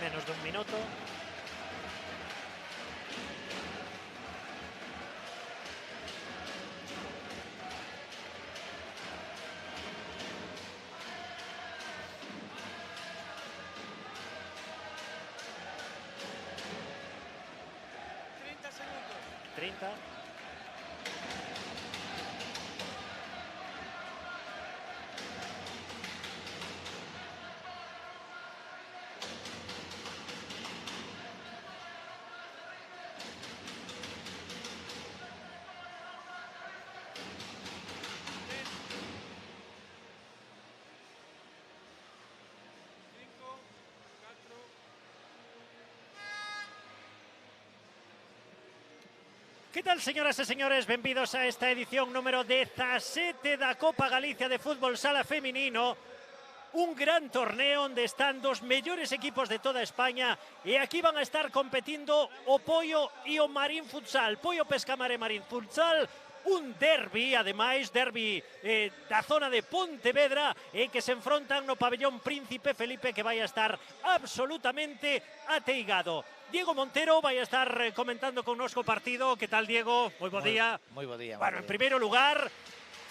menos dun minuto. Segundos. 30. Que tal, señoras e señores? Benvidos a esta edición número 17 da Copa Galicia de Fútbol Sala Feminino. Un gran torneo onde están dos mellores equipos de toda España e aquí van a estar competindo o Poio e o Marín Futsal. Poio Pescamar e Marín Futsal, un derbi, ademais, derbi da zona de Pontevedra, que se enfrontan no pabellón Príncipe Felipe, que vai a estar absolutamente ateigado. Diego Montero vai a estar comentando connosco o partido. Que tal, Diego? Moi bo día. Moi bo día. Bueno, en primeiro lugar,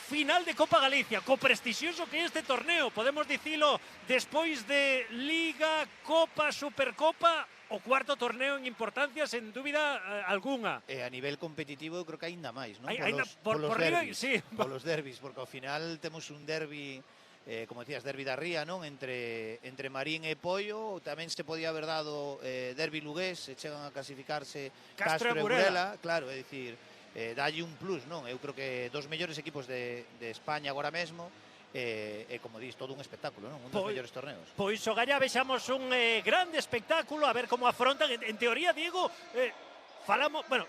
final de Copa Galicia, co prestixioso que é este torneo, podemos dicilo, despois de Liga, Copa, Supercopa, o cuarto torneo en importancia, sen dúbida algunha. E a nivel competitivo, eu creo que aínda máis, non? Por derbis, sí. Polos derbis, porque ao final temos un derbi, como decías, derbi da Ría, non? Entre Marín e Poio, tamén se podía haber dado derbi lugués, se chegan a clasificarse Castro e Burela, claro, é dicir, dalle un plus, non? Eu creo que dos mellores equipos de España agora mesmo, e como dis, todo un espectáculo, non? Un dos mellores torneos. Pois o Gallá vexamos un grande espectáculo, a ver como afrontan. En teoría, Diego, falamos, bueno,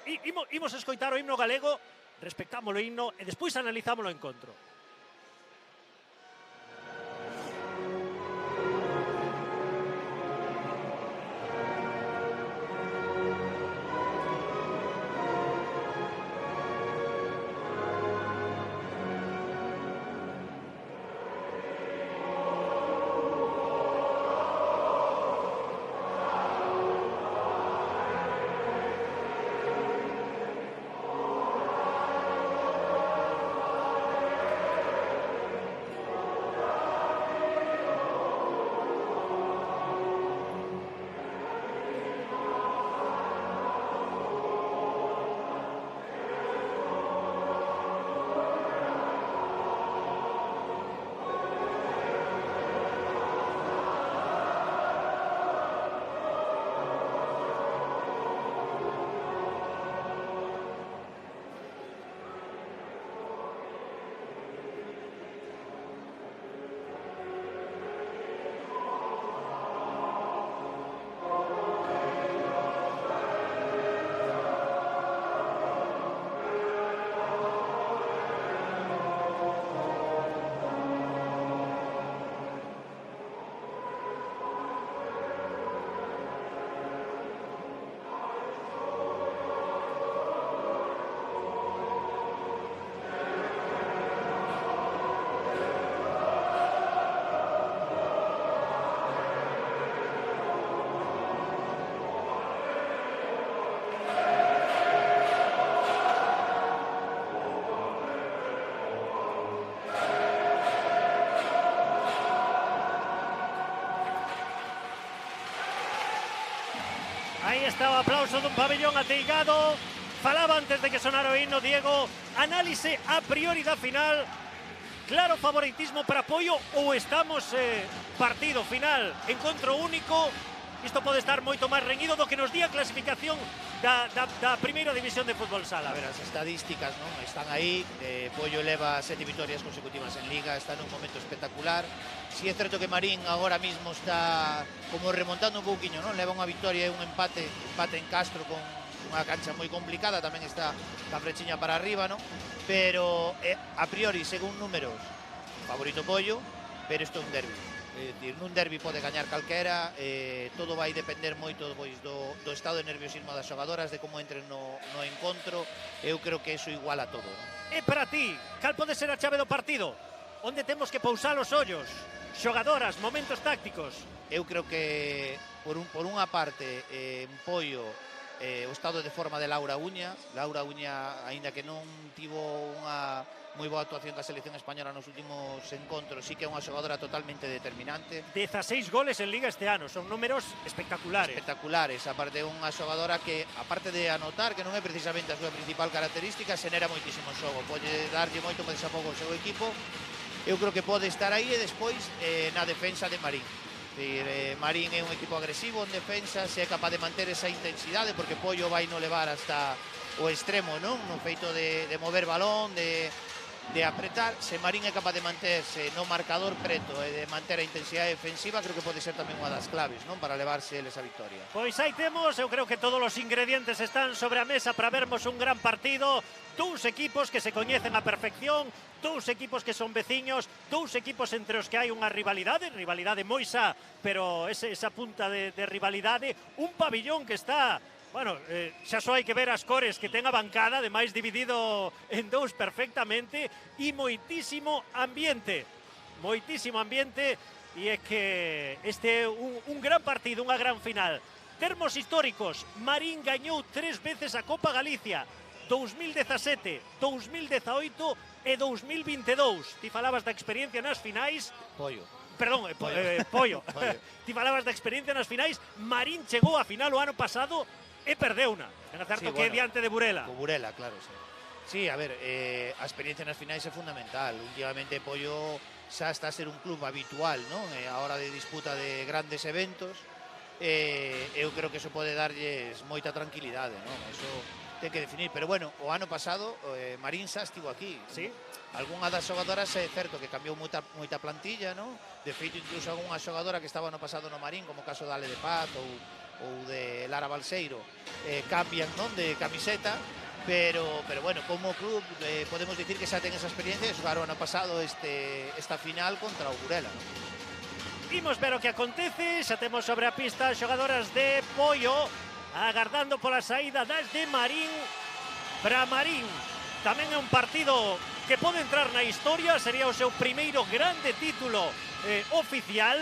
imos escoitar o himno galego, respectamos o himno e despois analizamos o encontro. Aí está o aplauso dun pabellón ateigado. Falaba antes de que sonara o himno, Diego. Análise a priori da final. Claro favoritismo para Poio ou estamos partido final, encontro único? Isto pode estar moito máis reñido do que nos di a clasificación da primeira división de fútbol sala. A ver, as estadísticas, non? Están aí. Poio leva 7 vitorias consecutivas en Liga, está nun momento espectacular. Si é certo que Marín agora mismo está como remontando un pouquiño, non? Leva unha victoria e un empate en Castro con unha cancha moi complicada, tamén está a frechiña para arriba, non? Pero a priori, según números, favorito Poio, pero isto é un derbi. É dicir, nun derbi pode gañar calquera, todo vai depender moito do estado de nerviosismo das xogadoras, de como entren no encontro. Eu creo que iso iguala todo, non? E para ti, cal pode ser a chave do partido? Onde temos que pousar os ollos? xogadoras, momentos tácticos. Eu creo que por unha parte Pollo o estado de forma de Laura Uña, aínda que non tivo unha moi boa actuación da selección española nos últimos encontros, sí que é unha xogadora totalmente determinante. 16 goles en Liga este ano, son números espectaculares. Espectaculares, aparte unha xogadora que, aparte de anotar, que non é precisamente a súa principal característica, xenera moitísimo xogo, pode darlle moito máis apoio ao seu equipo. Eu creo que pode estar aí e despois na defensa de Marín. Marín é un equipo agresivo en defensa, se é capaz de manter esa intensidade, porque Pollo vai no levar hasta o extremo, non? No feito de mover balón, de apretar. Se Marín é capaz de manterse no marcador preto e de manter a intensidade defensiva, creo que pode ser tamén unha das claves, non? Para levarse eles a victoria. Pois aí temos, eu creo que todos os ingredientes están sobre a mesa para vermos un gran partido. Dous equipos que se coñecen a perfección, dous equipos que son veciños, dous equipos entre os que hai unha rivalidade moi xa, pero esa punta de rivalidade, un pabillón que está... Bueno, xa só hai que ver as cores que ten a bancada, ademais dividido en dous perfectamente, e moitísimo ambiente, e é que este é un gran partido, unha gran final. Termos históricos, Marín gañou 3 veces a Copa Galicia, 2017, 2018 e 2022. Ti falabas da experiencia nas finais. Pollo. Perdón, Pollo. Ti falabas da experiencia nas finais. Marín chegou a final o ano pasado e perdeuna. En certo que é diante de Burela. Co Burela, claro, sí. Sí, a ver, a experiencia nas finais é fundamental. Últimamente Pollo xa está a ser un club habitual, non? A hora de disputa de grandes eventos. Eu creo que eso pode darlles moita tranquilidade, non? Eso ten que definir, pero bueno, o ano pasado Marín xa estivo aquí. Sí. Algunha das xogadoras é certo que cambiou moita plantilla, non? De feito, incluso algunha xogadora que estaba no pasado no Marín, como o caso de Ale de Paz ou de Lara Balseiro, cambian, non, de camiseta, pero bueno, como club podemos dicir que xa ten esa experiencia de xogar o ano pasado esta final contra o Burela, non? Imos ver o que acontece, xa temos sobre a pista as xogadoras de Pollo, agardando pola saída das de Marín. Para Marín tamén é un partido que pode entrar na historia, sería o seu primeiro grande título oficial,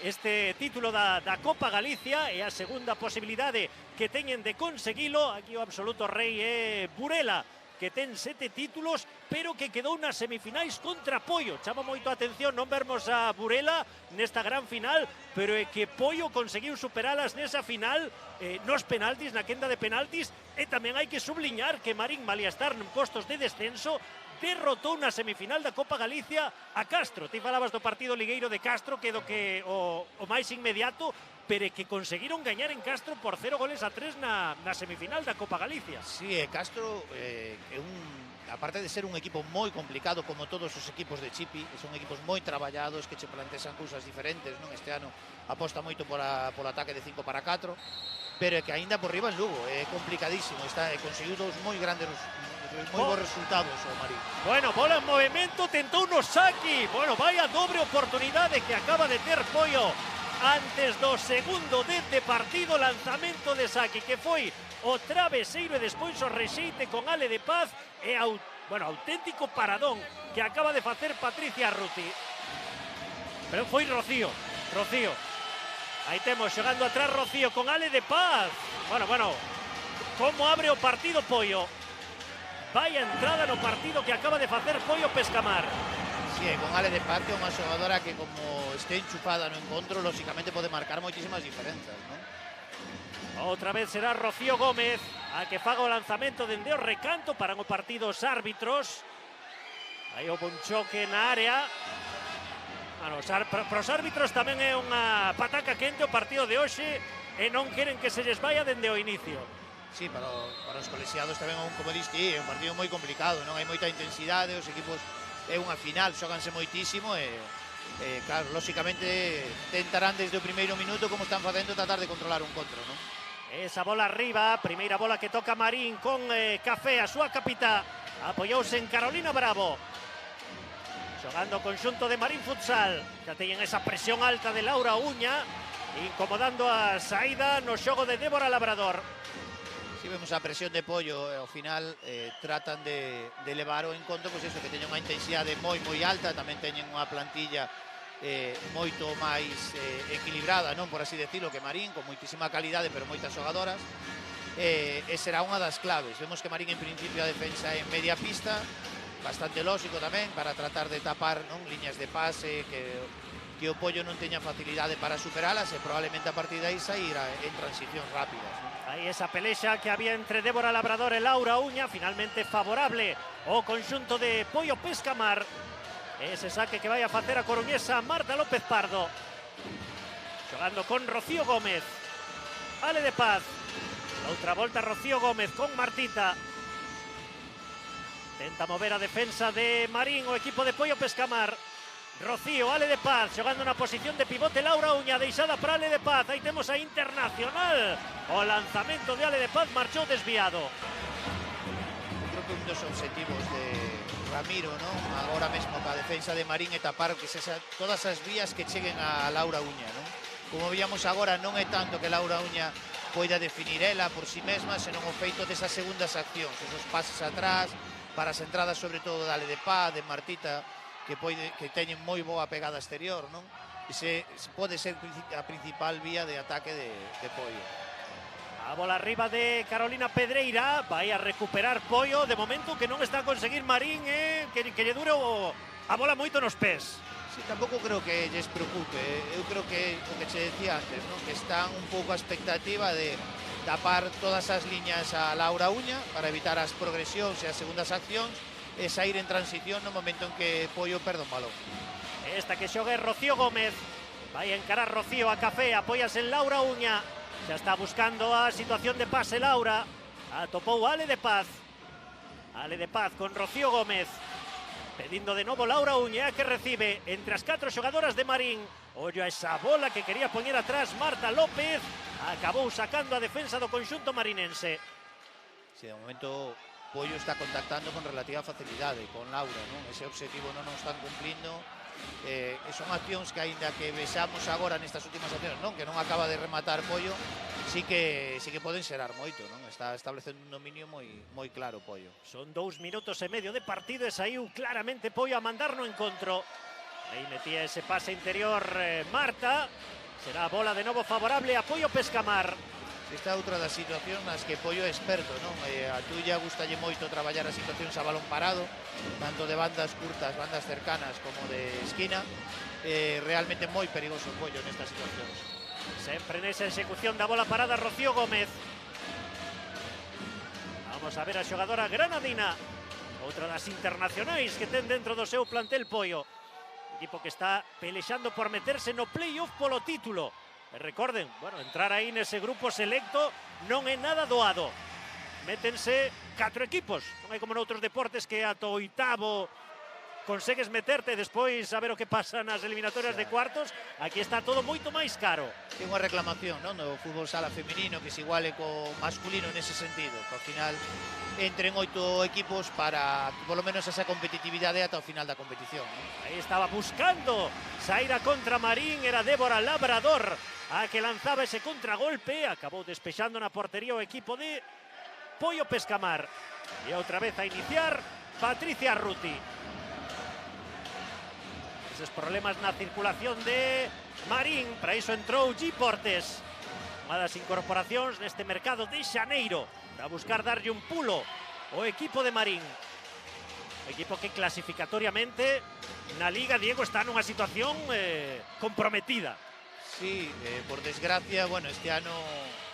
este título da Copa Galicia, e a segunda posibilidade que teñen de conseguilo. Aquí o absoluto rei é Burela, que ten 7 títulos, pero que quedou nas semifinais contra Pollo. Chama moito a atención non vermos a Burela nesta gran final, pero é que Pollo conseguiu superalas nesa final, nos penaltis, na quenda de penaltis, e tamén hai que subliñar que Marín, malia estar en postos de descenso, derrotou na semifinal da Copa Galicia a Castro. Ti falabas do partido ligueiro de Castro, que é do que o máis inmediato, pero que conseguiron gañar en Castro por 0-3 na semifinal da Copa Galicia. Sí, Castro é aparte de ser un equipo moi complicado, como todos os equipos de Chipi, son equipos moi traballados, que che plantexan cousas diferentes, non? Este ano aposta moito por ataque de 5 para 4, pero é que aínda por riba en Lugo é complicadísimo, conseguiu dous moi grandes moi bons resultados o Marín. Bueno, bola en movimento, tentou no Saki. Bueno, vai a dobre oportunidade que acaba de ter Pollo antes do segundo deste partido, lanzamento de Saki, que foi o traveseiro e despois o rexeite con Ale de Paz, e auténtico paradón que acaba de facer Patricia Ruti. Pero foi Rocío. Aí temos xogando atrás Rocío con Ale de Paz. Bueno, como abre o partido Pollo. Vaya entrada no partido que acaba de facer Pollo Pescamar. Sí, con Ale de Paz, que é unha xogadora que como este enchufada no encontro, lógicamente pode marcar moitísimas diferenzas, non? Outra vez será Rocío Gómez a que faga o lanzamento dende o recanto para o partido os árbitros. Aí o bon choque na área. Bueno, para os árbitros tamén é unha pataca quente o partido de hoxe e non queren que se lles vaya dende o inicio. Sí, para os colexiados tamén como diste, é un partido moi complicado, non hai moita intensidade, os equipos é unha final, xoganse moitísimo e claro, lógicamente tentarán desde o primeiro minuto, como están facendo, tratar de controlar un contra, non? Esa bola arriba, primeira bola que toca Marín con Café, a súa capitá, apoiouse en Carolina Bravo. Xogando o conxunto de Marín Futsal, xa teñen esa presión alta de Laura Uña, incomodando a saída no xogo de Débora Labrador. Si vemos a presión de Pollo, ao final tratan de levar o encontro, pois eso, que teñen unha intensidade moi alta, tamén teñen unha plantilla moito máis equilibrada, non, por así decirlo, que Marín, con moitísima calidade, pero moitas xogadoras. E será unha das claves. Vemos que Marín en principio a defensa en media pista, bastante lógico tamén, para tratar de tapar, non, liñas de pase, que o Pollo non teña facilidade para superalas, e probablemente a partir de aí sair en transicións rápidas, non? Aí esa pelexa que había entre Débora Labrador e Laura Uña, finalmente favorable ao conxunto de Pollo Pescamar. Ese saque que vai a facer a coruñesa Marta López Pardo. Xogando con Rocío Gómez. Ale de Paz. Outra volta Rocío Gómez con Martita. Tenta mover a defensa de Marín o equipo de Pollo Pescamar. Rocío, Ale de Paz, xogando na posición de pivote Laura Uña, deixada para Ale de Paz. Aí temos a Internacional. O lanzamento de Ale de Paz marchou desviado. Creo que un dos objetivos de Ramiro, ¿no?, agora mesmo ca defensa de Marín é tapar que todas as vías que cheguen a Laura Uña, ¿no? Como víamos agora, non é tanto que Laura Uña poida definir ela por si mesma, senón o feito desas segundas accións, esos pases atrás, para as entradas sobre todo de Ale de Paz, de Martita, que teñen moi boa pegada exterior, non? E pode ser a principal vía de ataque de Pollo. A bola arriba de Carolina Pedreira, vai a recuperar Pollo, de momento que non está a conseguir Marín, que lle dure a bola moito nos pés. Sí, tampouco creo que lles preocupe, eu creo que o que che decía antes, non, que están un pouco a expectativa de tapar todas as liñas a Laura Uña para evitar as progresións e as segundas accións e sair en transición no momento en que Pollo perde un balón. Esta que xoga é Rocío Gómez, vai a encarar Rocío a Café, apóyase en Laura Uña. Xa está buscando a situación de pase Laura. Atopou Ale de Paz. Ale de Paz con Rocío Gómez. Pedindo de novo Laura Uña, que recibe entre as 4 xogadoras de Marín. Ollo a esa bola que quería poñer atrás Marta López. Acabou sacando a defensa do conxunto marinense. Sí, de momento Pollo está contactando con relativa facilidade con Laura, non? Ese objetivo non o están cumplindo. Son accións que, aínda que vexamos agora nestas últimas accións, non, que non acaba de rematar Pollo, sí que poden xerar moito, non? Está establecendo un dominio moi claro Pollo. Son 2 minutos e medio de partido e saiu claramente Pollo a mandar no encontro. Aí metía ese pase interior Marta. Será a bola de novo favorable a Pollo Pescamar. Esta é outra das situacións nas que Pollo é experto, non? A Tulla gustalle moito traballar as situacións a balón parado, tanto de bandas curtas, bandas cercanas, como de esquina. Realmente moi perigoso Pollo nestas situacións. Sempre nesa execución da bola parada Rocío Gómez. Vamos a ver a xogadora granadina, outra das internacionais que ten dentro do seu plantel Pollo. Equipo que está pelexando por meterse no playoff polo título. E recorden, bueno, entrar aí nese grupo selecto non é nada doado. Métense 4 equipos. Non é como noutros deportes que ata o 8º consegues meterte e despois a ver o que pasa nas eliminatorias de cuartos. Aquí está todo moito máis caro. Ten unha reclamación, non, do fútbol sala feminino que se iguale co masculino nese sentido, que ao final entren 8 equipos para por lo menos esa competitividade ata o final da competición, non? Aí estaba buscando sair a contra Marín, era Débora Labrador a que lanzaba ese contragolpe, acabou despexando na portería o equipo de Pollo Pescamar. E outra vez a iniciar Patricia Arruti. Eses problemas na circulación de Marín, para iso entrou G. Portes. Unha das incorporacións neste mercado de xaneiro, para buscar darlle un pulo ao equipo de Marín. O equipo que clasificatoriamente na Liga, Diego, está nunha situación comprometida. Sí, por desgracia, bueno, este ano,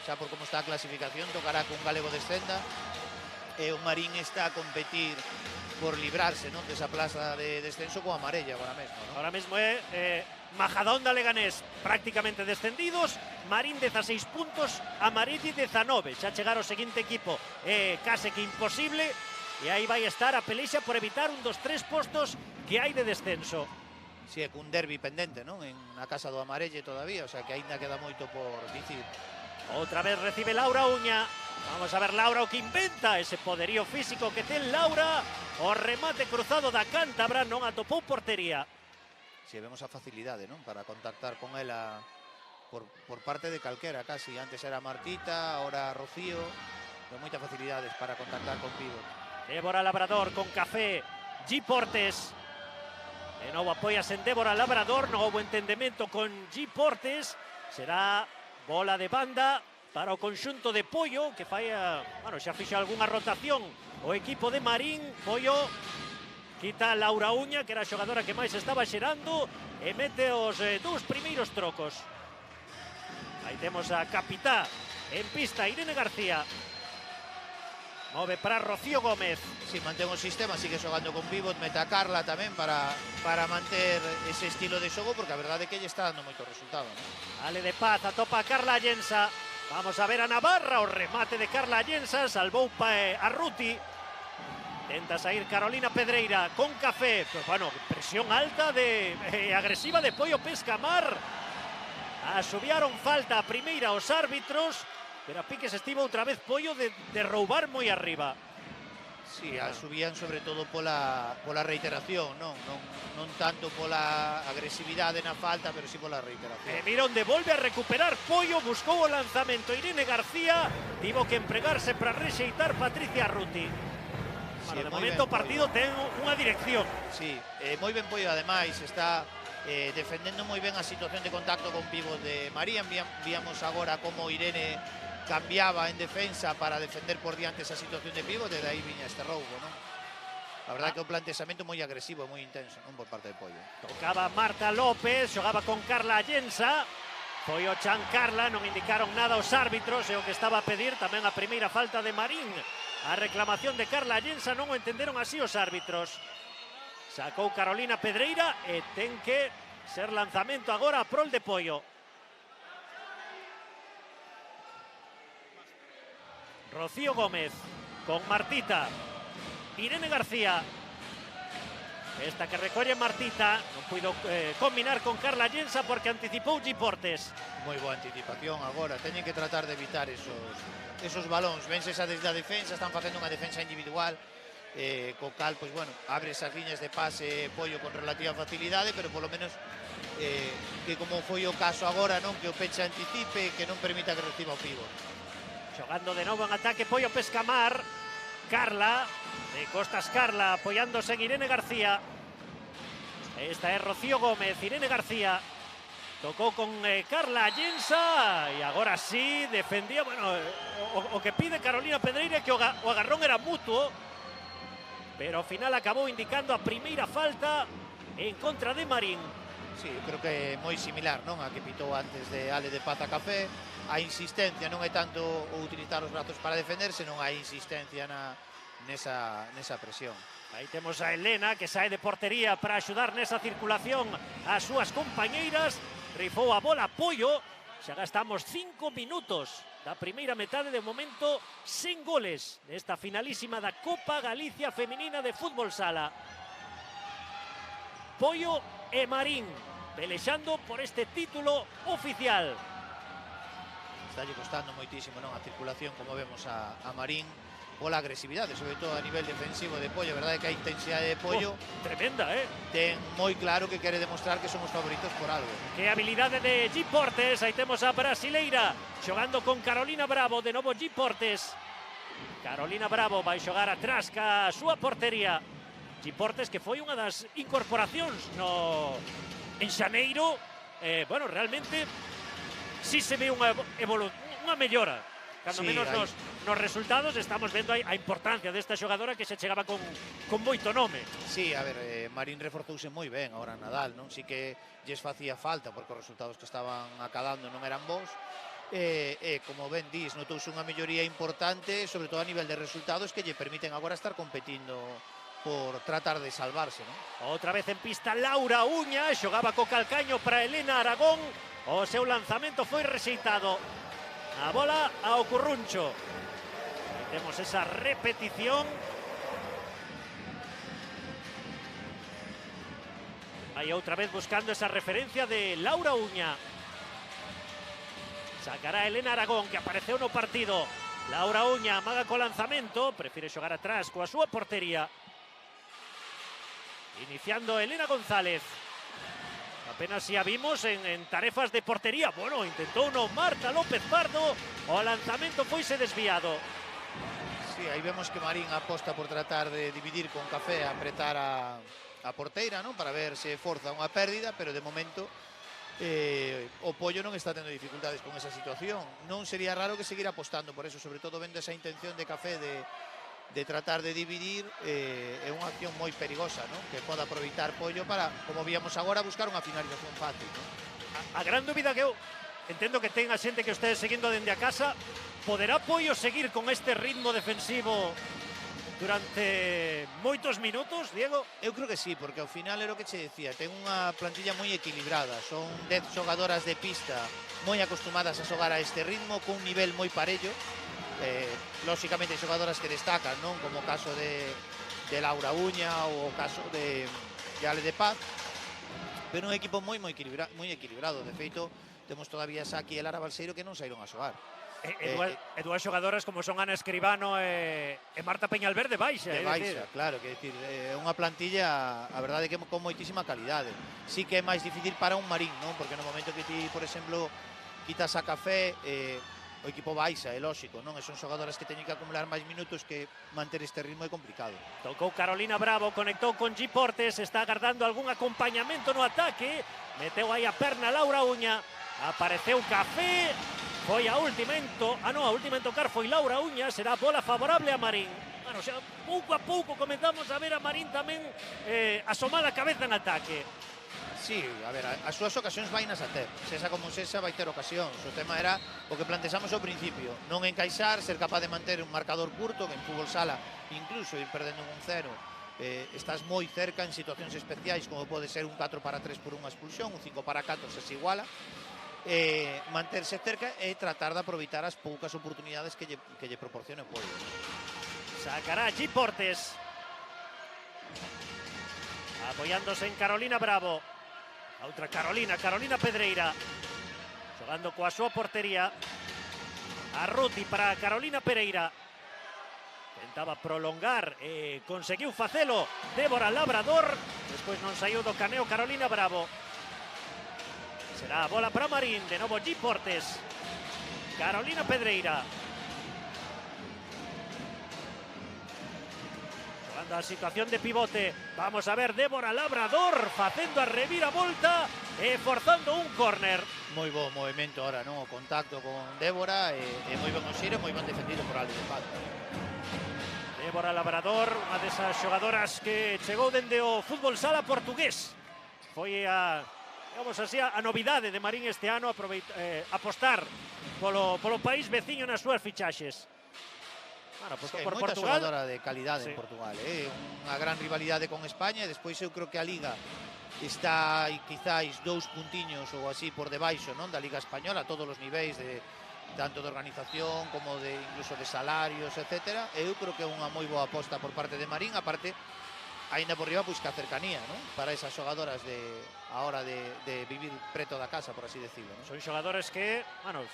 xa por como está a clasificación, tocará que un galego descenda. E o Marín está a competir por librarse, non, desa plaza de descenso coa Amarella agora mesmo, non? Ahora mesmo é Majadahonda, Leganés prácticamente descendidos, Marín 16 puntos, Amarelli 19. Xa chegar o seguinte equipo é case que imposible e aí vai estar a pelexa por evitar un dos 3 postos que hai de descenso. Si, é cun derbi pendente, non? En a casa do Amarelle todavía, o sea que aínda queda moito por dicir. Outra vez recibe Laura Uña. Vamos a ver Laura o que inventa, ese poderío físico que ten Laura. O remate cruzado da cántabra non atopou portería. Si, vemos a facilidade, non, para contactar con ela por parte de calquera, casi. Antes era Martita, ahora Rocío. Con moitas facilidades para contactar con pívot. Débora Labrador con Café, G. Portes. De novo apóiase en Débora Labrador, non houbo entendemento con G. Portes. Será bola de banda para o conxunto de Pollo, que fai bueno, xa fixo algunha rotación o equipo de Marín. Pollo quita a Laura Uña, que era a xogadora que máis estaba xerando, e mete os dous primeiros trocos. Aí temos a capitá en pista, Irene García. Move para Rocío Gómez. Si mantén o sistema, sigue xogando con pivot, mete a Carla tamén para manter ese estilo de xogo, porque a verdade é que lle está dando moito resultado, ¿no? Ale de Paz, atopa a Carla Llensa. Vamos a ver a Navarra, o remate de Carla Llensa, salvou a Ruti. Tenta sair Carolina Pedreira con Café. Pues bueno, presión alta agresiva de Pollo Pescamar. Asubiaron falta a primeira os árbitros, pero a piques estivo outra vez Pollo de roubar moi arriba. Sí, subían sobre todo pola reiteración, non tanto pola agresividade na falta, pero sí pola reiteración. Mira onde volve a recuperar Pollo, buscou o lanzamento Irene García, tivo que empregarse para rexeitar Patricia Ruti. Bueno, de momento o partido ten unha dirección. Sí, moi ben Pollo, ademais, está defendendo moi ben a situación de contacto con pivot de María. Víamos agora como Irene cambiaba en defensa para defender por diante esa situación de pivot, e dai viña este roubo, non? A verdade que o plantexamento moi agresivo e moi intenso, non, por parte de Pollo. Tocaba Marta López, xogaba con Carla Llensa. Foi o chan Carla, non indicaron nada os árbitros, e o que estaba a pedir tamén a primeira falta de Marín. A reclamación de Carla Llensa non o entenderon así os árbitros. Sacou Carolina Pedreira e ten que ser lanzamento agora a prol de Pollo. Rocío Gómez con Martita. Irene García. Esta que recolle Martita, non puido combinar con Carla Llensa porque anticipou G. Portes. Moi boa anticipación agora, teñen que tratar de evitar esos balóns. Vense esa desde a defensa, están facendo unha defensa individual, co cal, pois bueno, abre esas liñas de pase Pollo con relativa facilidade, pero polo menos que como foi o caso agora, non, que o peche anticipe, que non permita que reciba o pivot. Xogando de novo en ataque Pollo Pescamar. Carla, de costas Carla, apoyándose en Irene García. Esta es Rocío Gómez, Irene García. Tocó con Carla Llensa e agora sí defendía, bueno, o que pide Carolina Pedreira, que o agarrón era mutuo, pero ao final acabou indicando a primeira falta en contra de Marín. Sí, creo que é moi similar, non, a que pitou antes de Ale de Paz a Café. A insistencia non é tanto o utilizar os brazos para defender, senón a insistencia nesa presión. Aí temos a Elena, que sae de portería para axudar nesa circulación ás súas compañeiras. Rifou a bola Pollo. Xa gastamos 5 minutos da primeira metade, de momento sen goles nesta finalísima da Copa Galicia Feminina de Fútbol Sala. Pollo e Marín pelexando por este título oficial. Está costando moitísimo, non, a circulación, como vemos a Marín, pola agresividade, sobre todo a nivel defensivo de Pollo. A verdade é que a intensidade de Pollo tremenda, ten moi claro que quere demostrar que son os favoritos por algo. Que habilidade de G. Portes. Aí temos a brasileira xogando con Carolina Bravo, de novo G. Portes. Carolina Bravo vai xogar atrás ca súa portería. G. Portes, que foi unha das incorporacións en xaneiro. Bueno, realmente si se ve unha mellora, cando menos nos resultados. Estamos vendo a importancia desta xogadora que se chegaba con moito nome. Sí, a ver, Marín reforzouse moi ben agora Nadal, non? Si que lles facía falta, porque os resultados que estaban acadando non eran bons. Como ben dis, notouse unha melloría importante, sobre todo a nivel de resultados, que lle permiten agora estar competindo por tratar de salvarse, non? Outra vez en pista Laura Uña, xogaba co calcaño para Elena Aragón. O seu lanzamento foi rexeitado. A bola ao Curruncho. Aí temos esa repetición. Aí outra vez buscando esa referencia de Laura Uña. Sacará Elena Aragón, que apareceu no partido. Laura Uña amaga co lanzamento, prefire xogar atrás coa súa portería. Iniciando Elena González. Apenas si a vimos en tarefas de portería. Bueno, intentou no Marta López Pardo. O lanzamento foise desviado. Sí, aí vemos que Marín aposta por tratar de dividir con Café, apretar a a porteira, non? Para ver se forza unha pérdida, pero de momento o Pollo non está tendo dificultades con esa situación. Non sería raro que seguir apostando por eso, sobre todo vendo esa intención de Café de tratar de dividir. É unha acción moi perigosa, non? Que poda aproveitar Pollo para, como víamos agora, buscar unha finalización fácil, non? A gran dúbida que eu entendo que ten a xente que ustedes seguindo dende a casa, poderá Pollo seguir con este ritmo defensivo durante moitos minutos, Diego? Eu creo que sí, porque ao final era o que che decía, ten unha plantilla moi equilibrada, son 10 xogadoras de pista moi acostumadas a xogar a este ritmo, cun nivel moi parello. Lóxicamente xogadoras que destacan, non? Como o caso de Laura Uña ou o caso de Ale de Paz, pero un equipo moi equilibrado. De feito, temos todavía Saki e Lara Balseiro que non saíron a xogar. E dúas xogadoras como son Ana Escribano e Marta Peñalver de baixa. De baixa, claro, que decir, é unha plantilla, a verdade que con moitísima calidade. Sí que é máis difícil para un Marín, non? Porque no momento que ti, por exemplo, quitas a Café, o equipo baixa, é lóxico, non? E son xogadoras que teñen que acumular máis minutos, que manter este ritmo é complicado. Tocou Carolina Bravo, conectou con G Portes, está agardando algún acompañamento no ataque, meteu aí a perna Laura Uña, apareceu Café, foi a última en tocar foi Laura Uña, será bola favorable a Marín. Bueno, xa pouco a pouco comenzamos a ver a Marín tamén asomar a cabeza en ataque. Sí, a ver, as súas ocasións vainas a ter, sesa como sesa vai ter ocasións. O tema era o que plantexamos ao principio, non encaixar, ser capaz de manter un marcador curto, que en fútbol sala incluso ir perdendo un 1-0, estás moi cerca en situacións especiais, como pode ser un 4-3 por unha expulsión, un 5-4 se se iguala. Manterse cerca e tratar de aproveitar as poucas oportunidades que lle proporcione o Pollo. Sacará G Portes, apoiándose en Carolina Bravo. A outra Carolina Pedreira, xogando coa súa portería. Arruti para Carolina Pereira, tentaba prolongar e conseguiu facelo Débora Labrador, despois non saiu do caneo Carolina Bravo. Será a bola para Marín, de novo G Portes, Carolina Pedreira. Jugando a situación de pivote, vamos a ver Débora Labrador facendo a reviravolta e forzando un córner. Moi bo movimento ahora, non? O contacto con Débora e moi ben o xiro, moi ben defendido por Ale de Paz. Débora Labrador, unha desas xogadoras que chegou dende o fútbol sala portugués. Foi a, digamos así, a novidade de Marín este ano, apostar polo país veciño nas súas fichaxes. Bueno, pues por moita Portugal, xogadora de calidade, sí, en Portugal, unha gran rivalidade con España, e despois eu creo que a Liga está quizáis 2 puntiños ou así por debaixo, non, da Liga Española, a todos os niveis, de tanto de organización como de incluso de salarios, etcétera. Eu creo que é unha moi boa aposta por parte de Marín, aparte aínda por riba, pois que a cercanía, non? Para esas xogadoras a hora de vivir preto da casa, por así decirlo, non? Son xogadores que, bueno,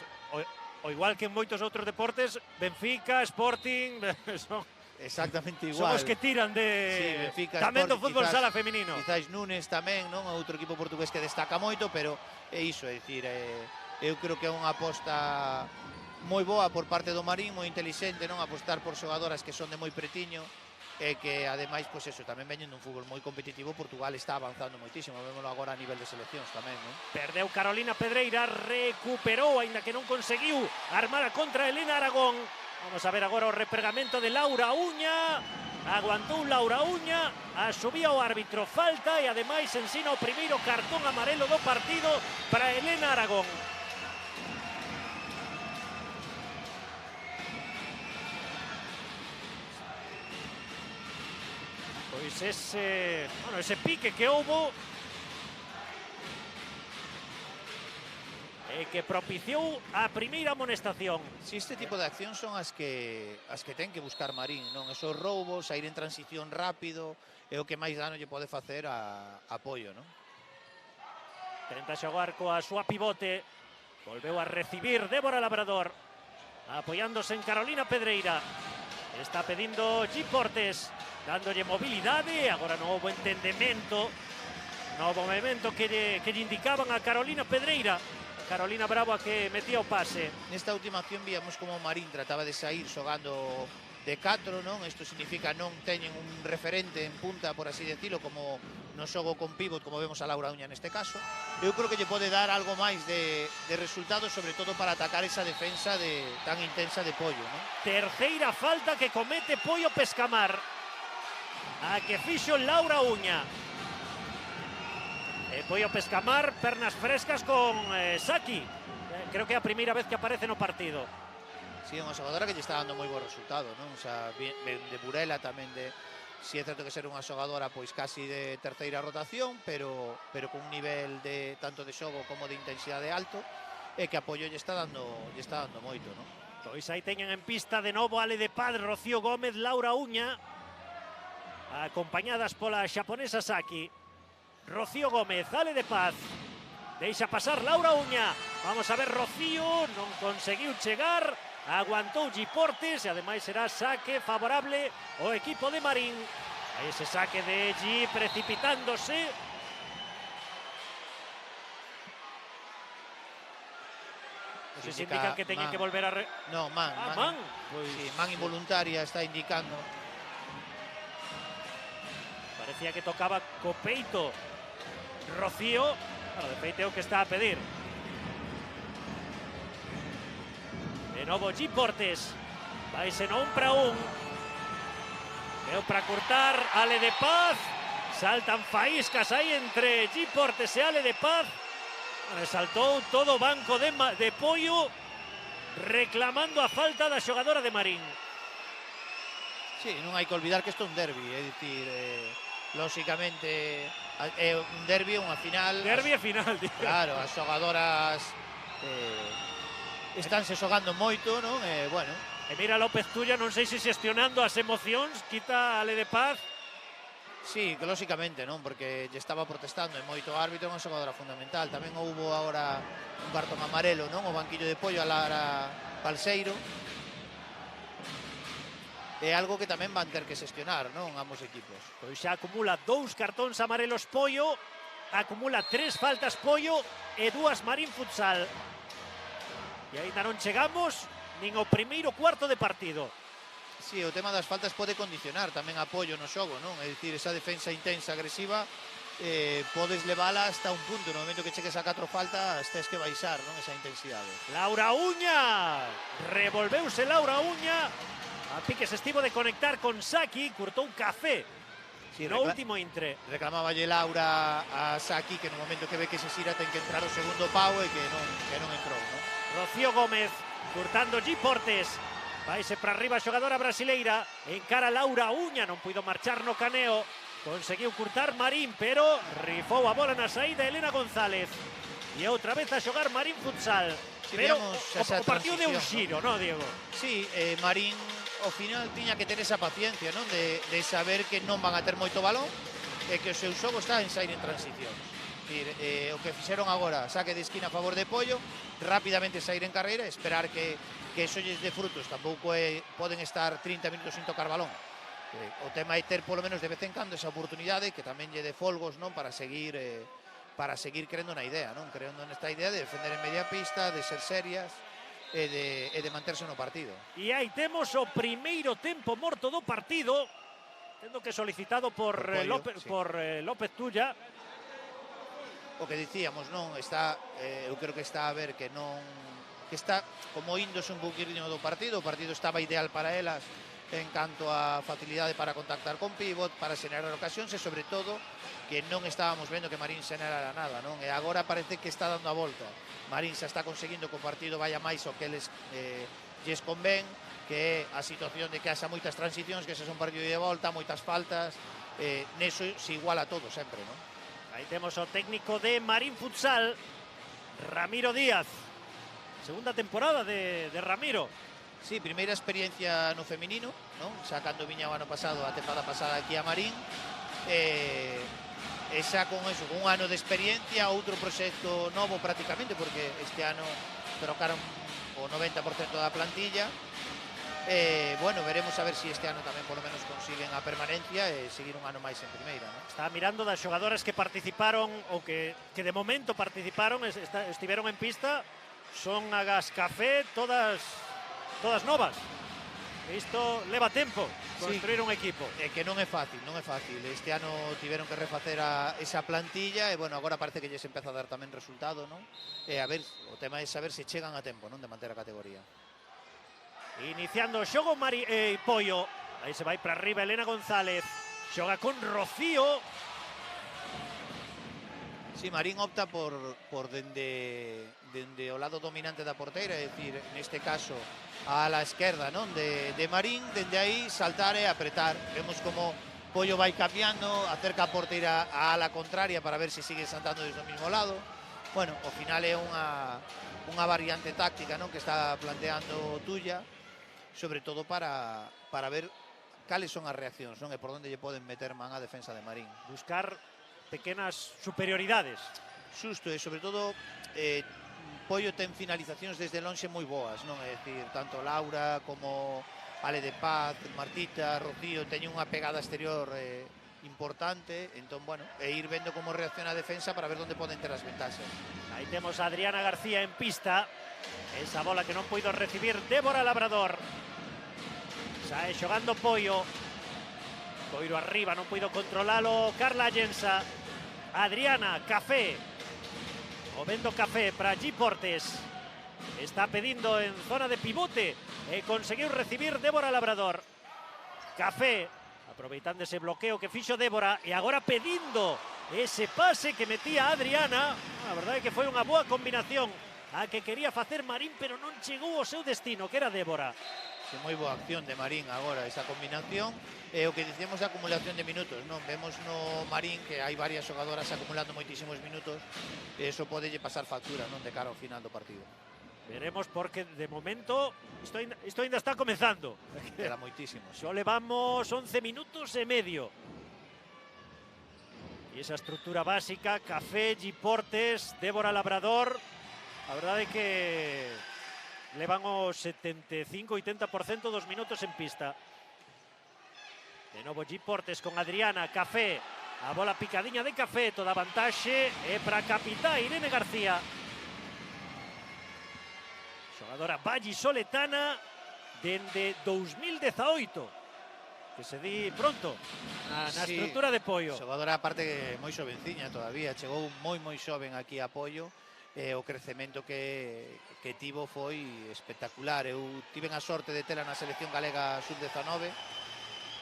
o igual que en moitos outros deportes, Benfica, Sporting, son exactamente igual. Son os que tiran de sí, Benfica, tamén Sporting, do fútbol sala feminino. Quizás Nunes tamén, non? Outro equipo portugués que destaca moito, pero é iso, é dicir, eu creo que é unha aposta moi boa por parte do Marín, moi inteligente, non? Apostar por xogadoras que son de moi pretiño, e que ademais, pois eso, tamén veñen dun fútbol moi competitivo. Portugal está avanzando moitísimo, vémoslo agora a nivel de seleccións tamén, non? Perdeu Carolina Pedreira, recuperou, aínda que non conseguiu armar a contra Elena Aragón. Vamos a ver agora o repergamento de Laura Uña. Aguantou Laura Uña, asubía o árbitro falta e ademais ensina o primeiro cartón amarelo do partido para Elena Aragón. Pois ese pique que houbo que propiciou a primeira amonestación. Si este tipo de accións son as que ten que buscar Marín, non? Esos roubos, a ir en transición rápido, é o que máis dano lle pode facer a Pollo, non? Tenta xogar coa súa pivote, volveu a recibir Débora Labrador, apoiándose en Carolina Pedreira. Está pedindo G Portes, dándolle mobilidade, agora non houve entendemento no movimento que lle indicaban a Carolina Pedreira. Carolina Bravo a que metía o pase. Nesta última acción víamos como Marín trataba de sair xogando de 4, non? Isto significa non teñen un referente en punta, por así decirlo, como no xogo con pivot, como vemos a Laura Uña neste caso. Eu creo que lle pode dar algo máis de resultado, sobre todo para atacar esa defensa tan intensa de Pollo, non? Terceira falta que comete Pollo Pescamar. A que fixo Laura Uña. Pollo Pescamar, pernas frescas con Saki. Creo que é a primeira vez que aparece no partido. Sí, é unha xogadora que lle está dando moi bo resultado, non? O sea, ben de Burela tamén si é certo que ser unha xogadora pois casi de terceira rotación, pero con un nivel tanto de xogo como de intensidade alto, e que apoio lle está dando moito, non? Pois aí teñen en pista de novo Ale de Paz, Rocío Gómez, Laura Uña, acompañadas pola xaponesa Saki. Rocío Gómez, Ale de Paz, deixa pasar Laura Uña. Vamos a ver, Rocío non conseguiu chegar, aguantou Gi Portes e ademais será saque favorable ao equipo de Marín. Aí ese saque de Gi precipitándose. Non se indican que teñen que volver a... No, man. Pois... Sí, man involuntaria está indicando. Parecía que tocaba co peito Rocío. Claro, de feito é o que está a pedir. De novo Gi Portes. Vaise no 1-1. Veo para cortar Ale de Paz. Saltan faíscas aí entre Gi Portes e Ale de Paz. Saltou todo o banco de Pollo reclamando a falta da xogadora de Marín. Sí, non hai que olvidar que isto é un derbi, é dicir, lóxicamente é un derbi, unha final. Derbi e final, tío. Claro, as xogadoras estánse xogando moito, non? Bueno. E mira López Tulla, non sei se xestionando as emocións, quita a Ale de Paz. Sí, que lóxicamente, non? Porque lle estaba protestando e moito árbitro, é unha xogadora fundamental. Tamén houbo agora un cartón amarelo, non? O banquillo de Pollo a Lara Palseiro. É algo que tamén van ter que xestionar, non? Ambos equipos. Pois xa acumula 2 cartóns amarelos Pollo, acumula 3 faltas Pollo e 2 Marín Futsal. E aínda non chegamos nin ao primeiro cuarto de partido. Sí, o tema das faltas pode condicionar tamén apoio no xogo, non? É dicir, esa defensa intensa, agresiva, podes levala hasta un punto. No momento que cheques a 4 faltas, tens que baixar, non? Esa intensidade. Laura Uña! Revolveuse Laura Uña. A pique se estivo de conectar con Saki, curtou un café. Sí, no último intre. Reclamáballe Laura a Saki que no momento que ve que se xira ten que entrar o segundo pau e que non entrou, non? Rocío Gómez, curtando Gi Portes. Vaise para arriba a xogadora brasileira, encara Laura Uña, non puido marchar no caneo, conseguiu curtar Marín, pero rifou a bola na saída Elena González. E outra vez a xogar Marín Futsal. Si pero o partido de un xiro, non, Diego? Sí, Marín ao final tiña que ter esa paciencia, non? De saber que non van a ter moito balón e que o seu xogo está en sair en transición. O que fixeron agora, saque de esquina a favor de Pollo, rapidamente sair en carreira, esperar que eso lles de frutos. Tampouco poden estar 30 minutos sin tocar balón. O tema é ter polo menos de vez en cando esa oportunidade que tamén lle de folgos, non? Para seguir crendo na idea, non? Creendo nesta idea de defender en media pista, de ser serias e de manterse no partido. E aí temos o primeiro tempo morto do partido, tendo que solicitado por López Tulla. O que dicíamos, non? Eu creo que está a ver que non... que está como índose un pouquinho do partido. O partido estaba ideal para elas en canto a facilidade para contactar con pivot, para xenerar ocasións e sobre todo que non estábamos vendo que Marín xenerara nada, non? E agora parece que está dando a volta. Marín xa está conseguindo que o partido vaya máis o que lles convén, que é a situación de que haxa moitas transicións, que xa son partido de volta, moitas faltas, neso se iguala todo sempre, non? Aí temos o técnico de Marín Futsal, Ramiro Díaz. Segunda temporada de Ramiro. Sí, primeira experiencia no feminino, non? Xa cando viña o ano pasado, a temporada pasada aquí a Marín. E xa con eso, con un ano de experiencia, outro proxecto novo prácticamente, porque este ano trocaron o 90% da plantilla. Bueno, veremos a ver si este ano tamén polo menos consiguen a permanencia e seguir un ano máis en primeira, non? Está mirando das xogadoras que participaron ou que de momento participaron, estiveron en pista. Son a Gascafé, todas novas. Isto leva tempo construir un equipo. É que non é fácil, non é fácil. Este ano tiveron que refacer esa plantilla e, bueno, agora parece que lles empeza a dar tamén resultado, non? E a ver, o tema é saber se chegan a tempo, non, de manter a categoría. Iniciando o xogo Pollo. Aí se vai para arriba Elena González. Xoga con Rocío. Sí, Marín opta por dende o lado dominante da porteira, é dicir, neste caso a la esquerda, non, de Marín, dende aí saltar e apretar. Vemos como Pollo vai cambiando, acerca a porteira a ala contraria para ver se sigue saltando desde o mismo lado. Bueno, ao final é unha variante táctica, non, que está planteando Tulla, sobre todo para ver cales son as reaccións, non, e por onde lle poden meter man a defensa de Marín. Buscar pequenas superioridades. Xusto, e sobre todo Pollo ten finalizacións desde lonxe moi boas, non? É dicir, tanto Laura como Ale de Paz, Martita, Rocío teñen unha pegada exterior importante, entón, bueno, e ir vendo como reacciona a defensa para ver onde poden ter as ventaxas. Aí temos a Adriana García en pista. Esa bola que non puido recibir Débora Labrador. Sae xogando Pollo. Coiro arriba, non puido controlalo Carla Llensa. Adriana, Café. Movendo Café para G. Portes. Está pedindo en zona de pivote e conseguiu recibir Débora Labrador. Café, aproveitando ese bloqueo que fixo Débora e agora pedindo ese pase que metía Adriana. A verdade é que foi unha boa combinación a que quería facer Marín, pero non chegou ao seu destino, que era Débora. Sí, moi boa acción de Marín agora, esa combinación. E o que dicemos de acumulación de minutos, non? Vemos no Marín que hai varias xogadoras acumulando moitísimos minutos e iso pode lle pasar factura, non, de cara ao final do partido. Veremos, porque de momento isto ainda está comenzando. Queda moitísimo. Só levamos 11 minutos e medio. E esa estrutura básica, Café, G. Portes, Débora Labrador, a verdade é que levan o 75-80% dos minutos en pista. De novo G. Portes con Adriana, Café, a bola picadiña de Café, toda vantaxe é para a capitá Irene García. Xogadora vallisoletana dende 2018, que se di pronto na Sí, estrutura de Pollo. Xogadora aparte moi xovenciña todavía, chegou moi xoven aquí a Pollo. O crecemento que tivo foi espectacular. Eu tiven a sorte de tela na selección galega sub-19.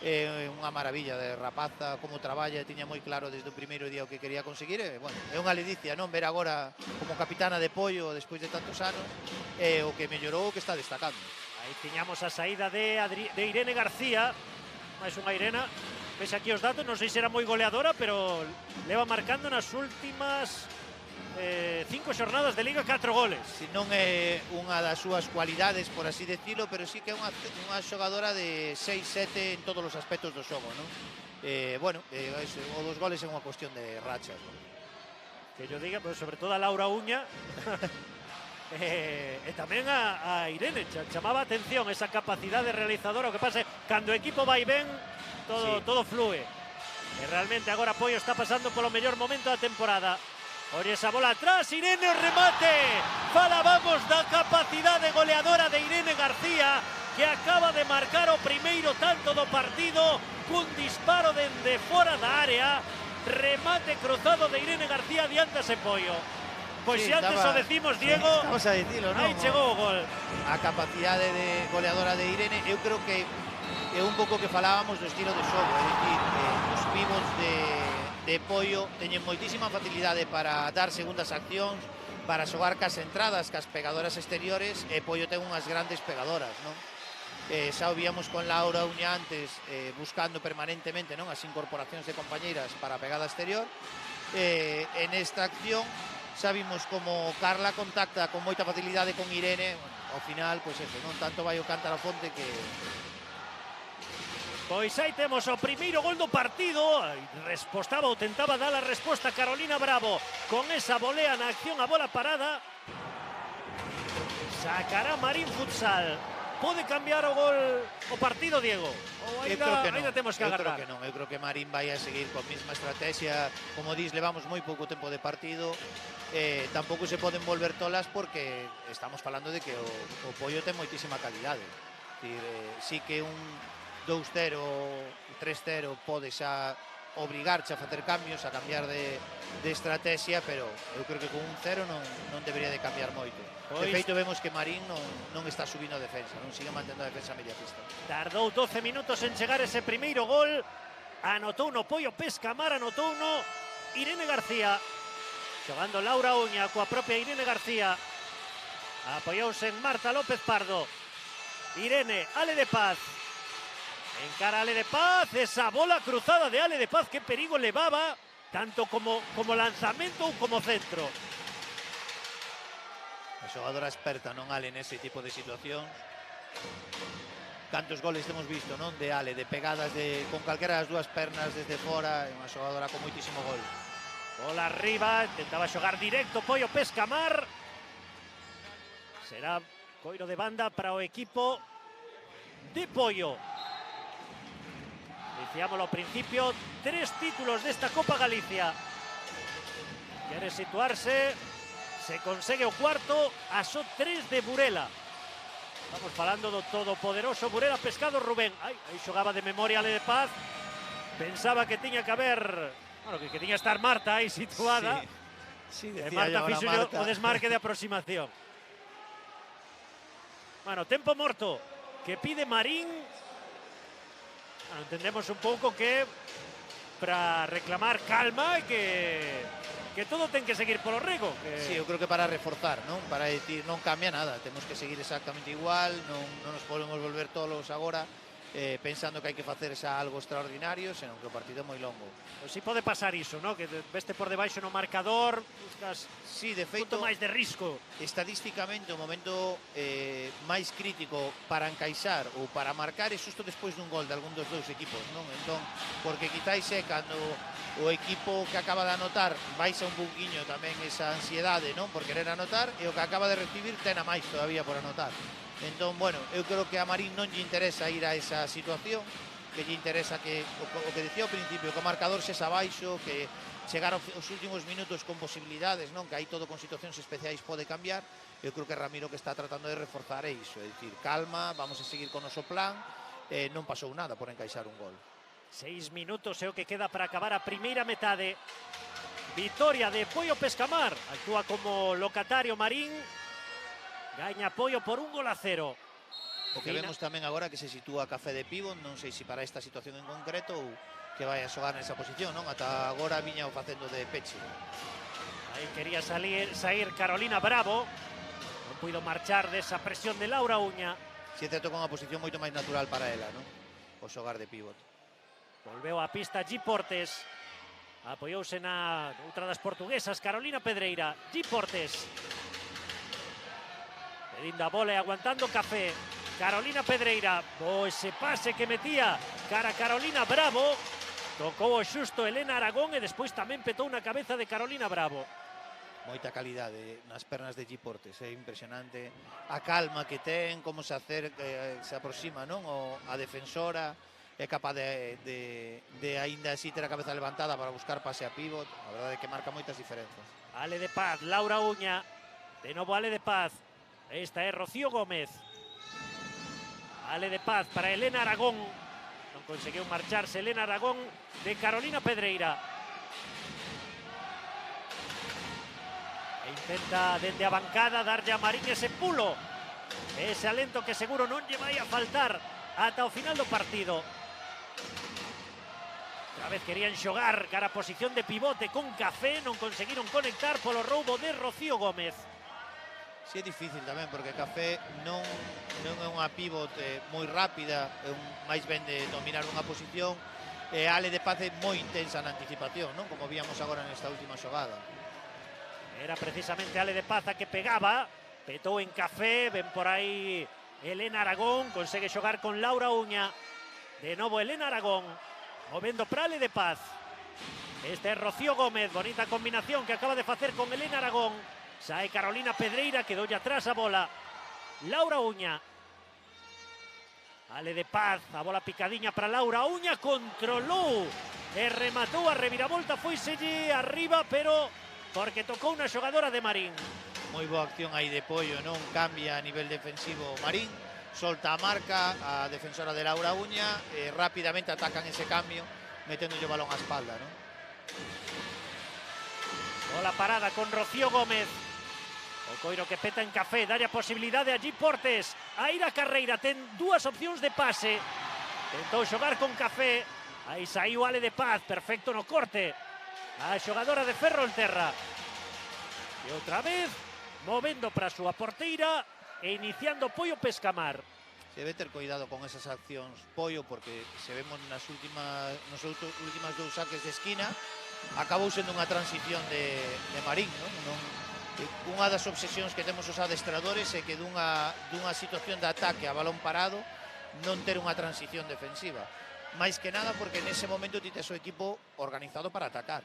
Unha maravilla de rapaza, como traballa, tiña moi claro desde o primeiro día o que quería conseguir. Bueno, é unha ledicia, non, ver agora como capitana de Pollo despois de tantos anos, o que mellorou, o que está destacando. Aí tiñamos a saída de Irene García, máis unha Irena, pese aquí os datos, non sei se era moi goleadora, pero leva marcando nas últimas 5 xornadas de Liga 4 goles. Si non é unha das súas cualidades, por así decirlo, pero sí que é unha xogadora de 6-7 en todos os aspectos do xogo, non? Bueno, o dos goles é unha cuestión de rachas, non? Que yo diga, pues, sobre todo a Laura Uña e tamén a Irene, chamaba a atención esa capacidade realizadora. O que pasa é cando o equipo vai ben, todo flúe. E realmente agora Pollo está pasando polo mellor momento da temporada. Oye, esa bola atrás, Irene, o remate. Falábamos da capacidade goleadora de Irene García, que acaba de marcar o primeiro tanto do partido cun disparo dende fora da área. Remate cruzado de Irene García, adiántase Pollo. Pois Sí, se antes o decimos, Diego, vamos a dicilo, non? aí chegou o gol. A capacidade de goleadora de Irene, eu creo que é un pouco que falábamos do estilo de xogo, é dicir, os pivots de Pollo teñen moitísima facilidade para dar segundas accións, para xogar cas entradas, cas pegadoras exteriores, e Pollo ten unhas grandes pegadoras, non? Xa o víamos con Laura Uña antes, buscando permanentemente, non, as incorporacións de compañeiras para a pegada exterior. En esta acción xa vimos como Carla contacta con moita facilidade con Irene. Bueno, ao final, pois eso, non tanto vai o cántaro a fonte que... Pois aí temos o primeiro gol do partido. Respostaba ou tentaba dar a resposta Carolina Bravo con esa volea na acción, a bola parada. Sacará Marín Futsal. Pode cambiar o gol o partido, Diego? Ou ainda temos que agardar? Eu creo que Marín vai a seguir coa mesma estrategia. Como dis, levamos moi pouco tempo de partido. Tampouco se poden volver tolas porque estamos falando de que o Pollo ten moitísima calidade. Decir, sí que un 2-0, 3-0 pode xa obrigarche a facer cambios, a cambiar de estrategia, pero eu creo que con un 0 non debería de cambiar moito. De feito, vemos que Marín non está subindo a defensa, non sigue mantendo a defensa a media pista. Tardou 12 minutos en chegar ese primeiro gol. Anotou no Pollo Pescamar, anotou no Irene García. Xogando Laura Uña coa propia Irene García. Apoyouse en Marta López Pardo. Irene, Ale de Paz. Encara Ale de Paz. Esa bola cruzada de Ale de Paz. Que perigo levaba, tanto como lanzamento ou como centro. A xogadora experta, non, Ale, nese tipo de situación. Cantos goles temos visto, non? De Ale, de pegadas con calquera das dúas pernas desde fora. É unha xogadora con moitísimo gol. Bola arriba, intentaba xogar directo Pollo Pescamar. Será coiro de banda para o equipo de Pollo. Dicíamoslo ao principio, 3 títulos desta Copa Galicia. Quere situarse, se consegue o cuarto, a só 3 de Burela. Estamos falando do todopoderoso Burela Pescado Rubén. Aí xogaba de memoria Ale de Paz. Pensaba que tiña que haber, bueno, que tiña que estar Marta aí situada. Sí, Marta fixo o desmarque de aproximación. Bueno, tempo morto que pide Marín. Bueno, entendemos un pouco que para reclamar calma e que todo ten que seguir polo rego. Sí, eu creo que para reforzar, non? Para decir, non cambia nada, temos que seguir exactamente igual, non nos podemos volver tolos agora pensando que hai que facer xa algo extraordinario, senón que o partido é moi longo. Pois si pode pasar iso, non? Que veste por debaixo no marcador, buscas de feito, máis de risco. Estadísticamente o momento máis crítico para encaixar ou para marcar é xusto despois dun gol de algún dos dous equipos, non? Entón, porque quizáis é cando o equipo que acaba de anotar baixa un pouquiño tamén esa ansiedade, non? Por querer anotar, e o que acaba de recibir ten a máis todavía por anotar. Entón, bueno, eu creo que a Marín non lle interesa ir a esa situación, que lle interesa que o que decía ao principio, que o marcador sexa baixo, que chegar aos últimos minutos con posibilidades, non? Que aí todo con situacións especiais pode cambiar. Eu creo que Ramiro que está tratando de reforzar é iso, é dicir, calma, vamos a seguir con o noso plan, non pasou nada por encaixar un gol. 6 minutos é o que queda para acabar a primeira metade. Vitoria de Pollo Pescamar, actúa como locatario Marín. Gaña Pollo por 1-0. O que vemos tamén agora que se sitúa Café de Pívot, non sei se para esta situación en concreto ou que vai a xogar nesa posición, non? Ata agora viña o facendo de peche. Aí quería sair Carolina Bravo. Non puido marchar desa presión de Laura Uña. Si é certo con unha posición moito máis natural para ela, non? O xogar de pívot. Volveu a pista G. Portes. Apoiouse na outra das portuguesas, Carolina Pedreira. G. Portes. Pedindo a bola e aguantando Café. Carolina Pedreira. Ese pase que metía cara Carolina Bravo. Tocou o xusto Elena Aragón e despois tamén petou na cabeza de Carolina Bravo. Moita calidade nas pernas de G. Portes, é impresionante. A calma que ten, como se aproxima, non? A defensora. É capaz de aínda así ter a cabeza levantada para buscar pase a pívot. A verdade é que marca moitas diferenzas. Ale de Paz, Laura Uña. De novo Ale de Paz. Esta é Rocío Gómez. Ale de Paz para Elena Aragón. Non conseguiu marcharse Elena Aragón de Carolina Pedreira. E intenta dende a bancada darlle a Marín ese pulo. Ese alento que seguro non lle vai a faltar ata o final do partido. Outra vez querían xogar cara a posición de pivote con Café, non conseguiron conectar polo roubo de Rocío Gómez. Si é difícil tamén, porque Café non é unha pivot moi rápida, é máis ben de dominar unha posición. Ale de Paz é moi intensa na anticipación, non? Como víamos agora nesta última xogada. Era precisamente Ale de Paz a que pegaba, petou en Café, ven por aí Elena Aragón, consegue xogar con Laura Uña. De novo Elena Aragón, movendo para Ale de Paz. Este é Rocío Gómez, bonita combinación que acaba de facer con Elena Aragón. Sae Carolina Pedreira, quedoulle atrás a bola Laura Uña. Ale de Paz, a bola picadiña para Laura Uña, controlou e rematou a reviravolta, foiselle arriba, pero porque tocou unha xogadora de Marín. Moi boa acción aí de Pollo, non? Cambia a nivel defensivo Marín, solta a marca a defensora de Laura Uña, rápidamente atacan ese cambio, meténdolle o balón á espalda, non? Bola parada con Rocío Gómez. O coiro que peta en Café, dalle a posibilidade a Gi Portes. A ir a carreira, ten dúas opcións de pase. Tentou xogar con Café. Aí saiu Ale de Paz, perfecto no corte. A xogadora de Ferrolterra. E outra vez, movendo para a súa porteira e iniciando Pollo Pescamar. Se debe ter cuidado con esas accións Pollo, porque se vemos nos últimas dous saques de esquina, acabou sendo unha transición de Marín, non? Unha das obsesións que temos os adestradores é que dunha situación de ataque a balón parado non ter unha transición defensiva. máis que nada porque nese momento ti tes o equipo organizado para atacar.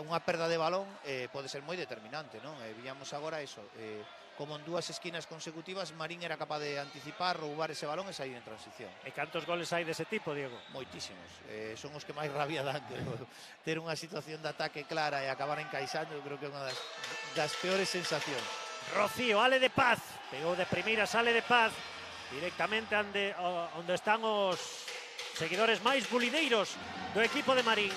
Unha perda de balón pode ser moi determinante, non? Víamos agora eso, como en dúas esquinas consecutivas Marín era capaz de anticipar, roubar ese balón e sair en transición. E cantos goles hai dese tipo, Diego? Moitísimos, son os que máis rabia dan, ter unha situación de ataque clara e acabar encaixando, eu creo que é unha das peores sensacións. Rocío, Ale de Paz, pegou de primeira, sale de Paz, directamente onde están os seguidores máis bulideiros do equipo de Marín.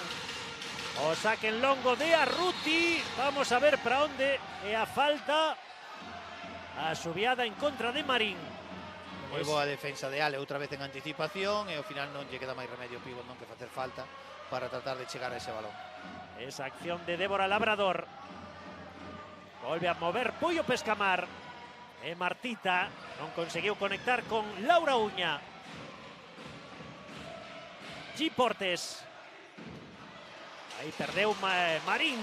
O saque en longo de Arruti, vamos a ver para onde é a falta. A subiada en contra de Marín. Moi boa defensa de Ale, outra vez en anticipación, e ao final non lle queda máis remedio Pívot non que facer falta para tratar de chegar a ese balón. Esa acción de Débora Labrador. Volve a mover Pollo Pescamar. E Martita non conseguiu conectar con Laura Uña. Gi Portes. Aí perdeu Marín.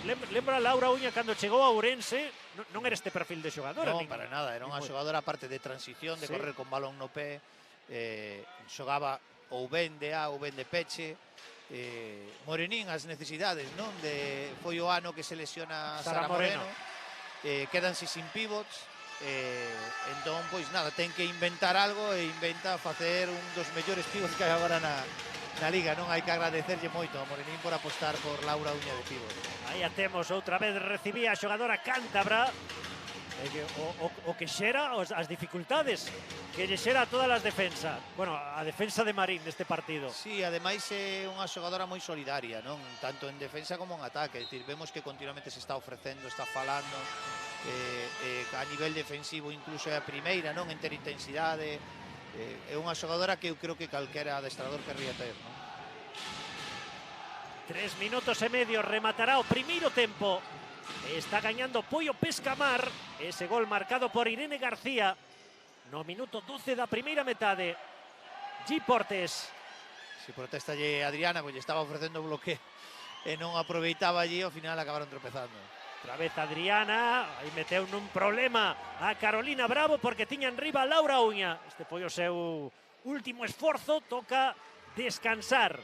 Lembra Laura Uña cando chegou a Ourense, non era este perfil de xogadora. Non, para nada, era unha xogadora aparte de transición, de correr con balón no pé, xogaba ou ben de A ou ben de peche. Morenín as necesidades, non? Foi o ano que se lesiona Sara Moreno, quedanse sin pivots, entón, pois nada, ten que inventar algo e inventa facer un dos mellores pivots que hai agora na Liga, non? Hai que agradecerlle moito a Morenín por apostar por Laura Uña de pívot. Aí a temos, outra vez recibía a xogadora cántabra o que xera as dificultades que lle xera a todas as defensas. Bueno, a defensa de Marín neste partido. Sí, ademais é unha xogadora moi solidaria, non? Tanto en defensa como en ataque. É dicir, vemos que continuamente se está ofrecendo, está falando, a nivel defensivo incluso é a primeira, non? En ter intensidade. É unha xogadora que eu creo que calquera adestrador querría ter, non? 3 minutos e medio, rematará o primeiro tempo. Está gañando Pollo Pescamar. Ese gol marcado por Irene García no minuto 12 da primeira metade. Gi Portes. Si protestalle Adriana, pois lle estaba ofrecendo bloqueo e non aproveitaba allí, ao final acabaron tropezando. Outra vez Adriana, aí meteu nun problema a Carolina Bravo porque tiña en riba a Laura Uña. Este foi o seu último esforzo, toca descansar.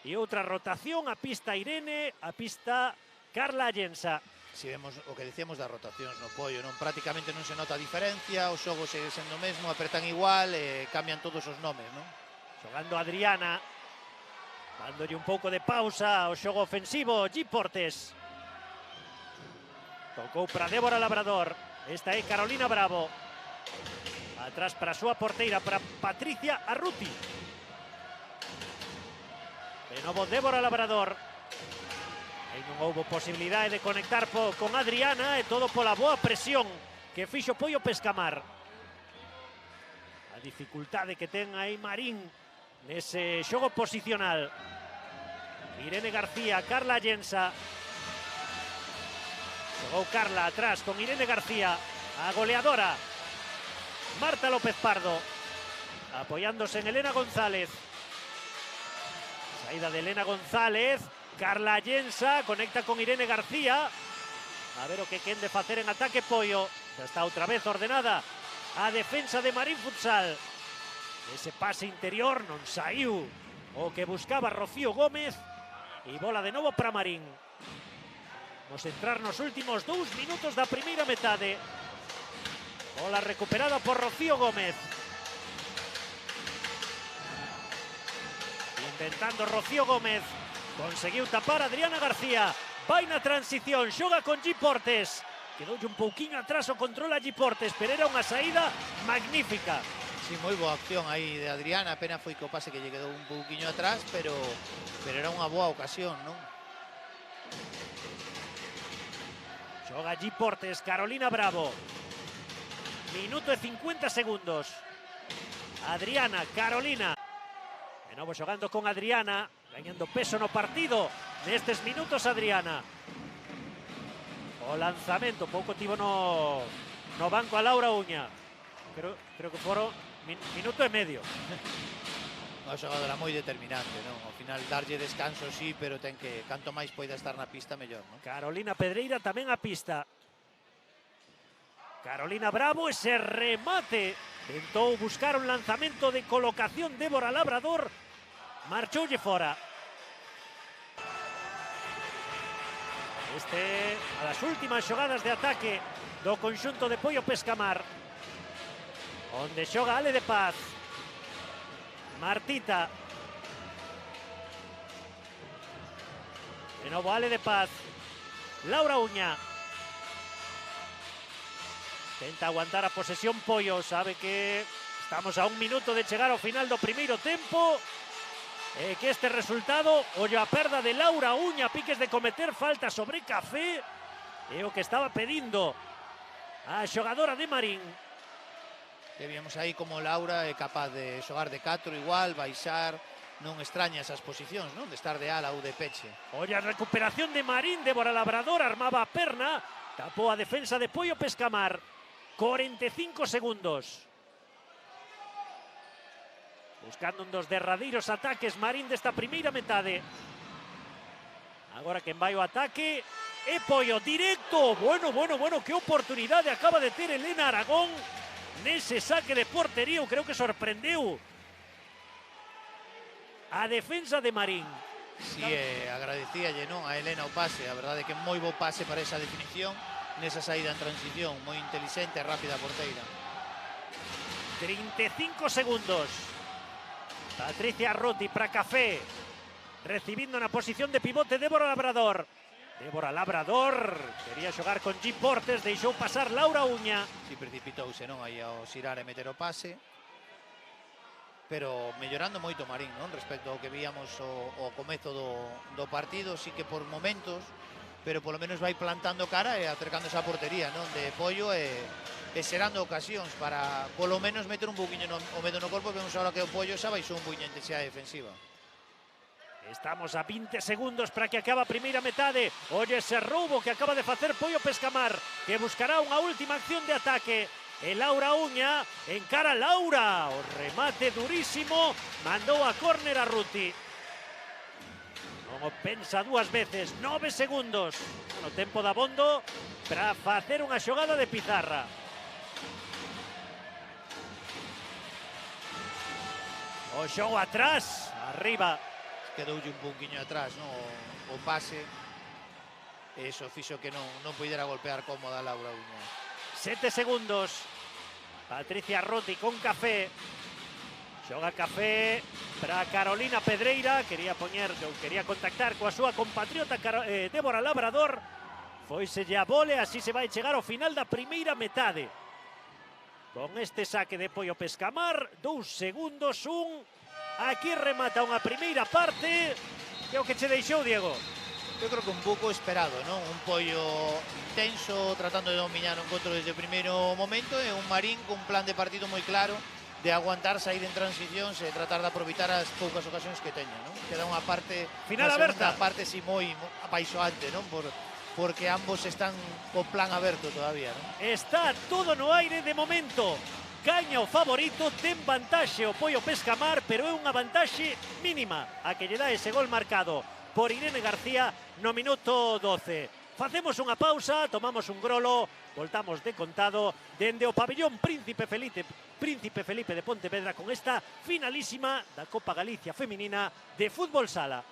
E outra rotación, a pista Irene, a pista Carla Allensa. Si vemos o que decíamos das rotacións no Pollo, non? Prácticamente non se nota a diferencia, o xogo segue sendo o mesmo, apretan igual e cambian todos os nomes, non? Xogando Adriana, dándolle un pouco de pausa ao xogo ofensivo, Gi Portes. Tocou para Débora Labrador. Esta é Carolina Bravo. Atrás para a súa porteira, para Patricia Arruti. De novo Débora Labrador. Aí non houbo posibilidade de conectar con Adriana e todo pola boa presión que fixo Pollo Pescamar. A dificultade que ten aí Marín nese xogo posicional. Irene García, Carla Allensa. Xogou Carla atrás con Irene García, a goleadora Marta López Pardo, apoiándose en Elena González. Saída de Elena González, Carla Allensa conecta con Irene García. A ver o que quende facer en ataque Pollo. Ya está outra vez ordenada a defensa de Marín Futsal. Ese pase interior non saiu o que buscaba Rocío Gómez e bola de novo para Marín. Vamos a entrar nos últimos 2 minutos da primeira metade. Bola recuperada por Rocío Gómez. Intentando Rocío Gómez. Conseguiu tapar Adriana García. Vai na transición, xoga con Gi Portes. Quedoulle un pouquiño atrás o control allí Portes, pero era unha saída magnífica. Sí, moi boa acción aí de Adriana, apenas foi co pase que lle quedou un pouquiño atrás, pero era unha boa ocasión, non? Xoga allí Portes, Carolina Bravo. Minuto e 50 segundos. Adriana, Carolina. De novo xogando con Adriana, gañando peso no partido. Nestes minutos Adriana. O lanzamento, pouco tivo no banco a Laura Uña. Creo que foron minuto e medio. Unha xogadora moi determinante, non? Ao final darlle descanso sí, pero ten que, canto máis poida estar na pista, mellor, non? Carolina Pedreira tamén a pista. Carolina Bravo, ese remate. Tentou buscar un lanzamento de colocación Débora Labrador. Marchoulle fora. A das últimas xogadas de ataque do conxunto de Poio Pescamar, onde xoga Ale de Paz, Martita, de novo Ale de Paz, Laura Uña, tenta aguantar a posesión Poio, sabe que estamos a un minuto de chegar ao final do primeiro tempo, que este resultado, ollo a perda de Laura Uña, piques de cometer falta sobre Café, é o que estaba pedindo a xogadora de Marín. Que víamos aí como Laura é capaz de xogar de 4 igual, baixar, non extraña esas posicións, non? De estar de ala ou de peche. Olla a recuperación de Marín, Débora Labrador armaba a perna, tapou a defensa de Poio Pescamar. 45 segundos. Buscando un dos derradeiros ataques Marín desta primeira metade. Agora quen vai o ataque é Poio, directo. Bueno, que oportunidade acaba de ter Elena Aragón nese saque de portería. Eu creo que sorprendeu a defensa de Marín. Si, agradecíalle, non, a Elena o pase. A verdade é que moi bo pase para esa definición nesa saída en transición. Moi inteligente e rápida a porteira. 35 segundos. Patricia Ruti para Café, recibindo na posición de pivote Débora Labrador. Débora Labrador quería xogar con G. Portes, deixou pasar Laura Uña. Si, precipitouse, non, aí ao xirar e meter o pase, pero mellorando moito Marín, non, respecto ao que víamos ao comezo do partido. Sí que por momentos, pero polo menos vai plantando cara e acercándose á portería, non, de Poio e xerando ocasións para polo menos meter un pouquiño o medo no corpo. Vemos agora que o Poio xa baixou un pouquiño a intensidade defensiva. Estamos a 20 segundos para que acabe a primeira metade. Olle ese roubo que acaba de facer Poio Pescamar, que buscará unha última acción de ataque. E Laura Uña encara Laura. O remate durísimo, mandou a córner a Ruti. Non o pensa dúas veces. 9 segundos. No tempo de abondo para facer unha xogada de pizarra. O xogo atrás, arriba. Quedoulle un pouquiño atrás, non, o pase. E iso fixo que non puidera golpear cómoda Laura Uña. 7 segundos. Patricia Ruti con Café. Xoga Café para Carolina Pedreira. Quería contactar coa súa compatriota Débora Labrador. Foiselle a vole, así se vai chegar ao final da primeira metade. Con este saque de Poio Pescamar, 2 segundos, 1. Aquí remata unha primeira parte. Que é o que che deixou, Diego? Eu creo que un pouco esperado, non? Un Poio intenso, tratando de dominar o encontro desde o primeiro momento, e un Marín con un plan de partido moi claro de aguantar, sair en transicións e tratar de aproveitar as poucas ocasións que teña, non? Queda unha parte, final aberta. Unha parte si moi apaixoante, non? Porque ambos están co plan aberto todavía, non? Está todo no aire de momento. Gaña o favorito, ten vantaxe o Poio Pescamar, pero é unha vantaxe mínima a que lle dá ese gol marcado por Irene García no minuto 12. Facemos unha pausa, tomamos un grolo, voltamos de contado dende o pabellón Príncipe Felipe de Pontevedra con esta finalísima da Copa Galicia Feminina de Fútbol Sala.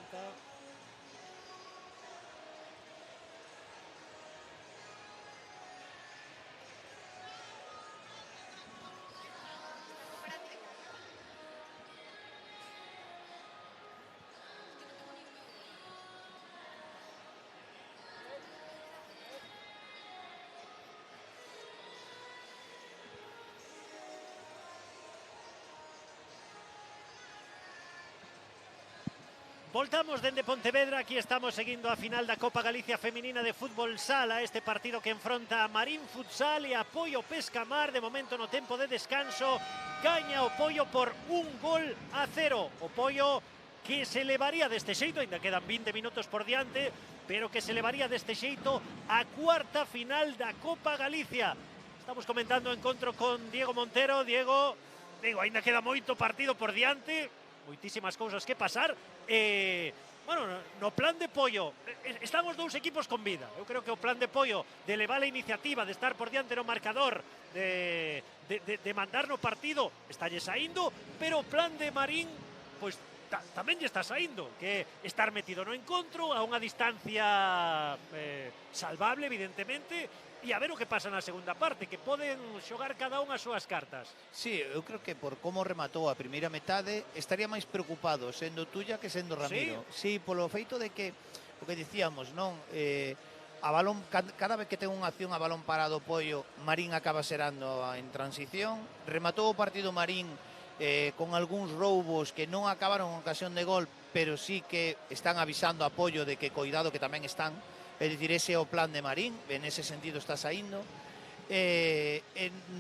falta. Voltamos dende Pontevedra, aquí estamos seguindo a final da Copa Galicia Feminina de Fútbol Sala, este partido que enfronta a Marín Futsal e a Poio Pescamar, de momento no tempo de descanso, gaña o Poio por 1-0, o Poio que se levaría deste xeito, ainda quedan 20 minutos por diante, pero que se levaría deste xeito a cuarta final da Copa Galicia. Estamos comentando o encontro con Diego Montero. Diego, ainda queda moito partido por diante, moitísimas cousas que pasar. Bueno, no plan de Poio están os dous equipos con vida. Eu creo que o plan de Poio de levar a iniciativa, de estar por diante no marcador, de mandar no partido, está lle saindo, pero o plan de Marín pois tamén lle está saindo, que estar metido no encontro a unha distancia salvable, evidentemente, e a ver o que pasa na segunda parte, que poden xogar cada unha as súas cartas. Sí, eu creo que por como rematou a primeira metade estaría máis preocupado sendo Tulla que sendo Ramiro. Sí, polo feito de que o que dicíamos, non? A balón, cada vez que ten unha acción a balón parado Poio, Marín acaba serando en transición. Rematou o partido Marín con algúns roubos que non acabaron en ocasión de gol, pero sí que están avisando a Poio de que coidado que tamén están. É dicir, ese é o plan de Marín, en ese sentido está saindo.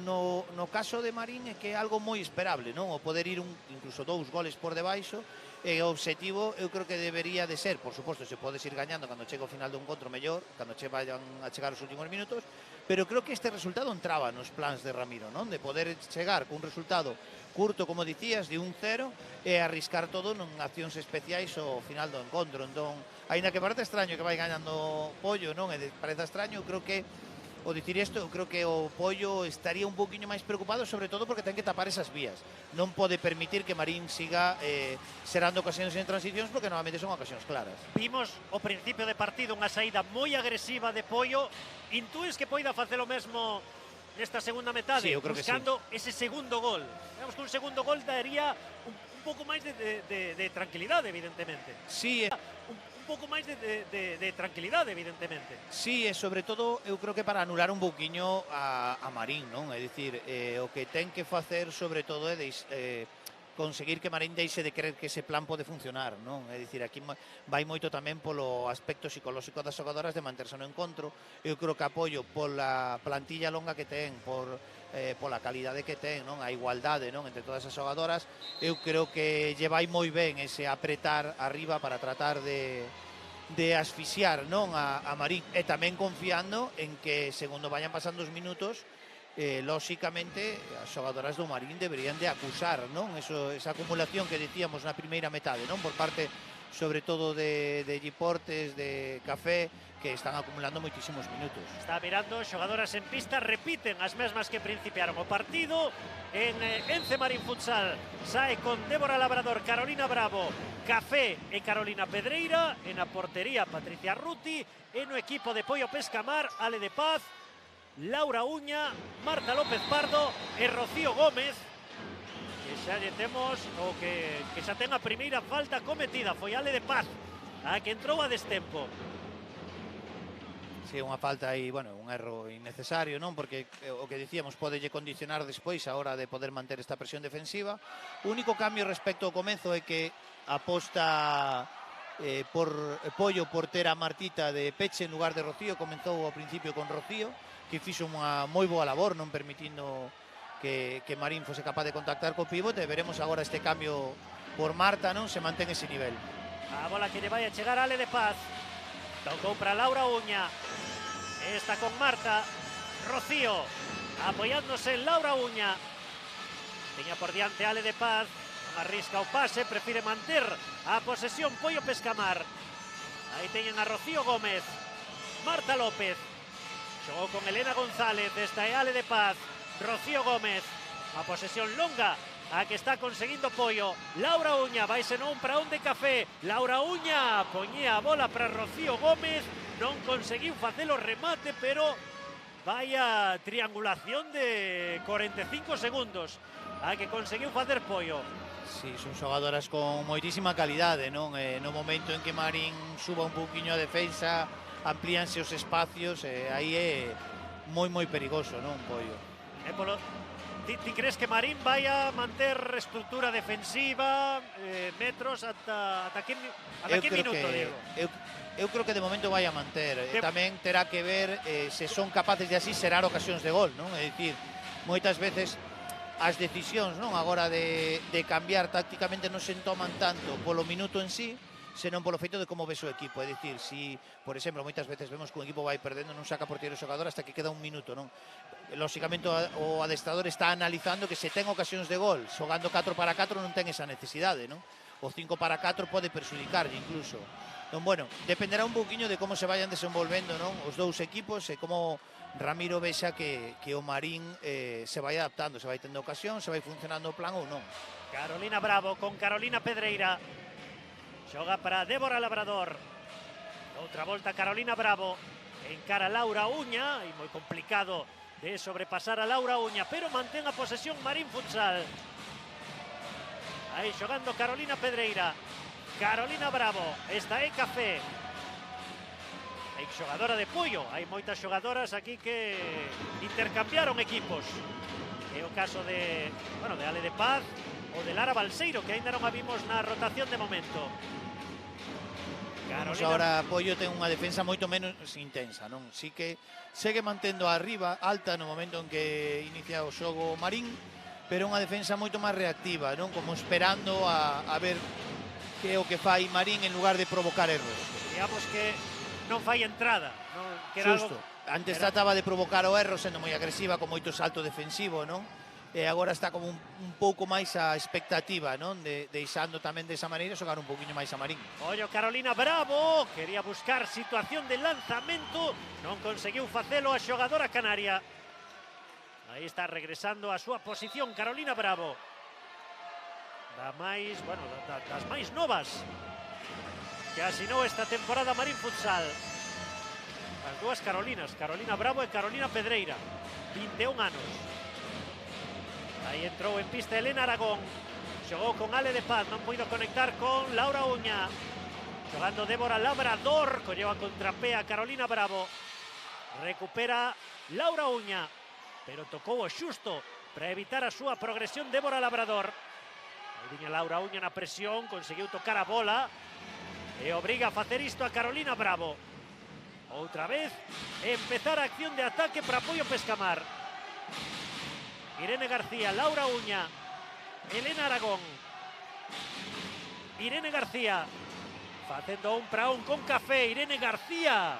No caso de Marín é que é algo moi esperable, non? O poder ir incluso 2 goles por debaixo, e o obxectivo eu creo que debería de ser, por suposto, se podes ir gañando cando chega o final do encontro mellor, cando vayan a chegar os últimos minutos, pero creo que este resultado entraba nos plans de Ramiro, non? De poder chegar con un resultado curto, como dicías, de 1-0 e arriscar todo en accións especiais ao final do encontro. Entón, aínda que parece extraño que vai gañando Poio, non? E parece extraño, creo que ao dicir isto, eu creo que o Poio estaría un poquinho máis preocupado, sobre todo porque ten que tapar esas vías. Non pode permitir que Marín siga serando ocasións en transicións, porque normalmente son ocasións claras. Vimos o principio de partido unha saída moi agresiva de Poio. Intúes que poida facer o mesmo nesta segunda metade, sí, buscando ese segundo gol? Vemos que un segundo gol daría un pouco máis de tranquilidade, evidentemente. Sí, un pouco máis de tranquilidade, evidentemente. Sí, e sobre todo eu creo que para anular un pouquiño a Marín, non? É dicir, o que ten que facer sobre todo é conseguir que Marín deixe de creer que ese plan pode funcionar, non? É dicir, aquí vai moito tamén polo aspecto psicolóxico das xogadoras de manterse no encontro. Eu creo que apoio pola plantilla longa que ten, pola calidade que ten, non? A igualdade, non? Entre todas as xogadoras, eu creo que lle vai moi ben ese apretar arriba para tratar de asfixiar, non? A Marín, e tamén confiando en que segundo vayan pasando os minutos, lóxicamente as xogadoras do Marín deberían de acusar, non? Esa acumulación que dicíamos na primeira metade, non? Por parte sobre todo de Giportes, de Café, que están acumulando moitísimos minutos. Está mirando, xogadoras en pista, repiten as mesmas que principiaron o partido. En Ence Marín Futsal sae con Débora Labrador, Carolina Bravo, Café e Carolina Pedreira. En a portería Patricia Ruti. En o equipo de Poio Pescamar, Ale de Paz, Laura Uña, Marta López Pardo e Rocío Gómez, que xa lle temos o que xa ten a primeira falta cometida. Foi Ale de Paz a que entrou a destempo. Sí, unha falta aí, bueno, un erro innecesario, non? Porque o que dicíamos podelle condicionar despois a hora de poder manter esta presión defensiva. O único cambio respecto ao comezo é que aposta por Poio por ter a Martita de peche en lugar de Rocío. Comenzou ao principio con Rocío, que fixo unha moi boa labor, non permitindo que Marín fose capaz de contactar co pivote. Veremos agora este cambio por Marta, non? Se mantén ese nivel. A bola que lle vai a chegar Ale de Paz. Tocou para Laura Uña. Está con Marta. Rocío apoiándose en Laura Uña. Teña por diante Ale de Paz. Arrisca o pase, prefire manter a posesión Poio Pescamar. Aí teñen a Rocío Gómez. Marta López. Xogou con Elena González, esta é Ale de Paz, Rocío Gómez, a posesión longa a que está conseguindo Poio. Laura Uña, vaise non para un de Café. Laura Uña poñía a bola para Rocío Gómez, non conseguiu facer o remate, pero vaya triangulación de 45 segundos a que conseguiu facer Poio. Sí, son xogadoras con moitísima calidade, non? No momento en que Marín suba un pouquiño a defensa, amplíanse os espacios, aí é moi perigoso, non, Poio? Ti crees que Marín vai a manter estrutura defensiva, metros ata que minuto, Diego? Eu creo que de momento vai a manter. Tamén terá que ver se son capaces de así xerar ocasións de gol, non? É dicir, moitas veces as decisións, non, agora de cambiar tácticamente non se toman tanto polo minuto en sí, senón polo feito de como ves o equipo. É dicir, si, por exemplo, moitas veces vemos que un equipo vai perdendo, non saca por tiro o xogador hasta que queda un minuto, non? Lóxicamente o adestrador está analizando que se ten ocasións de gol xogando 4-4 non ten esa necesidade, non? O 5-4 pode perxudicar incluso. Entón, bueno, dependerá un pouquiño de como se vayan desenvolvendo, non, os dous equipos e como Ramiro vexa que o Marín se vai adaptando, se vai tendo ocasión, se vai funcionando o plan ou non. Carolina Bravo con Carolina Pedreira. Xoga para Débora Labrador. Outra volta Carolina Bravo. Encara Laura Uña, e moi complicado de sobrepasar a Laura Uña, pero mantén a posesión Marín Futsal. Aí xogando Carolina Pedreira. Carolina Bravo, esta é Café. Exxogadora de Puyo. Hai moitas xogadoras aquí que intercambiaron equipos. É o caso de, bueno, de Ale de Paz ou de Lara Balseiro, que ainda non a vimos na rotación de momento. Vamos, ahora Poio ten unha defensa moito menos intensa, non? Sí que segue mantendo arriba, alta no momento en que inicia o xogo Marín, pero unha defensa moito máis reactiva, non? Como esperando a ver que é o que fai Marín en lugar de provocar erros. Digamos que non fai entrada, non? Que era Xusto. algo... Antes trataba de provocar o erro sendo moi agresiva, con moito salto defensivo, non? E agora está como un pouco máis a expectativa, non? Deixando tamén desa maneira xogar un pouquiño máis a Marín. Ollo Carolina Bravo, quería buscar situación de lanzamento, non conseguiu facelo a xogadora canaria. Aí está regresando a súa posición Carolina Bravo. Das máis novas que asinou esta temporada Marín Futsal. As dúas Carolinas, Carolina Bravo e Carolina Pedreira, 21 anos. Aí entrou en pista Elena Aragón. Xogou con Ale de Paz, non puido conectar con Laura Uña. Xogando Débora Labrador, colleu a contrapé a Carolina Bravo. Recupera Laura Uña, pero tocou o xusto para evitar a súa progresión Débora Labrador. Aí viña Laura Uña na presión, conseguiu tocar a bola e obriga a facer isto a Carolina Bravo. Outra vez, empezar a acción de ataque para Puyo Pescamar. Irene García, Laura Uña, Elena Aragón, Irene García, facendo un para un con Café. Irene García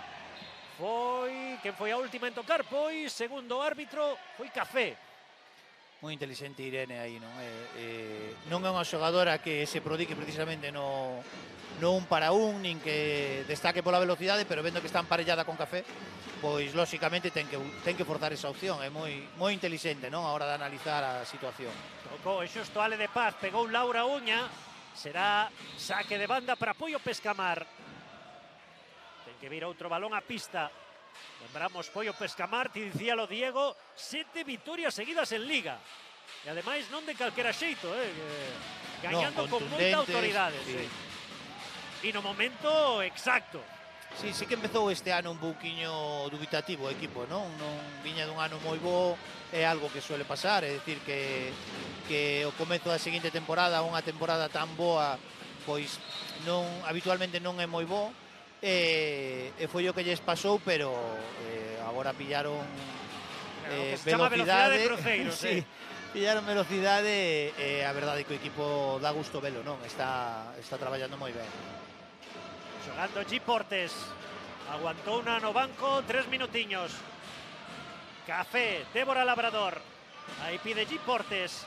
quen foi a última en tocar, pois, segundo árbitro, foi Café. Moi inteligente Irene aí, non? Non é unha xogadora que se prodigue precisamente no un para un, nin que destaque pola velocidade, pero vendo que está emparellada con Café, pois lóxicamente ten que forzar esa opción. É moi inteligente, non, a hora de analizar a situación. Tocou e xusto Ale de Paz, pegou Laura Uña, será saque de banda para Puyo Pescamar. Ten que vir outro balón a pista. Lembramos, Puyo Pescamar, ti dicíalo Diego, 7 vitorias seguidas en Liga. E ademais non de calquera xeito, gañando con moita autoridade. Sí. E no momento exacto. Sí que empezou este ano un pouquiño dubitativo o equipo, non viña dun ano moi bo, é algo que suele pasar, é dicir que o comezo da seguinte temporada, unha temporada tan boa, pois habitualmente non é moi bo, e foi o que lles pasou, pero agora pillaron velocidade de cruceiros, sí, pillaron velocidade e a verdade é que o equipo dá gusto velo, non? Está traballando moi ben. Xogando G Portes, aguantou una no banco 3 minutiños. Café, Débora Labrador, aí pide G Portes,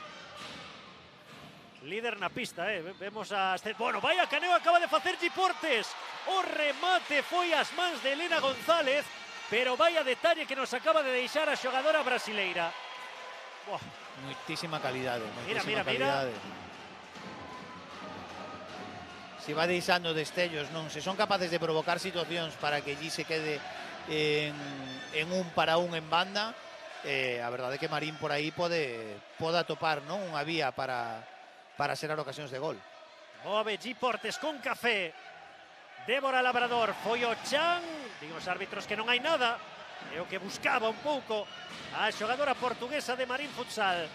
líder na pista, vemos a... Bueno, vaya caneo acaba de facer G Portes, o remate foi ás mans de Elena González, pero vaya detalle que nos acaba de deixar a xogadora brasileira. Buah. Moitísima calidade, Mira, moitísima mira, calidade. Se va deixando destellos, non? Se son capaces de provocar situacións para que allí se quede en un para un en banda, a verdade é que Marín por aí pode atopar, non? Unha vía para xerar ocasións de gol. Move G Portes con Café. Débora Labrador, foi o chan. Digo os árbitros que non hai nada. É o que buscaba un pouco a xogadora portuguesa de Marín Futsal.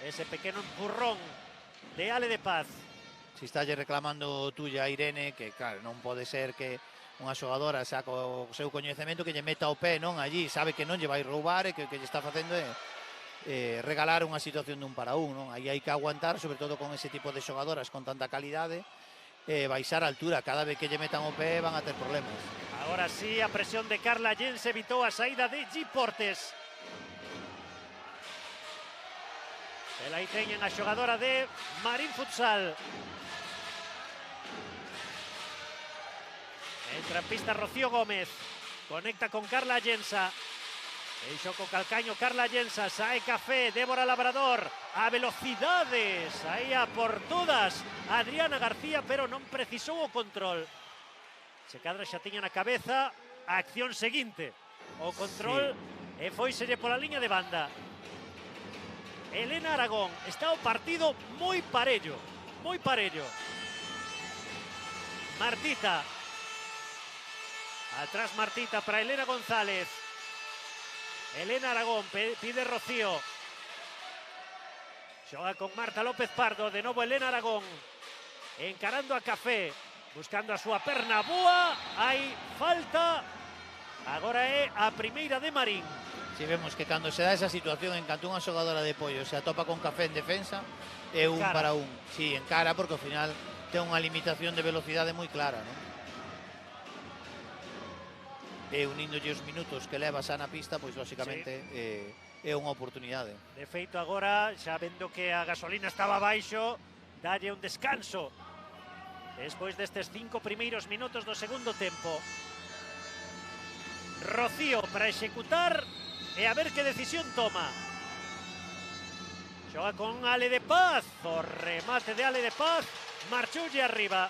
Ese pequeno empurrón de Ale de Paz. Si estálle reclamando tuya a Irene, que claro, non pode ser que unha xogadora xa co seu coñecemento que lle meta o pé, non, allí, sabe que non lle vai roubar e que lle está facendo é regalar unha situación dun para un, non? Aí hai que aguantar, sobre todo con ese tipo de xogadoras con tanta calidade, baixar a altura, cada vez que lle metan o pé van a ter problemas. Agora sí, a presión de Carla Jens evitou a saída de G Portes. E aí teñen a xogadora de Marín Futsal. Entra en pista Rocío Gómez. Conecta con Carla Jensa. Eixo co calcaño Carla Jensa. Sae Café, Débora Labrador. A velocidade. Saía por todas Adriana García, pero non precisou o control. Se cadra xa tiña na cabeza a acción seguinte. O control e foiselle pola liña de banda. Elena Aragón. Está o partido moi parello. Moi parello. Martita. Atrás Martita para Elena González. Elena Aragón pide Rocío. Xoga con Marta López Pardo. De novo Elena Aragón. Encarando a Café. Buscando a súa perna boa. Hai falta. Agora é a primeira de Marín. Si vemos que cando se dá esa situación en canto unha xogadora de Pollo se atopa con Café en defensa, é un para un. Si, encara porque ao final ten unha limitación de velocidade moi clara, non? E uníndolle os minutos que leva xa na pista, pois lóxicamente é unha oportunidade. De feito agora, xa vendo que a gasolina estaba baixo, dalle un descanso despois destes 5 primeiros minutos do segundo tempo. Rocío para executar e a ver que decisión toma. Xoga con Ale de Paz, o remate de Ale de Paz, marchoulle arriba.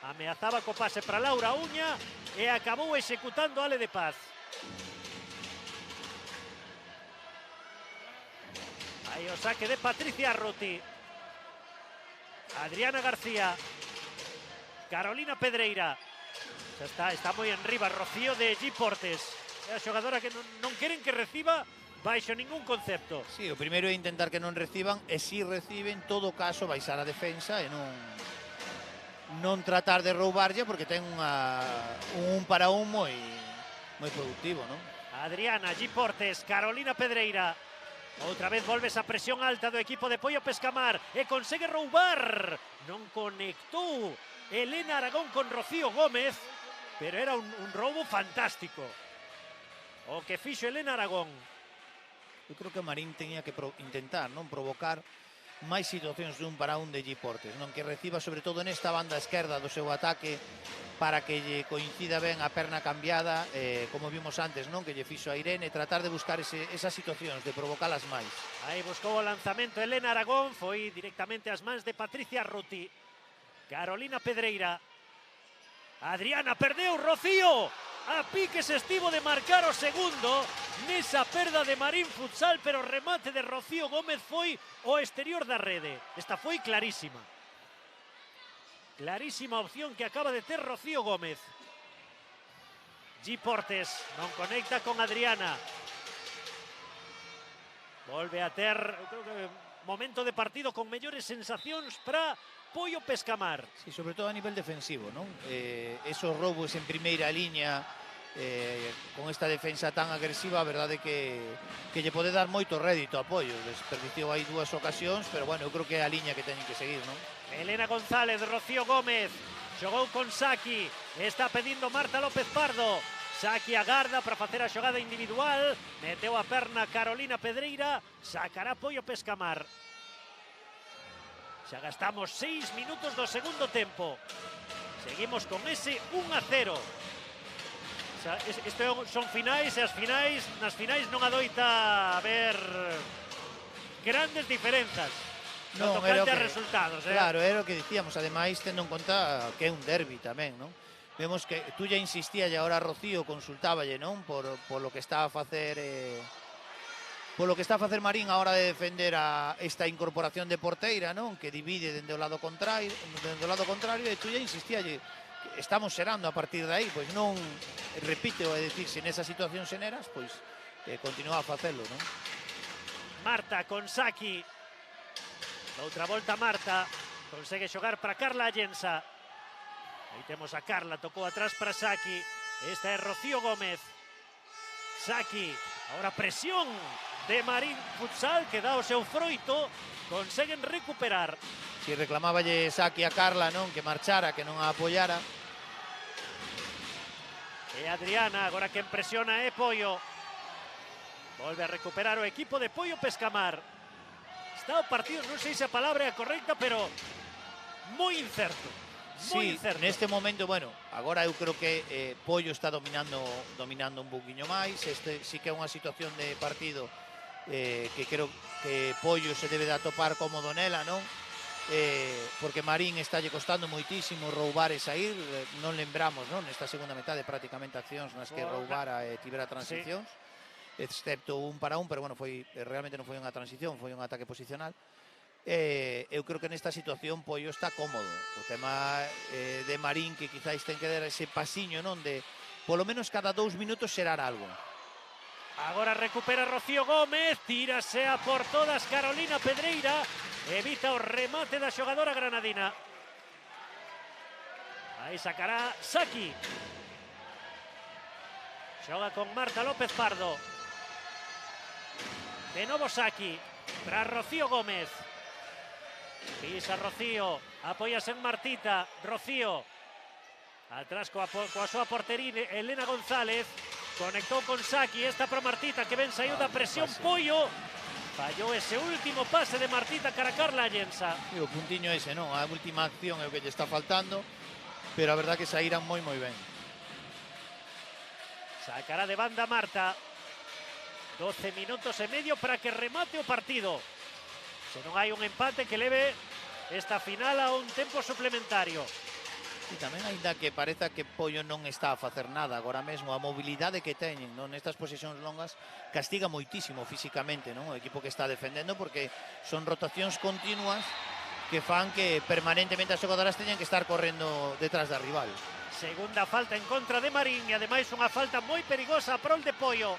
Ameazaba co pase para Laura Uña e acabou executando Ale de Paz. Aí o saque de Patricia Arruti. Adriana García. Carolina Pedreira. Xa está moi enriba Rocío de G Portes. É a xogadora que non queren que reciba baixo ningún concepto. Sí, o primeiro é intentar que non reciban e si reciben, todo caso, baixar a defensa e non tratar de roubarlle porque ten un para un moi productivo, non? Adriana, G Portes, Carolina Pedreira. Outra vez volve esa presión alta do equipo de Pollo Pescamar e consegue roubar. Non conectou Elena Aragón con Rocío Gómez, pero era un roubo fantástico o que fixo Elena Aragón. Eu creo que Marín tenía que intentar non provocar máis situacións dun para un de G Portes, non que reciba sobre todo nesta banda esquerda do seu ataque para que lle coincida ben a perna cambiada, como vimos antes, non que lle fixo a Irene, tratar de buscar esas situacións, de provocalas máis. Aí buscou o lanzamento Elena Aragón, foi directamente ás mans de Patricia Arruti. Carolina Pedreira. Adriana perdeu, Rocío. A piques estivo de marcar o segundo nesa perda de Marín Futsal, pero o remate de Rocío Gómez foi o exterior da rede. Esta foi clarísima. Clarísima opción que acaba de ter Rocío Gómez. G Portes non conecta con Adriana. Volve a ter, creo que momento de partido con mellores sensacións para Pollo Pescamar. Sí, sobre todo a nivel defensivo, non? Esos roubos en primeira liña con esta defensa tan agresiva, a verdade que lle pode dar moito rédito a Pollo. Desperdiciou aí dúas ocasións, pero bueno, eu creo que é a liña que teñen que seguir, non? Elena González, Rocío Gómez, xogou con Saki, está pedindo Marta López Pardo. Saki agarda para facer a xogada individual, meteu a perna Carolina Pedreira, sacará Pollo Pescamar. Xa gastamos 6 minutos do segundo tempo. Seguimos con ese 1-0. Isto son finais e nas finais non adoita haber grandes diferenzas no Non, era tocante o a que, resultados, claro, era o que dicíamos, ademais tendo en conta que é un derbi tamén, non? Vemos que tú ya insistía e agora Rocío consultáballe, non? Por lo que está a facer polo que está a facer Marín a hora de defender esta incorporación de porteira, non? Que divide dende o lado contrario, e tú ya insistíalle, estamos xerando a partir de aí, pois non repite o decir, se nesa situación xeneras, pois continúa a facelo, non? Marta con Saki. Outra volta Marta. Consegue xogar para Carla Allensa. Aí temos a Carla, tocou atrás para Saki. Esta é Rocío Gómez. Saki, agora presión de Marín Futsal que dá o seu froito. Conseguen recuperar. Si reclamáballe Saki a Carla, non? Que marchara, que non a apoyara. E Adriana, agora quen presiona é Pollo. Volve a recuperar o equipo de Pollo Pescamar. Está o partido, non sei se a palabra é correcta, pero moi incerto. Moi incerto. Neste momento, bueno, agora eu creo que Pollo está dominando un pouquiño máis. Este sí que é unha situación de partido que creo que Pollo se debe de atopar cómodo nela, non? Porque Marín está lle costando moitísimo roubar e sair. Non lembramos, non? Nesta segunda metade prácticamente accións nas que roubara e tivera transicións. Sí. Excepto un para un, pero bueno, realmente non foi unha transición, foi un ataque posicional. Eu creo que nesta situación Pollo está cómodo. O tema de Marín, que quizáis ten que dar ese pasiño, non? De, polo menos cada 2 minutos xerar algo. Agora recupera Rocío Gómez, tírase a por todas Carolina Pedreira, evita o remate da xogadora granadina. Aí sacará Saki. Xoga con Marta López Pardo. De novo Saki, para Rocío Gómez. Pisa Rocío, apóyase en Martita. Rocío, atrás coa súa portería Elena González. Conectou con Saki, esta para Martita, que ben saiu da presión Pollo. Fallou ese último pase de Martita cara a Carla Allensa. E o puntiño ese, non? A última acción é o que lle está faltando, pero a verdad que saíran moi ben. Sacará de banda Marta. 12 minutos e medio para que remate o partido. Se non hai un empate que leve esta final a un tempo suplementario. E tamén, aínda que pareza que Pollo non está a facer nada agora mesmo, a mobilidade que teñen, non? Nestas posesións longas castiga moitísimo físicamente, non? O equipo que está defendendo, porque son rotacións continuas que fan que permanentemente as xogadoras teñan que estar correndo detrás da rival. Segunda falta en contra de Marín e ademais unha falta moi perigosa a prol de Pollo.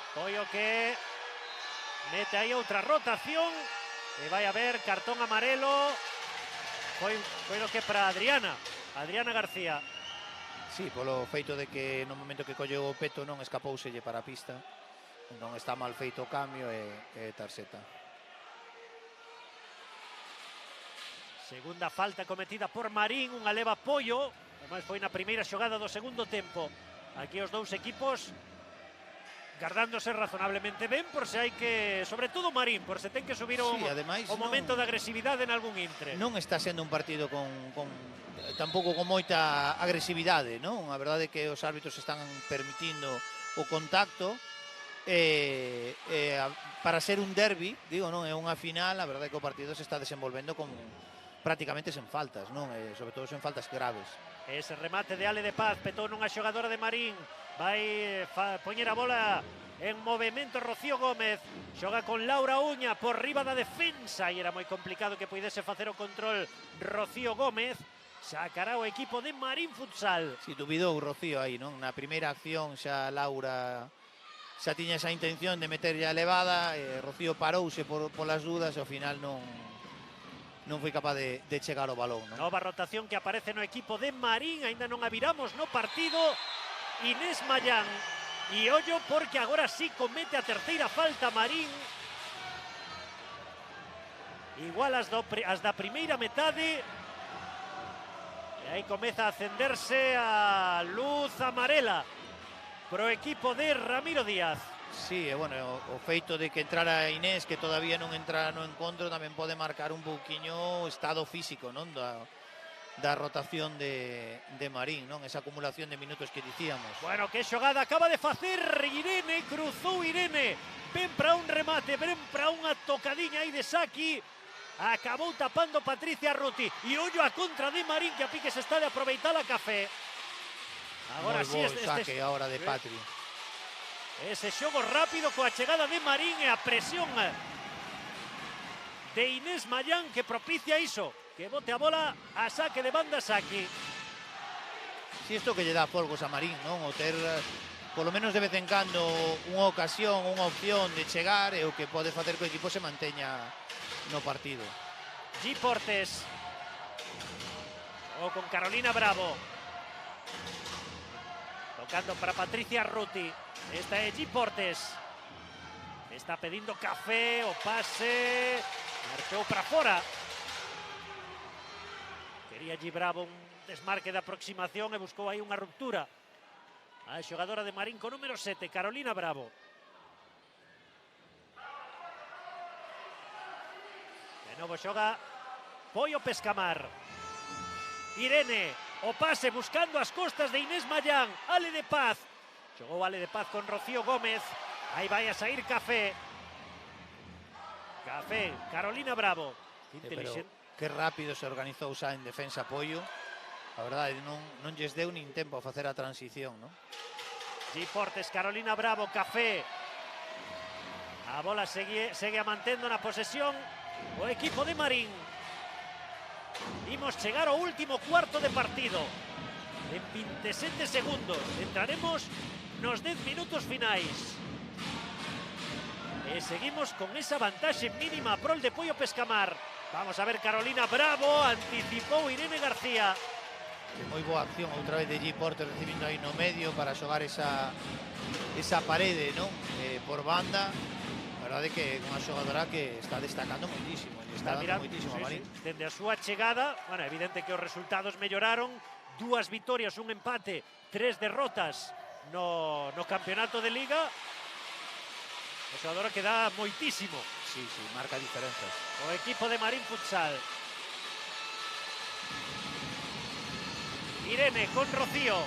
Pollo que mete aí outra rotación e vai a ver cartón amarelo. Foi o que para Adriana García. Sí, polo feito de que no momento que colleu o peto non escapouselle para a pista. Non está mal feito o cambio e tarxeta. Segunda falta cometida por Marín, unha leva Pollo. Ademais foi na primeira xogada do segundo tempo. Aquí os dous equipos gardándose razonablemente ben por se hai que, sobre todo Marín, por se ten que subir o momento de agresividade en algún intre. Non está sendo un partido tampouco con moita agresividade, non? A verdade é que os árbitros están permitindo o contacto para ser un derbi, digo, non é unha final, a verdade é que o partido se está desenvolvendo con prácticamente sen faltas, non? Sobre todo sen faltas graves. Ese remate de Ale de Paz, petou nunha xogadora de Marín. Vai poñer a bola en movimento Rocío Gómez. Xoga con Laura Uña por riba da defensa e era moi complicado que puidese facer o control Rocío Gómez. Sacará o equipo de Marín Futsal. Si dubidou Rocío aí, non? Na primeira acción xa Laura xa tiña esa intención de meterlle a elevada, Rocío parouse polas dudas e ao final non foi capaz de chegar ao balón, non? Nova rotación que aparece no equipo de Marín, aínda non a viramos no partido. Inés Mayán, e ollo porque agora sí comete a terceira falta Marín. Igual as da primeira metade. E aí comeza a acenderse a luz amarela pro equipo de Ramiro Díaz. Sí, bueno, o feito de que entrara Inés, que todavía non entra no encontro, tamén pode marcar un pouquiño o estado físico, non? Da rotación de Marín, non? Esa acumulación de minutos que dicíamos. Bueno, que xogada acaba de facer Irene, cruzou Irene ven para un remate, ven para unha tocadiña aí de Saki. Acabou tapando Patricia Ruti. E ollo a contra de Marín, que a piques está de aproveitar a Café. Agora sí, saque ahora de Patri. Ese xogo rápido coa chegada de Marín e a presión de Inés Mayán que propicia iso, que bote a bola a saque de banda Saki. Si isto que lle dá folgos a Marín, non? O ter, polo menos de vez en cando, unha ocasión, unha opción de chegar e o que pode facer que o equipo se manteña no partido. G. Portes. O con Carolina Bravo. Tocando para Patricia Ruti. Esta é G. Portes. Está pedindo Café, o pase. Marchou para fora. Quería G. Bravo un desmarque de aproximación e buscou aí unha ruptura. A xogadora de Marín con número 7, Carolina Bravo. De novo xoga Pollo Pescamar. Irene, o pase buscando as costas de Inés Mayán. Ale de Paz. Xogou Ale de Paz con Rocío Gómez. Aí vai a sair Café. Café, Carolina Bravo. Pero que rápido se organizou xa en defensa Pollo. A verdade, non lles deu nin tempo a facer a transición, non? G. Portes, Carolina Bravo, Café. A bola segue a mantendo na posesión o equipo de Marín. Imos chegar ao último cuarto de partido. En 27 segundos. Entraremos nos 10 minutos finais. E seguimos con esa vantaxe mínima a prol de Pollo Pescamar. Vamos a ver Carolina Bravo, anticipou Irene García. Moi boa acción outra vez de G. Porter recibindo aí no medio para xogar esa parede, non? Por banda. A verdade que é unha xogadora que está destacando moitísimo. Está dando moitísimo a Marín. Dende a súa chegada, bueno, evidente que os resultados melloraron. 2 vitorias, un empate, 3 derrotas no campeonato de Liga. O xogadora que dá moitísimo. Sí, marca diferenzas. O equipo de Marín Futsal. Irene con Rocío.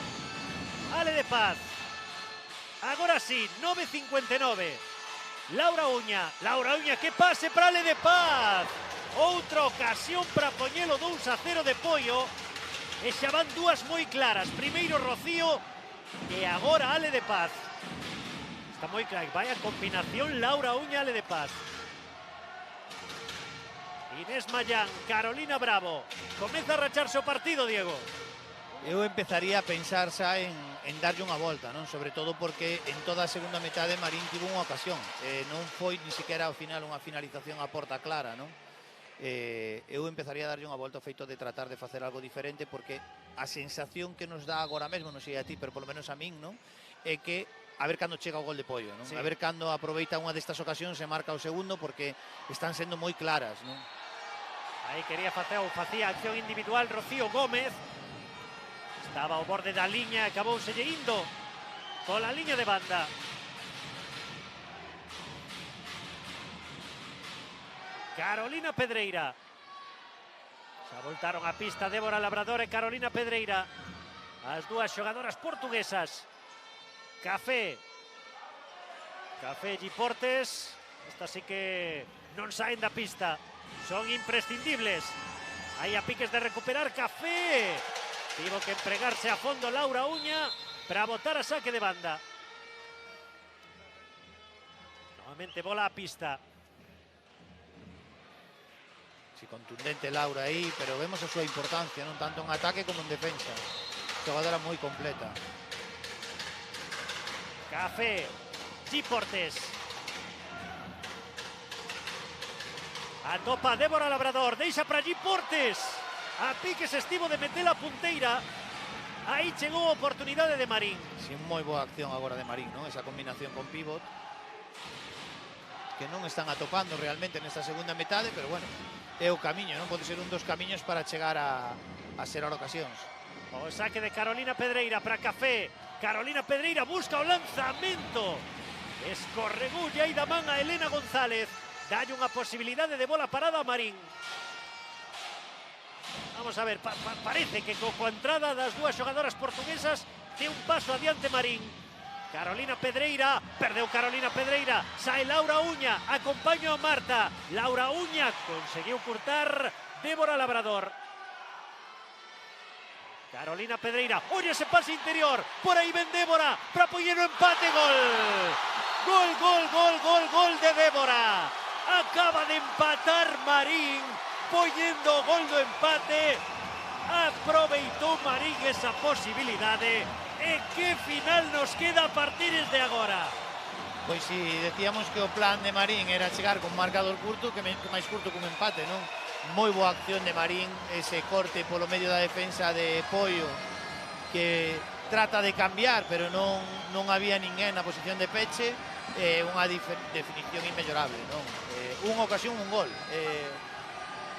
Ale de Paz. Agora sí, 9:59. Laura Uña, que pase para Ale de Paz. Outra ocasión para poñelo 2-0 de Pollo. E xa van 2 moi claras. Primeiro Rocío e agora Ale de Paz. Está moi clara, vaya combinación Laura Uña, Ale de Paz. Inés Mayán, Carolina Bravo. Comeza a racharse o partido, Diego. Eu empezaría a pensar xa en darlle unha volta, non? Sobre todo porque en toda a segunda metade Marín tivo unha ocasión. Non foi ni sequera ao final unha finalización a porta clara, non? Eu empezaría a darlle unha volta ao feito de tratar de facer algo diferente, porque a sensación que nos dá agora mesmo, non sei a ti, pero polo menos a min, non? É que a ver cando chega o gol de Pollo, non? Sí. A ver cando aproveita unha destas ocasións e marca o segundo, porque están sendo moi claras, non? Aí quería facía acción individual Rocío Gómez. Estaba ao borde da liña, acabouse indo pola liña de banda. Carolina Pedreira. Xa voltaron a pista Débora Labrador e Carolina Pedreira. As 2 xogadoras portuguesas. Café. Café e G. Portes. Esta sí que non saen da pista. Son imprescindibles. Aí a piques de recuperar Café. Tivo que empregarse a fondo Laura Uña para botar a saque de banda. Novamente bola a pista. Sí, contundente Laura aí, pero vemos a súa importancia, non tanto en ataque como en defensa. Xogadora moi completa. Café, G. Portes. Atopa Débora Labrador, deixa para G. Portes. A piques estivo de meter a punteira. Aí chegou a oportunidade de Marín. Sí, moi boa acción agora de Marín, non? Esa combinación con pivot que non están atopando realmente nesta segunda metade, pero bueno, é o camiño, non? Pode ser un dos camiños para chegar a ser as ocasións. O saque de Carolina Pedreira para Café. Carolina Pedreira busca o lanzamento. Escorregulle aí da man a Elena González. Dalle unha posibilidade de bola parada a Marín. Vamos a ver, parece que coa entrada das 2 xogadoras portuguesas ten un paso adiante Marín. Carolina Pedreira, perdeu Carolina Pedreira, sae Laura Uña, acompaña a Marta. Laura Uña conseguiu curtar Débora Labrador. Carolina Pedreira, oye ese pase interior, por ahí ven Débora, para poner un empate, gol. Gol de Débora. Acaba de empatar Marín, poniendo gol do empate. Aproveitou Marín esa posibilidade. E que final nos queda a partir de agora? Pois si, decíamos que o plan de Marín era chegar con marcador curto, que máis curto que un empate, non? Moi boa acción de Marín, ese corte polo medio da defensa de Poio, que trata de cambiar, pero non había ninguén na posición de peche, unha definición inmellorable, non? Unha ocasión, un gol.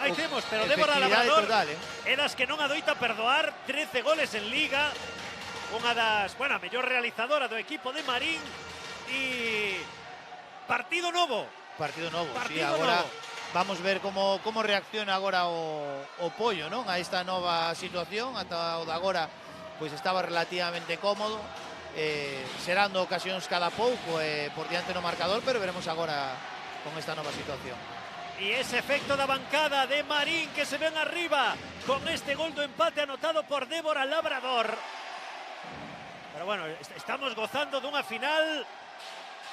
Aí temos, pero Débora Labrador total, é das que non adoita perdoar, 13 goles en Liga, unha das, bueno, a mellor realizadora do equipo de Marín, e partido novo. Sí, agora vamos ver como reacciona agora o Pollo, non? A esta nova situación, ata o de agora pois estaba relativamente cómodo, serando ocasións cada pouco por diante no marcador, pero veremos agora con esta nova situación. E ese efecto da bancada de Marín que se ven arriba con este gol do empate anotado por Débora Labrador. Pero bueno, estamos gozando dunha final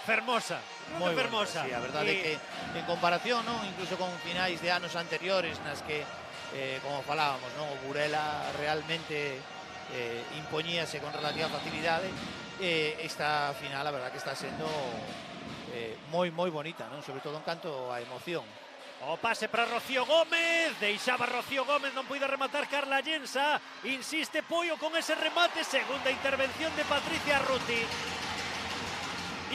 fermosa, moi fermosa. Sí, a verdade é que en comparación, non, incluso con finais de anos anteriores nas que, como falábamos, non, o Burela realmente impoñíase con relativa facilidade, esta final, a verdade que está sendo moi bonita, non? Sobre todo en canto a emoción. O pase para Rocío Gómez, deixaba Rocío Gómez, non puide rematar Carla Llensa, insiste Poio con ese remate, segunda intervención de Patricia Ruti.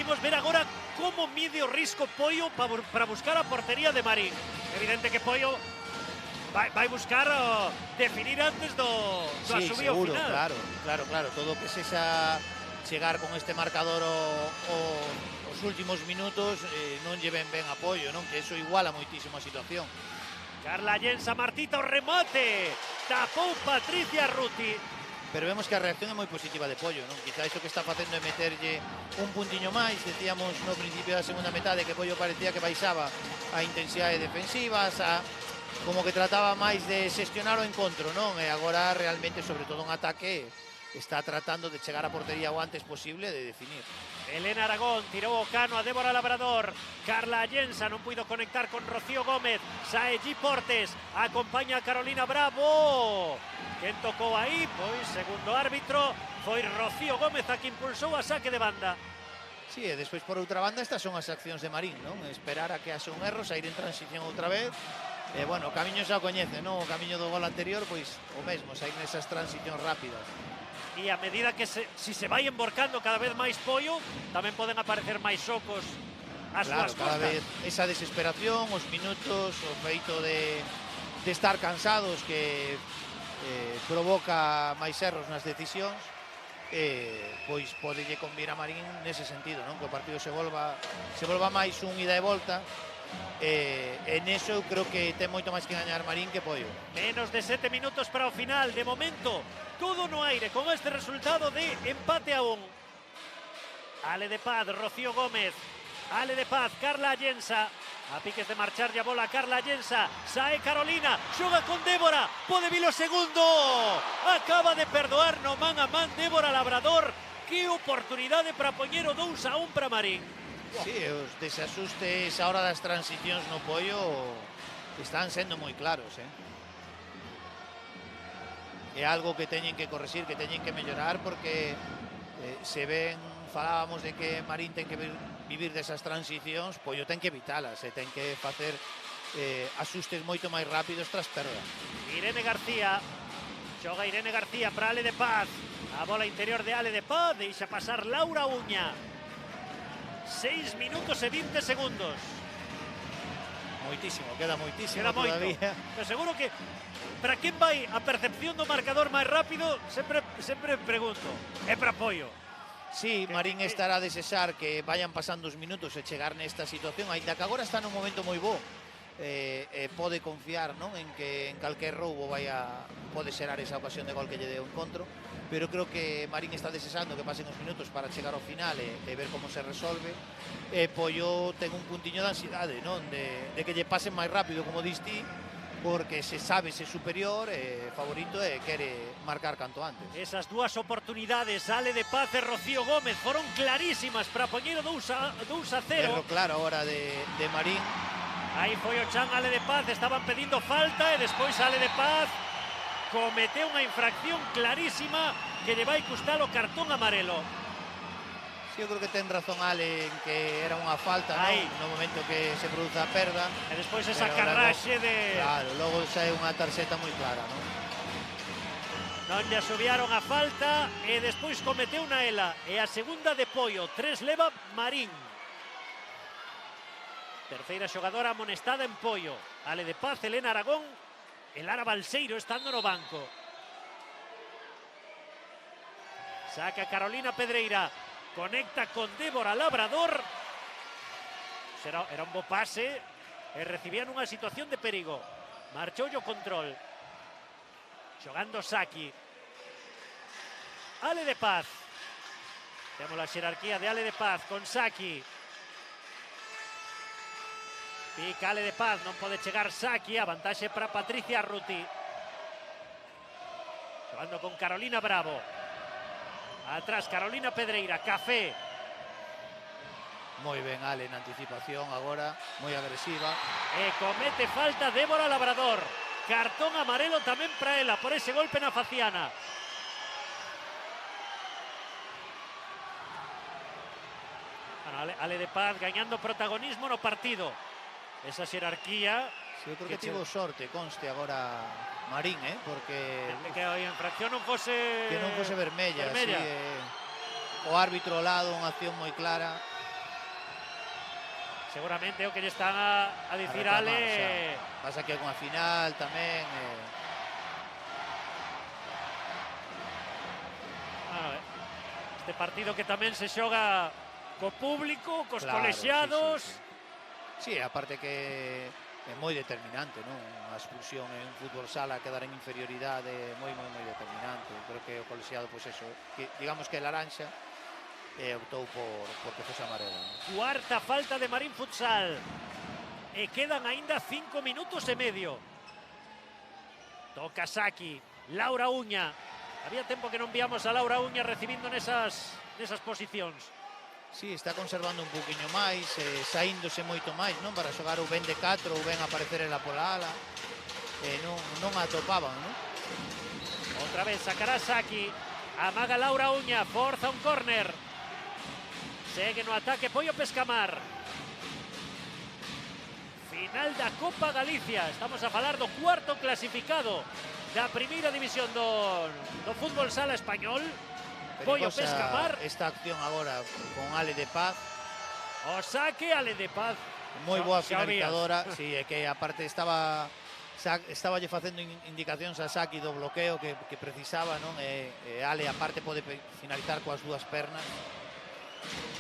Imos ver agora como mide o risco Poio para buscar a portería de Marín. Evidente que Poio vai buscar definir antes do asubío final. Claro, todo o que sexa chegar con este marcador os últimos minutos non lle ven ben apoio, non? Que eso iguala moitísimo a situación. Carla Llensa, Martita, o remate, tapou Patricia Ruti. Pero vemos que a reacción é moi positiva de Pollo, non? Quizá isto que está facendo é meterlle un puntiño máis. Decíamos no principio da segunda metade que Pollo parecía que baixaba a intensidade defensiva, como que trataba máis de xestionar o encontro, non? E agora realmente, sobre todo en ataque, está tratando de chegar a portería o antes posible de definir. Elena Aragón tirou o cano a Débora Labrador. Carla Llensa non puido conectar con Rocío Gómez. Sae G. Portes, acompaña a Carolina Bravo. Quen tocou aí? Pois, segundo árbitro, foi Rocío Gómez a que impulsou a saque de banda. Sí, e despois por outra banda estas son as accións de Marín, non? Esperar a que haxa un erro, sair en transición outra vez. Bueno, o camiño xa o coñece, non? O camiño do gol anterior, pois o mesmo, sair nesas transicións rápidas. E a medida que si se vai emborcando cada vez máis Pollo, tamén poden aparecer máis socos ás súas costas. Cada vez esa desesperación, os minutos, o feito de estar cansados que provoca máis erros nas decisións, pois podelle convir a Marín nese sentido, non? Que o partido se volva máis un ida e volta. Neso eu creo que ten moito máis que gañar Marín que Pollo. Menos de 7 minutos para o final. De momento, todo no aire con este resultado de empate a 1. Ale de Paz, Rocío Gómez, Ale de Paz, Carla Llensa. A piques de marchar ya bola Carla Llensa. Sae Carolina, xoga con Débora. Pode vir o segundo. Acaba de perdoar no man a man Débora Labrador. Que oportunidade para poñer o 2-1 para Marín. Sí, os desajustes a hora das transicións no Pollo están sendo moi claros, É algo que teñen que corregir, que teñen que mellorar, porque se ven, falábamos de que Marín ten que vivir desas transicións, Pollo ten que evitalas, ten que facer asustes moito máis rápidos tras perda. Irene García, xoga Irene García para Ale de Paz, a bola interior de Ale de Paz, deixa pasar Laura Uña. 6 minutos e 20 segundos. Moitísimo, queda moitísimo todavía. Pero seguro que para quen vai a percepción do marcador máis rápido, sempre pregunto, é para Pollo. Sí, Marín estará a desexar que vayan pasando os minutos e chegar nesta situación, aínda que agora está nun momento moi bo. Pode confiar, non? En que en calquer roubo pode xerar esa ocasión de gol que lle deu encontro. pero creo que Marín está desexando que pasen os minutos para chegar ao final e ver como se resolve. Pollo ten un puntiño de ansiedade, non? De que lle pasen máis rápido, como dis ti, porque se sabe ser superior, favorito e quere marcar canto antes. Esas dúas oportunidades, Ale de Paz e Rocío Gómez, foron clarísimas para poñer o 2-0. Pero claro, agora de Marín. Aí foi o chan Ale de Paz, estaban pedindo falta e despois Ale de Paz cometeu unha infracción clarísima que lle vai custar o cartón amarelo. Sí, eu creo que ten razón Ale en que era unha falta, non? No momento que se produce a perda. E despois esa carraxe de... Claro, logo sae unha tarxeta moi clara, non? Non lle asubiaron a falta e despois cometeu na ela. E a segunda de Pollo, 3 leva Marín. Terceira xogadora amonestada en Pollo. Ale de Paz, Elena Aragón e Lara Balseiro estando no banco. Saca Carolina Pedreira. Conecta con Débora Labrador. Era un bo pase e recibían unha situación de perigo. Marchou o control. Xogando Saki. Ale de Paz. Temos a xerarquía de Ale de Paz con Saki. Pica Ale de Paz, non pode chegar Saki. A vantaxe para Patricia Arruti. Xogando con Carolina Bravo. Atrás Carolina Pedreira, Café. Moi ben Ale na anticipación agora, moi agresiva. E comete falta Débora Labrador. Cartón amarelo tamén para ela por ese golpe na faciana. Bueno, Ale de Paz gañando protagonismo no partido. Esa xerarquía. Sí, eu creo que tivo sorte, conste agora Marín, porque que a infracción non fose vermella. Sí, o árbitro ao lado, unha acción moi clara. Seguramente o que lle están a dicir reclamar, Ale. O sea, pasa que con a final tamén. Este partido que tamén se xoga co público, cos claro, colexiados. Sí, aparte que é moi determinante, non? A expulsión en fútbol sala, quedar en inferioridade moi determinante. Creo que o colexiado, pois eso, que digamos que laranxa optou por que fose amarela, non? Cuarta falta de Marín Futsal. E quedan aínda 5 minutos e medio. Toca Saki, Laura Uña. Había tempo que non víamos a Laura Uña recibindo nesas posicións. Sí, está conservando un poquinho máis, saíndose moito máis, non? Para xogar ou ben de 4 ou ben aparecer en la pola ala. Non a topaban, non? Outra vez sacará Saki. Amaga Laura Uña, forza un córner. Segue no ataque Pollo Pescamar. Final da Copa Galicia. Estamos a falar do cuarto clasificado da primeira división do fútbol sala español. Pollo Pescamar. Esta acción agora con Ale de Paz. O saque Ale de Paz. Moi boa finalizadora. Sí, é que aparte estaba lle facendo indicacións a Saki do bloqueo que precisaba, non? E Ale aparte pode finalizar coas dúas pernas.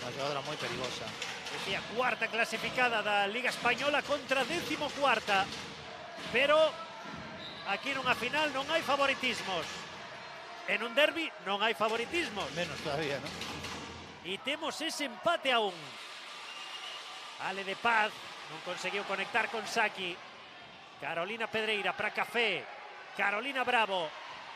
Unha xogadora moi perigosa. Decía, cuarta clasificada da Liga Española contra 14ª. Pero aquí nunha final non hai favoritismos. En un derbi non hai favoritismos. Menos todavía, non? E temos ese empate a 1. Ale de Paz non conseguiu conectar con Saki. Carolina Pedreira para Café. Carolina Bravo.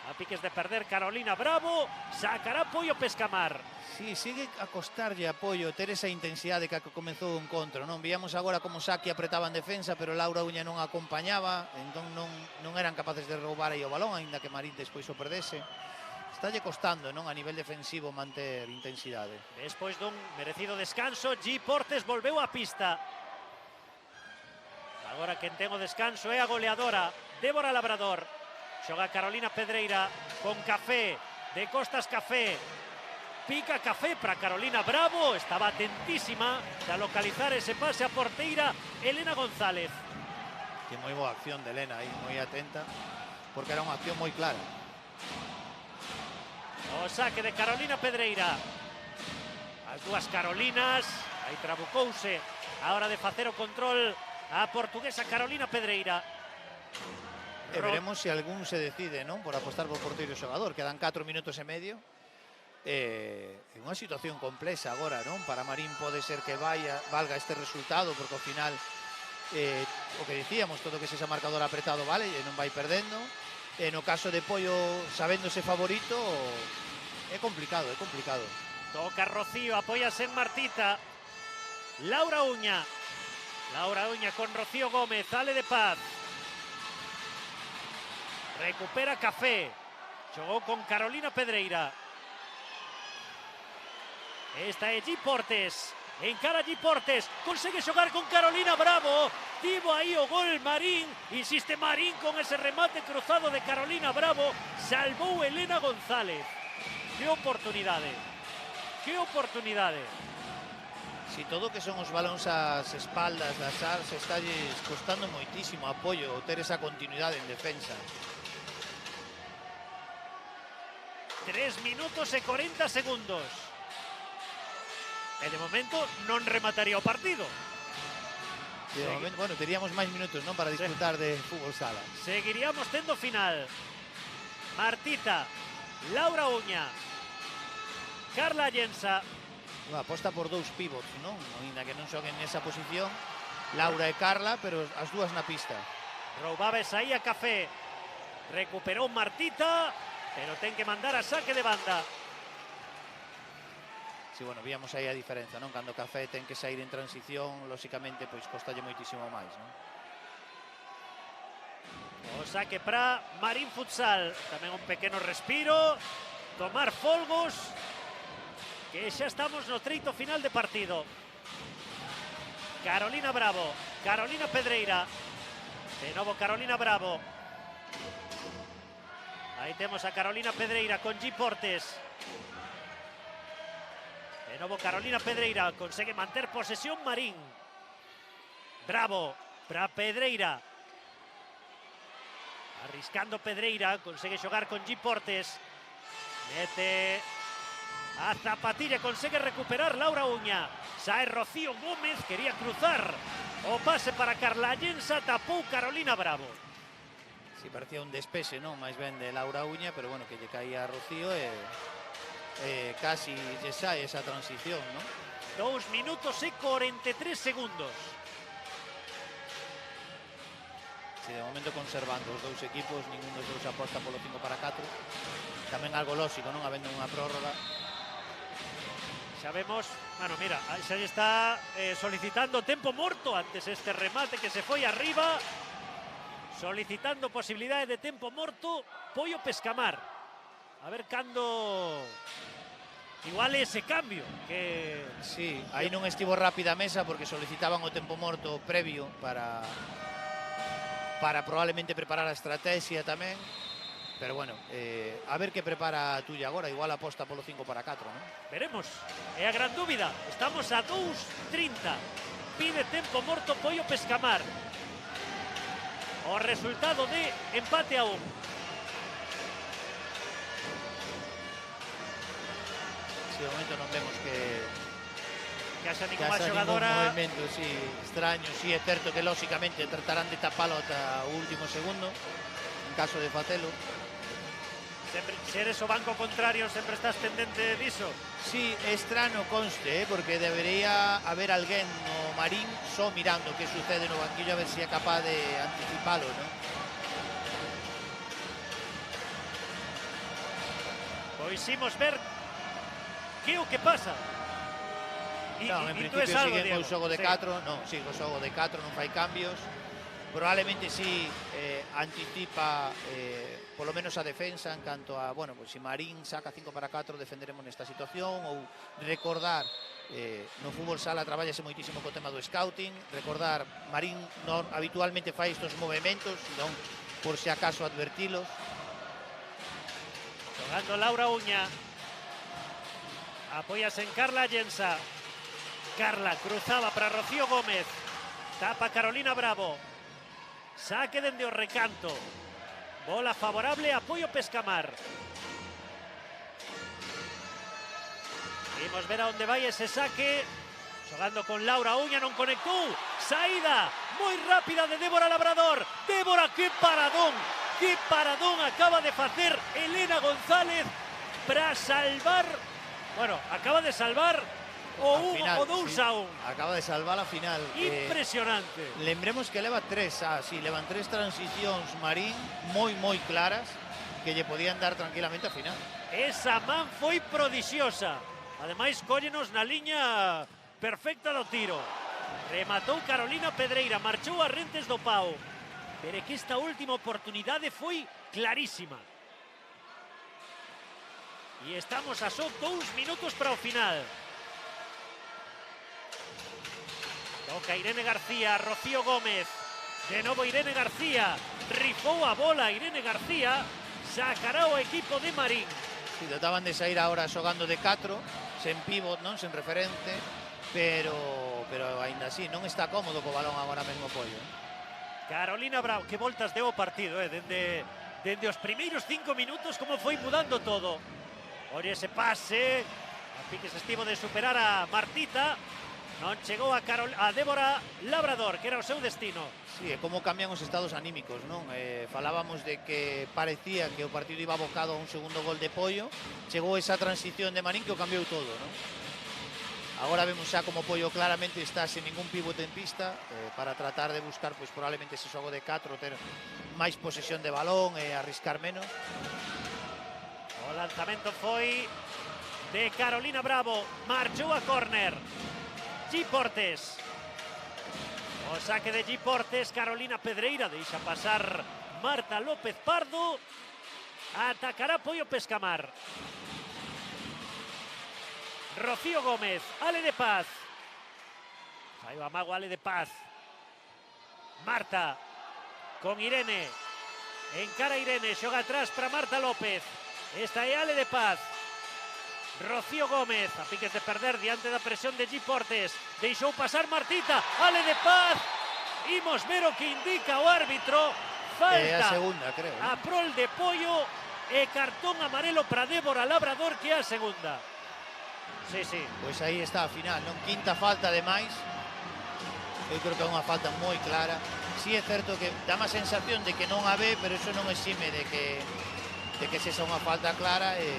A piques de perder Carolina Bravo. Sacará Pollo Pescamar. Sí, sigue a costarlle apoio ter esa intensidade que comezou o encontro, non? Víamos agora como Saki apretaba en defensa, pero Laura Uña non acompañaba, entón non eran capaces de roubar aí o balón, aínda que Marín despois o perdese. Estálle costando, non? A nivel defensivo manter intensidade. Despois dun merecido descanso, G. Portes volveu á pista. Agora quen ten o descanso é a goleadora, Débora Labrador. Xoga Carolina Pedreira con Café, de costas Café. Pica Café para Carolina Bravo. Estaba atentísima de localizar ese pase a porteira Elena González. Que moi boa acción de Elena aí, moi atenta, porque era unha acción moi clara. O saque de Carolina Pedreira. As dúas Carolinas. Aí trabucouse a hora de facer o control a portuguesa Carolina Pedreira. E veremos se algún se decide, non, por apostar por porteiro xogador. Quedan 4 minutos e medio. En unha situación complexa agora, non? Para Marín pode ser que valga este resultado, porque ao final o que dicíamos, todo que sexa marcador apretado vale e non vai perdendo. No caso de Pollo, sabéndose favorito, é complicado, é complicado. Toca Rocío, apóyase en Martita. Laura Uña con Rocío Gómez, sale de Paz. Recupera Café. Xogou con Carolina Pedreira. Esta é Gi Portes. Encara Gi Portes. Consegue xogar con Carolina Bravo. Tivo aí o gol Marín. Insiste Marín con ese remate cruzado de Carolina Bravo. Salvou Elena González. Que oportunidade. Que oportunidade. Si todo que son os balóns ás espaldas das ARS está costando moitísimo apoio ter esa continuidade en defensa. 3 minutos e 40 segundos. E de momento non remataría o partido. De momento, bueno, teríamos máis minutos, non, para disfrutar de fútbol sala. Seguiríamos tendo final. Martita, Laura Uña, Carla Llensa. Aposta por dous pivots, non? Ainda que non xoguen nesa posición, Laura e Carla, pero as dúas na pista. Roubabes aí a Café. Recuperou Martita, pero ten que mandar a saque de banda. Sí, bueno, víamos aí a diferenza, non? Cando Café ten que sair en transición, lóxicamente, pois costalle moitísimo máis, non? O saque para Marín Futsal. Tamén un pequeno respiro. Tomar folgos. Que xa estamos no treito final de partido. Carolina Bravo, Carolina Pedreira. De novo Carolina Bravo. Aí temos a Carolina Pedreira con Gi Portes. De novo Carolina Pedreira, consegue manter posesión Marín. Bravo para Pedreira. Arriscando Pedreira, consegue xogar con Gi Portes. Mete a zapatilla, consegue recuperar Laura Uña. Sae Rocío Gómez, quería cruzar o pase para Carla Llensa, tapou Carolina Bravo. Si parecía un despese, non? Máis ben de Laura Uña, pero bueno, que lle caía a Rocío e casi lle sae esa transición, non? 2 minutos e 43 segundos. Si de momento conservando os dous equipos, ningún dos dous aposta polo 5-4. Tamén algo lógico, non? Habendo unha prórroga. Xa vemos, bueno, mira, xa lle está solicitando tempo morto antes este remate que se foi arriba. Solicitando posibilidade de tempo morto Pollo Pescamar. A ver cando igual ese cambio que... Sí, aí non estivo rápida a mesa porque solicitaban o tempo morto previo para probablemente preparar a estrategia tamén. Pero bueno, a ver que prepara a tuya agora. Igual aposta polo 5-4, non? Veremos, é a gran dúbida. Estamos a 2:30. Pide tempo morto Pollo Pescamar. O resultado de empate a 1. Si de momento non vemos que haxa ninguna xogadora. Movimento, sí, extraño. Sí, é certo que lóxicamente tratarán de tapalo ata o último segundo en caso de facelo. Sempre, se eres o banco contrario, sempre estás pendente diso. Sí, é estrano conste, porque debería haber alguén no Marín só mirando que sucede no banquillo a ver se é capaz de anticipalo, non? Pois imos ver que o que pasa. Non, en principio sigue o xogo de 4, non, sigue o xogo de 4, non fai cambios. Probablemente sí anticipa polo menos a defensa en canto a, bueno, pues si Marín saca 5-4 defenderemos nesta situación, ou recordar no fútbol sala traballase moitísimo co tema do scouting, recordar Marín non habitualmente fai estos movimentos, non por si acaso advertilos. Jogando Laura Uña, apóyase en Carla Llensa. Carla cruzaba para Rocío Gómez, tapa Carolina Bravo. Saque dende o recanto. Bola favorable a Pollo Pescamar. Imos ver a onde vai ese saque. Xogando con Laura Uña, non conectou. Saída moi rápida de Débora Labrador. Débora, que paradón Que paradón acaba de facer Elena González para salvar, bueno, acaba de salvar o 2-1. Acaba de salvar a final. Impresionante. Lembremos que leva levan tres transicións Marín moi claras que lle podían dar tranquilamente a final. Esa man foi prodixiosa. Ademais, cóllenos na liña perfecta do tiro. Rematou Carolina Pedreira, marchou a rentes do pau. Pero é que esta última oportunidade foi clarísima. E estamos a só 2 minutos para o final. Toca Irene García, Rocío Gómez. De novo Irene García. Rifou a bola Irene García. Sacará o equipo de Marín. Si trataban de sair agora xogando de 4, sen pivot, non, sen referente, pero aínda así non está cómodo co balón agora mesmo Pollo. Carolina Bravo, que voltas deu o partido, dende os primeiros 5 minutos como foi mudando todo. Oye ese pase, a piques estivo de superar a Martita, non chegou a Débora Labrador, que era o seu destino. Sí, e como cambian os estados anímicos, non? Falábamos de que parecía que o partido iba abocado a un segundo gol de Pollo, chegou esa transición de Marín que o cambiou todo, non? Agora vemos xa como Pollo claramente está sen ningún pivote en pista para tratar de buscar pois probablemente ese xogo de 4, ter máis posesión de balón e arriscar menos. O lanzamento foi de Carolina Bravo, marchou a córner. G. Portes. O saque de G. Portes, Carolina Pedreira deixa pasar Marta López Pardo. Atacará Pollo Pescamar. Rocío Gómez, Ale de Paz. Saiu a mago Ale de Paz. Marta con Irene. Encara Irene, xoga atrás para Marta López. Esta é Ale de Paz. Rocío Gómez, a piques de perder diante da presión de G. Portes. Deixou pasar Martita, Ale de Paz. Imos ver o que indica o árbitro. Falta a segunda, creo. A prol de Pollo e cartón amarelo para Débora Labrador, que é a segunda. Sí. Pois aí está a final, non? Quinta falta de máis. Eu creo que é unha falta moi clara. Sí é certo que dá má sensación de que non a ve, pero eso non exime de que sexa unha falta clara e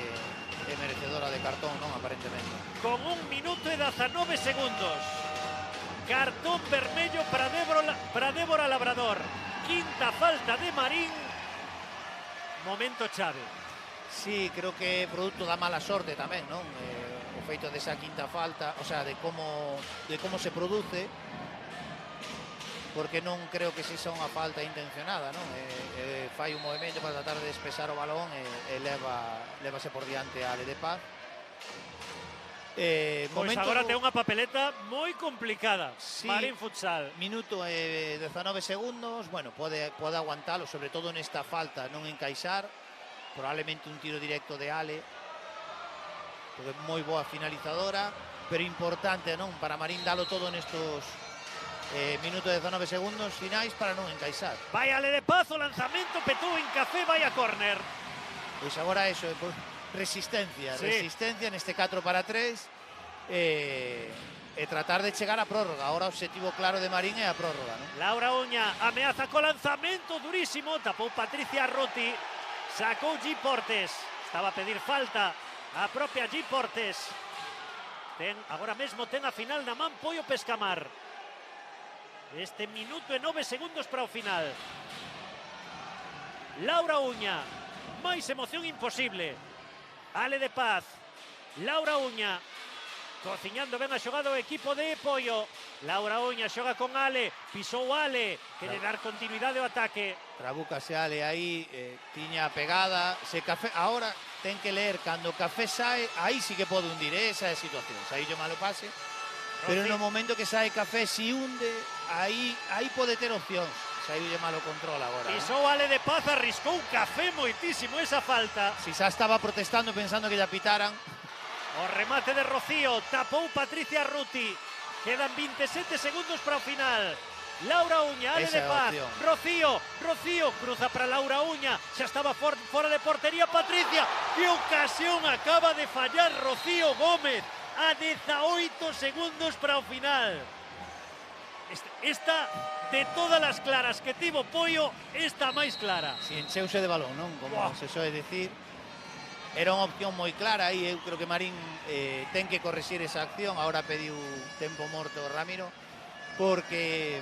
merecedora de cartón, non, aparentemente. Con 1 minuto e 19 segundos. Cartón vermello para Débora Labrador. Quinta falta de Marín. Momento chave. Sí, creo que é produto da mala sorte tamén, non? O feito desa quinta falta, o sea, de como se produce, porque non creo que sexa unha falta intencionada, non? Fai un movimento para tratar de despexar o balón e levase por diante a Ale de Paz. Pois agora ten unha papeleta moi complicada, sí, Marín Futsal. Minuto e 19 segundos, bueno, pode aguantalo, sobre todo nesta falta, non encaixar. Probablemente un tiro directo de Ale, porque é moi boa finalizadora, pero importante, non? Para Marín dalo todo nestos minuto e 19 segundos finais para non encaixar. Vai Ale de Paz, o lanzamento petou en café, vai a córner. Pois agora eso, resistencia, sí. Resistencia neste 4-3 e tratar de chegar a prórroga. Agora o objetivo claro de Marín é a prórroga, non? Laura Uña ameaza co lanzamento durísimo, tapou Patricia Ruti. Sacou G. Portes. Estaba a pedir falta a propia G. Portes. Agora mesmo ten a final na man Pollo Pescamar. Este minuto e 9 segundos para o final. Laura Uña. Máis emoción imposible. Ale de Paz. Laura Uña. Cociñando ben a xogada o equipo de Pollo. Laura Uña xoga con Ale. Pisou Ale. Quere dar continuidade ao ataque. Trabucase Ale aí, tiña a pegada. Se Café, ahora ten que leer cando Café sae, aí sí que pode hundir esa situación. Saílle malo pase. Pero no momento que sae Café, si hunde, aí pode ter opcións. Saílle malo control agora. Pisou Ale de Paz, arriscou Café moitísimo esa falta. Si xa estaba protestando pensando que lle pitaran. O remate de Rocío, tapou Patricia Ruti. Quedan 27 segundos para o final. Laura Uña, Ale de Paz, Rocío, cruza para Laura Uña. Xa estaba fora de portería Patricia. Que ocasión acaba de fallar Rocío Gómez. A 18 segundos para o final. Esta, de todas as claras que tivo Pollo, esta máis clara. Si encheuse de balón, non? Como se soe decir. Era unha opción moi clara e eu creo que Marín ten que correxir esa acción. Agora pediu tempo morto Ramiro, porque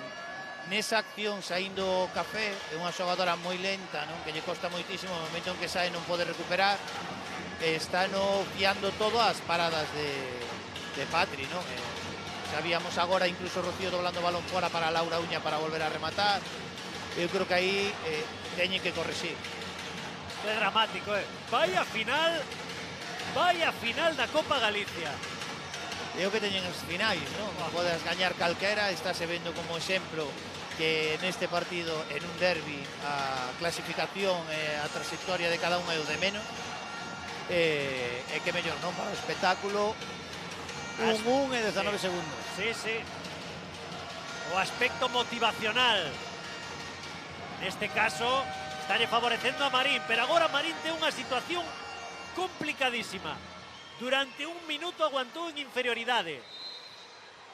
nesa acción saindo Café é unha xogadora moi lenta, non? Que lle costa moitísimo, no momento en que sae non pode recuperar, está no fiando todo ás paradas de Patri, non? Sabíamos agora incluso Rocío doblando o balón fora para Laura Uña para volver a rematar. Eu creo que aí teñen que correxir. É dramático, Vaya final da Copa Galicia. É o que teñen os finais, non? Non podes gañar calquera, estáse vendo como exemplo que neste partido, en un derbi, a clasificación e a trayectoria de cada un é o de menos. E que mellor, non? Para o espectáculo, 1-1 e 19 segundos. Sí, sí. O aspecto motivacional. Neste caso, está favorecendo a Marín, pero agora Marín ten unha situación complicadísima. Durante un minuto aguantou en inferioridade,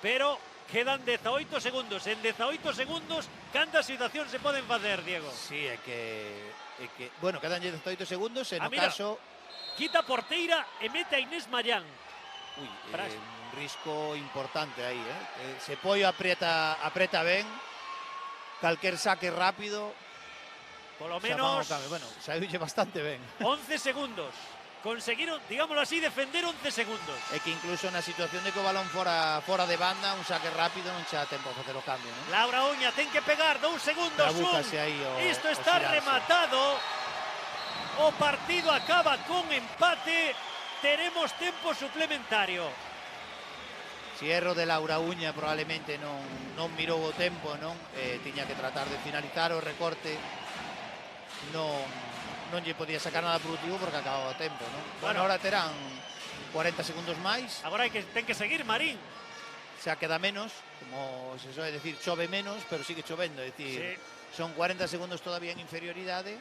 pero quedan 18 segundos. En 18 segundos, cantas situacións se poden facer, Diego? Sí, é que bueno, quedan 18 segundos e no mira, caso quita porteira e mete a Inés Mayán. Un risco importante aí, Se Pollo aprieta ben, calquer saque rápido. Polo menos, bueno, saiulle bastante ben. 11 segundos. Conseguiron, digámoslo así, defender 11 segundos. É que incluso na situación de que o balón fora de banda, un saque rápido non xa tempo a facer o cambio, non? Laura Uña ten que pegar 2 segundos. Isto está rematado. O partido acaba con empate. Teremos tempo suplementario. Si erro de Laura Uña probablemente non mirou o tempo, non? Tiña que tratar de finalizar o recorte. Non lle podía sacar nada produtivo porque acababa o tempo, non? Bueno, ahora terán 40 segundos máis. Agora ten que seguir Marín. Xa queda menos, como se soe decir, chove menos, pero sigue chovendo, é dicir, son 40 segundos todavía en inferioridade.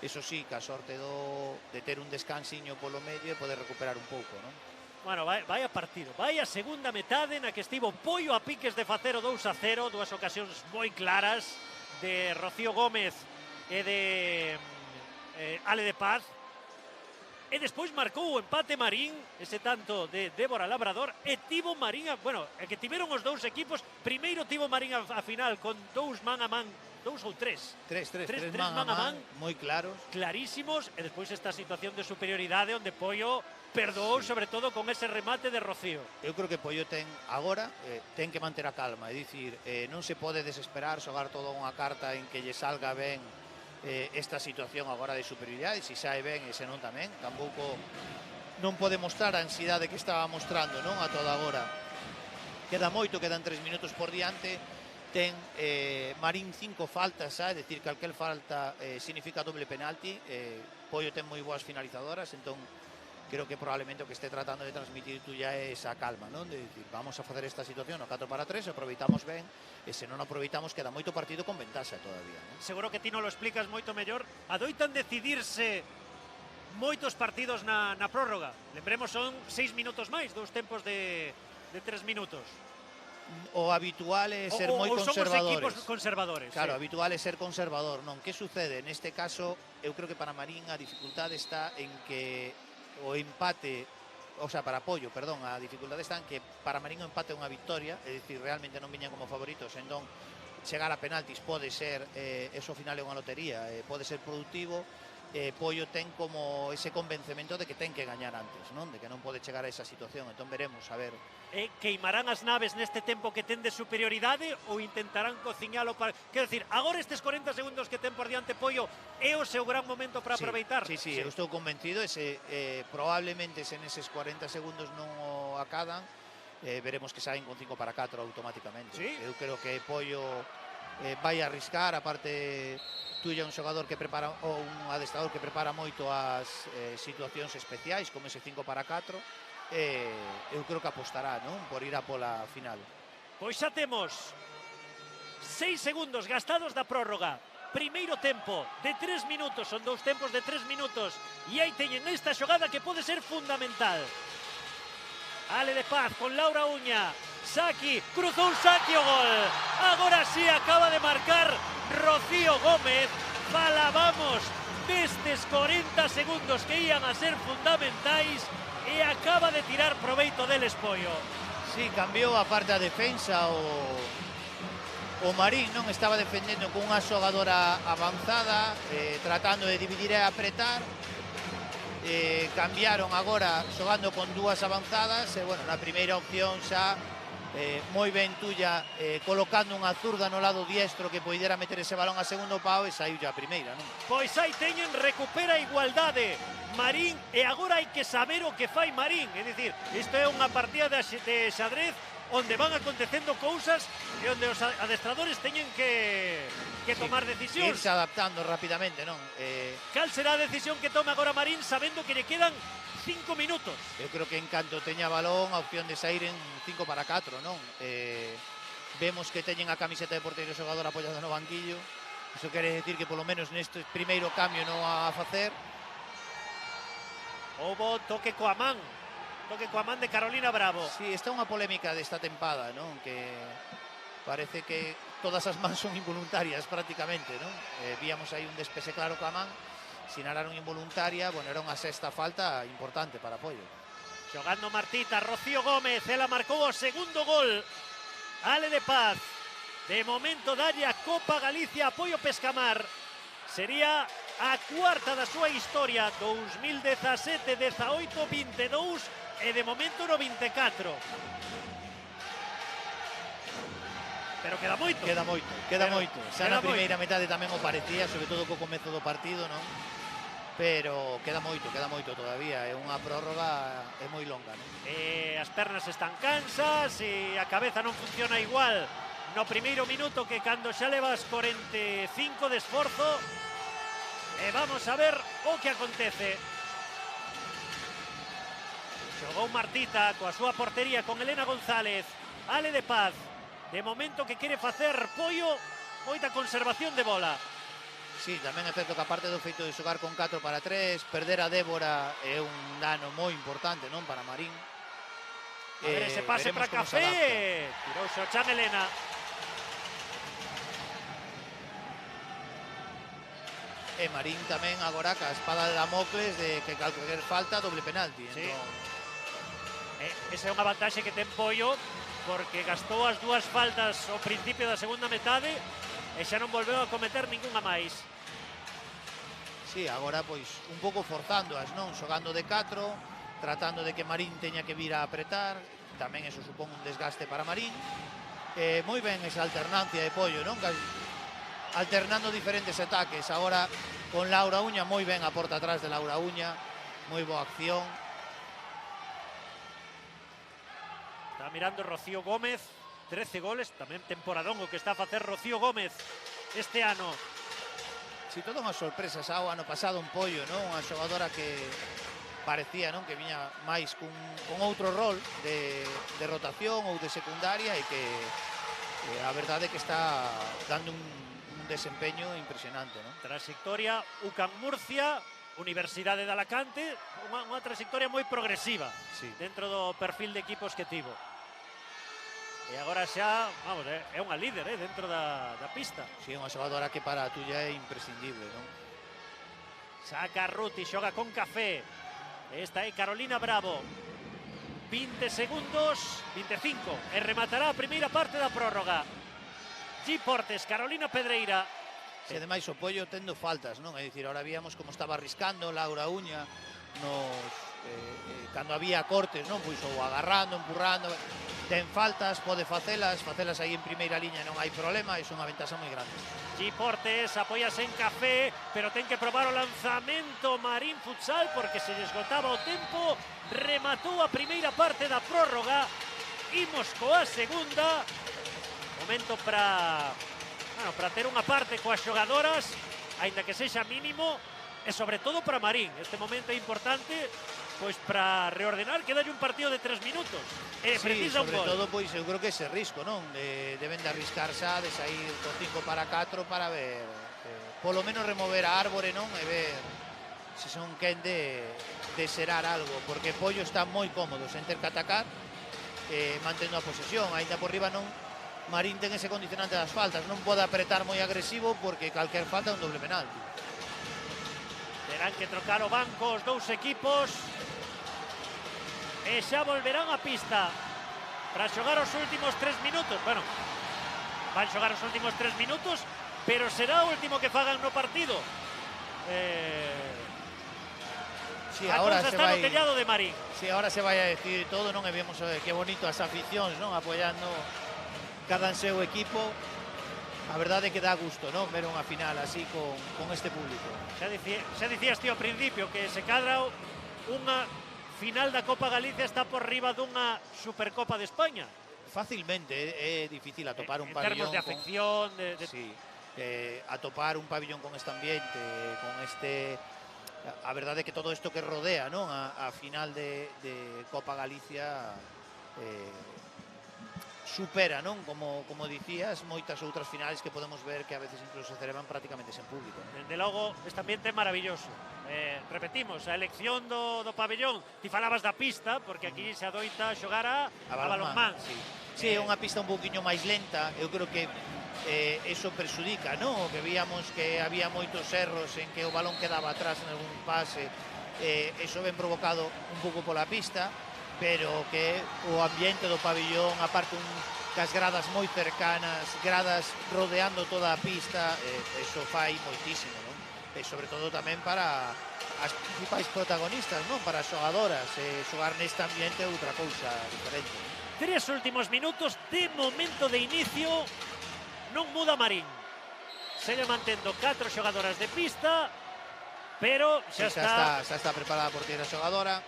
Eso sí, ca sorte de ter un descansiño polo medio e poder recuperar un pouco, non? Bueno, vaya partido, vaya segunda metade na que estivo Pollo a piques de facer o 2-0, dúas ocasións moi claras de Rocío Gómez e de Ale de Paz. E despois marcou o empate Marín, ese tanto de Débora Labrador, e tivo Marín, bueno, é que tiveron os dous equipos. Primeiro tivo Marín a final con dous man a man, dous ou tres man a man, moi claros, clarísimos, e despois esta situación de superioridade onde Pollo perdoou, sobre todo con ese remate de Rocío. Eu creo que Pollo ten agora ten que manter a calma, é dicir, non se pode desesperar, xogar toda unha carta en que lle salga ben esta situación agora de superioridade. Se sae ben e se non tamén, tampouco non pode mostrar a ansiedade que estaba mostrando, non, a toda agora. Queda moito, quedan 3 minutos por diante. Ten Marín 5 faltas, é dicir, calquer falta significa doble penalti. Pollo ten moi boas finalizadoras, entón creo que probablemente o que esté tratando de transmitir tú ya é esa calma, non? De dicir, vamos a facer esta situación no 4-3, aproveitamos ben, e se non aproveitamos queda moito partido con ventaxa todavía, non? Seguro que ti non lo explicas moito mellor. Adoitan decidirse moitos partidos na prórroga. Lembremos, son 6 minutos máis, dous tempos de 3 minutos. O habitual é ser moi conservadores. Son os equipos conservadores. Claro, habitual é ser conservador, non? Que sucede? Neste caso, eu creo que para Marín a dificultade está en que o empate, o sea, para Pollo, perdón, a dificultade está en que para Marín o empate é unha victoria, é dicir, realmente non viñan como favoritos, entón chegar a penaltis pode ser, eso ao final é unha lotería, pode ser productivo. Pollo ten como ese convencemento de que ten que gañar antes, non? De que non pode chegar a esa situación, entón veremos, a ver. Queimarán as naves neste tempo que ten de superioridade ou intentarán cociñalo para... Quero dicir, agora estes 40 segundos que ten por diante Pollo é o seu gran momento para aproveitar? Sí, eu estou convencido, probablemente se neses 40 segundos non o acadan, veremos que saen con 5-4 automáticamente. Eu creo que Pollo vai arriscar, aparte... Tuya un xogador que prepara, ou un adestrador que prepara moito as situacións especiais, como ese 5-4, eu creo que apostará, non? Por ir a pola final. Pois xa temos 6 segundos gastados da prórroga. Primeiro tempo de 3 minutos, son dous tempos de 3 minutos, e aí teñen esta xogada que pode ser fundamental. Ale de Paz con Laura Uña, Saki, cruzou Saki o gol. A así acaba de marcar Rocío Gómez. Falábamos destes 40 segundos que iban a ser fundamentais e acaba de tirar proveito del Pollo. Sí, cambiou a parte da defensa o Marín, non estaba defendendo con unha xogadora avanzada, tratando de dividir e apretar. Cambiaron agora xogando con dúas avanzadas e, bueno, na primeira opción xa moi ben Tulla colocando unha zurda no lado diestro que poidera meter ese balón a segundo pau e saiu a primeira, non? Pois aí teñen, recupera a igualdade Marín e agora hai que saber o que fai Marín, é dicir, isto é unha partida de xadrez onde van acontecendo cousas e onde os adestradores teñen que tomar decisións. Irse adaptando rapidamente, non? Cal será a decisión que tome agora Marín sabendo que lle quedan 5 minutos? Eu creo que en canto teña balón a opción de sair en 5 para 4, non? Vemos que teñen a camiseta de porteiro xogador apoiado no banquillo. Iso quere decir que polo menos neste primeiro cambio non a facer. Houbo toque coa man de Carolina Bravo. Sí, está unha polémica desta tempada, non? Que parece que todas as mans son involuntarias prácticamente, non? Víamos aí un despese claro coa man, sinalaron involuntaria, bueno, era unha sexta falta importante para Pollo. Xogando Martita, Rocío Gómez, ela marcou o segundo gol. Ale de Paz, de momento dalle a Copa Galicia a Pollo Pescamar. Sería a cuarta da súa historia, 2017, 18, 22 e de momento no 24. Pero queda moito. Queda moito. Xa na primeira metade tamén o parecía, sobre todo co comezo do partido, non? Pero queda moito todavía, é unha prórroga é moi longa, non? As pernas están cansas e a cabeza non funciona igual no primeiro minuto que cando xa levas 45 de esforzo. E vamos a ver o que acontece. Xogou Martita coa súa portería con Elena González. Ale de Paz, de momento que quere facer Pollo, moita conservación de bola. Sí, tamén é certo que a parte do feito de xogar con 4 para 3, perder a Débora é un dano moi importante, non, para Marín. A ver ese pase para Café. Tirouse o chan Elena. E Marín tamén agora ca espada de Damocles de que calquer falta doble penalti. Sí. Entón... Esa é unha vantaxe que ten Pollo porque gastou as dúas faltas ao principio da segunda metade e xa non volveu a cometer ningunha máis. Sí, agora pois un pouco forzándoas, non? Xogando de 4, tratando de que Marín teña que vir a apretar, tamén eso supón un desgaste para Marín. Moi ben esa alternancia de Pollo, non? Alternando diferentes ataques, agora con Laura Uña, moi ben a porta atrás de Laura Uña, moi boa acción. Está mirando Rocío Gómez, 13 goles, tamén temporadón o que está a facer Rocío Gómez este ano. Si, todo unha sorpresa, xa o ano pasado un Pollo, non? Unha xogadora que parecía, non, que viña máis con outro rol de rotación ou de secundaria e que a verdade é que está dando un desempeño impresionante, non? Trayectoria UCAM Murcia, Universidade de Alacante, unha trayectoria moi progresiva, sí, dentro do perfil de equipos que tivo. E agora xa, vamos, é unha líder dentro da pista. Sí, unha xogadora que para a Tulla é imprescindible, non? Saca Ruti, xoga con Café. Esta é Carolina Bravo. 20 segundos, 25, e rematará a primeira parte da prórroga. G. Portes, Carolina Pedreira. E ademais o Pollo tendo faltas, non? É dicir, ahora víamos como estaba arriscando Laura Uña cando había cortes, non? Pois ou agarrando, empurrando, ten faltas, pode facelas aí en primeira liña non hai problema, é unha ventaxa moi grande. G. Portes apóyase en Café, pero ten que probar o lanzamento Marín Futsal porque se esgotaba o tempo. Rematou a primeira parte da prórroga. Imos coa segunda. Momento para ter unha parte coas xogadoras, aínda que sexa mínimo, e sobre todo para Marín. Este momento é importante, pois para reordenar, que dalle un partido de 3 minutos. E precisa un gol. Sobre todo, pois eu creo que ese risco, non? Deben de arriscar xa, de sair con 5 para 4 para ver, polo menos remover a árbore, non? E ver se son quen de xerar algo, porque Pollo está moi cómodo sen ter que atacar, mantendo a posesión, aínda por riba non Marín ten ese condicionante das faltas, non pode apretar moi agresivo porque calquer falta é un doble penalti. Terán que trocar o banco os dous equipos e xa volverán a pista para xogar os últimos 3 minutos. Bueno, van xogar os últimos 3 minutos, pero será o último que fagan no partido. Sí, a ahora cousa se está vai, no tellado de Marín. sí, ahora se vai a decidir todo, non? E vemos que bonito as aficións, non? Apoiando cada en seu equipo. A verdade é que dá gusto, non? Ver unha final así con este público. Xa dicías ti ao principio que se cadra unha final da Copa Galicia está por riba dunha Supercopa de España. Facilmente, é difícil atopar un en termos pabillón de afección, Sí, atopar un pabillón con este ambiente, con este... A verdade é que todo isto que rodea, non? A final de Copa Galicia supera, non? Como dicías, moitas outras finais que podemos ver que a veces incluso se celebran prácticamente sen público. Dende logo, este ambiente é maravilloso. Repetimos, a elección do pabellón, ti falabas da pista, porque aquí se adoita xogar a balonmán. Sí, é unha pista un pouquiño máis lenta, eu creo que eso perxudica, non? O que víamos que había moitos erros en que o balón quedaba atrás en algún pase, eso ben provocado un pouco pola pista, pero que o ambiente do pabillón, aparte cas gradas moi cercanas, gradas rodeando toda a pista, eso fai moitísimo, non? E sobre todo tamén para as principais protagonistas, non? Para as xogadoras, xogar neste ambiente é outra cousa diferente. 3 últimos minutos de momento de inicio, non muda Marín. Segue mantendo 4 xogadoras de pista, pero xa está preparada a porteira xogadora.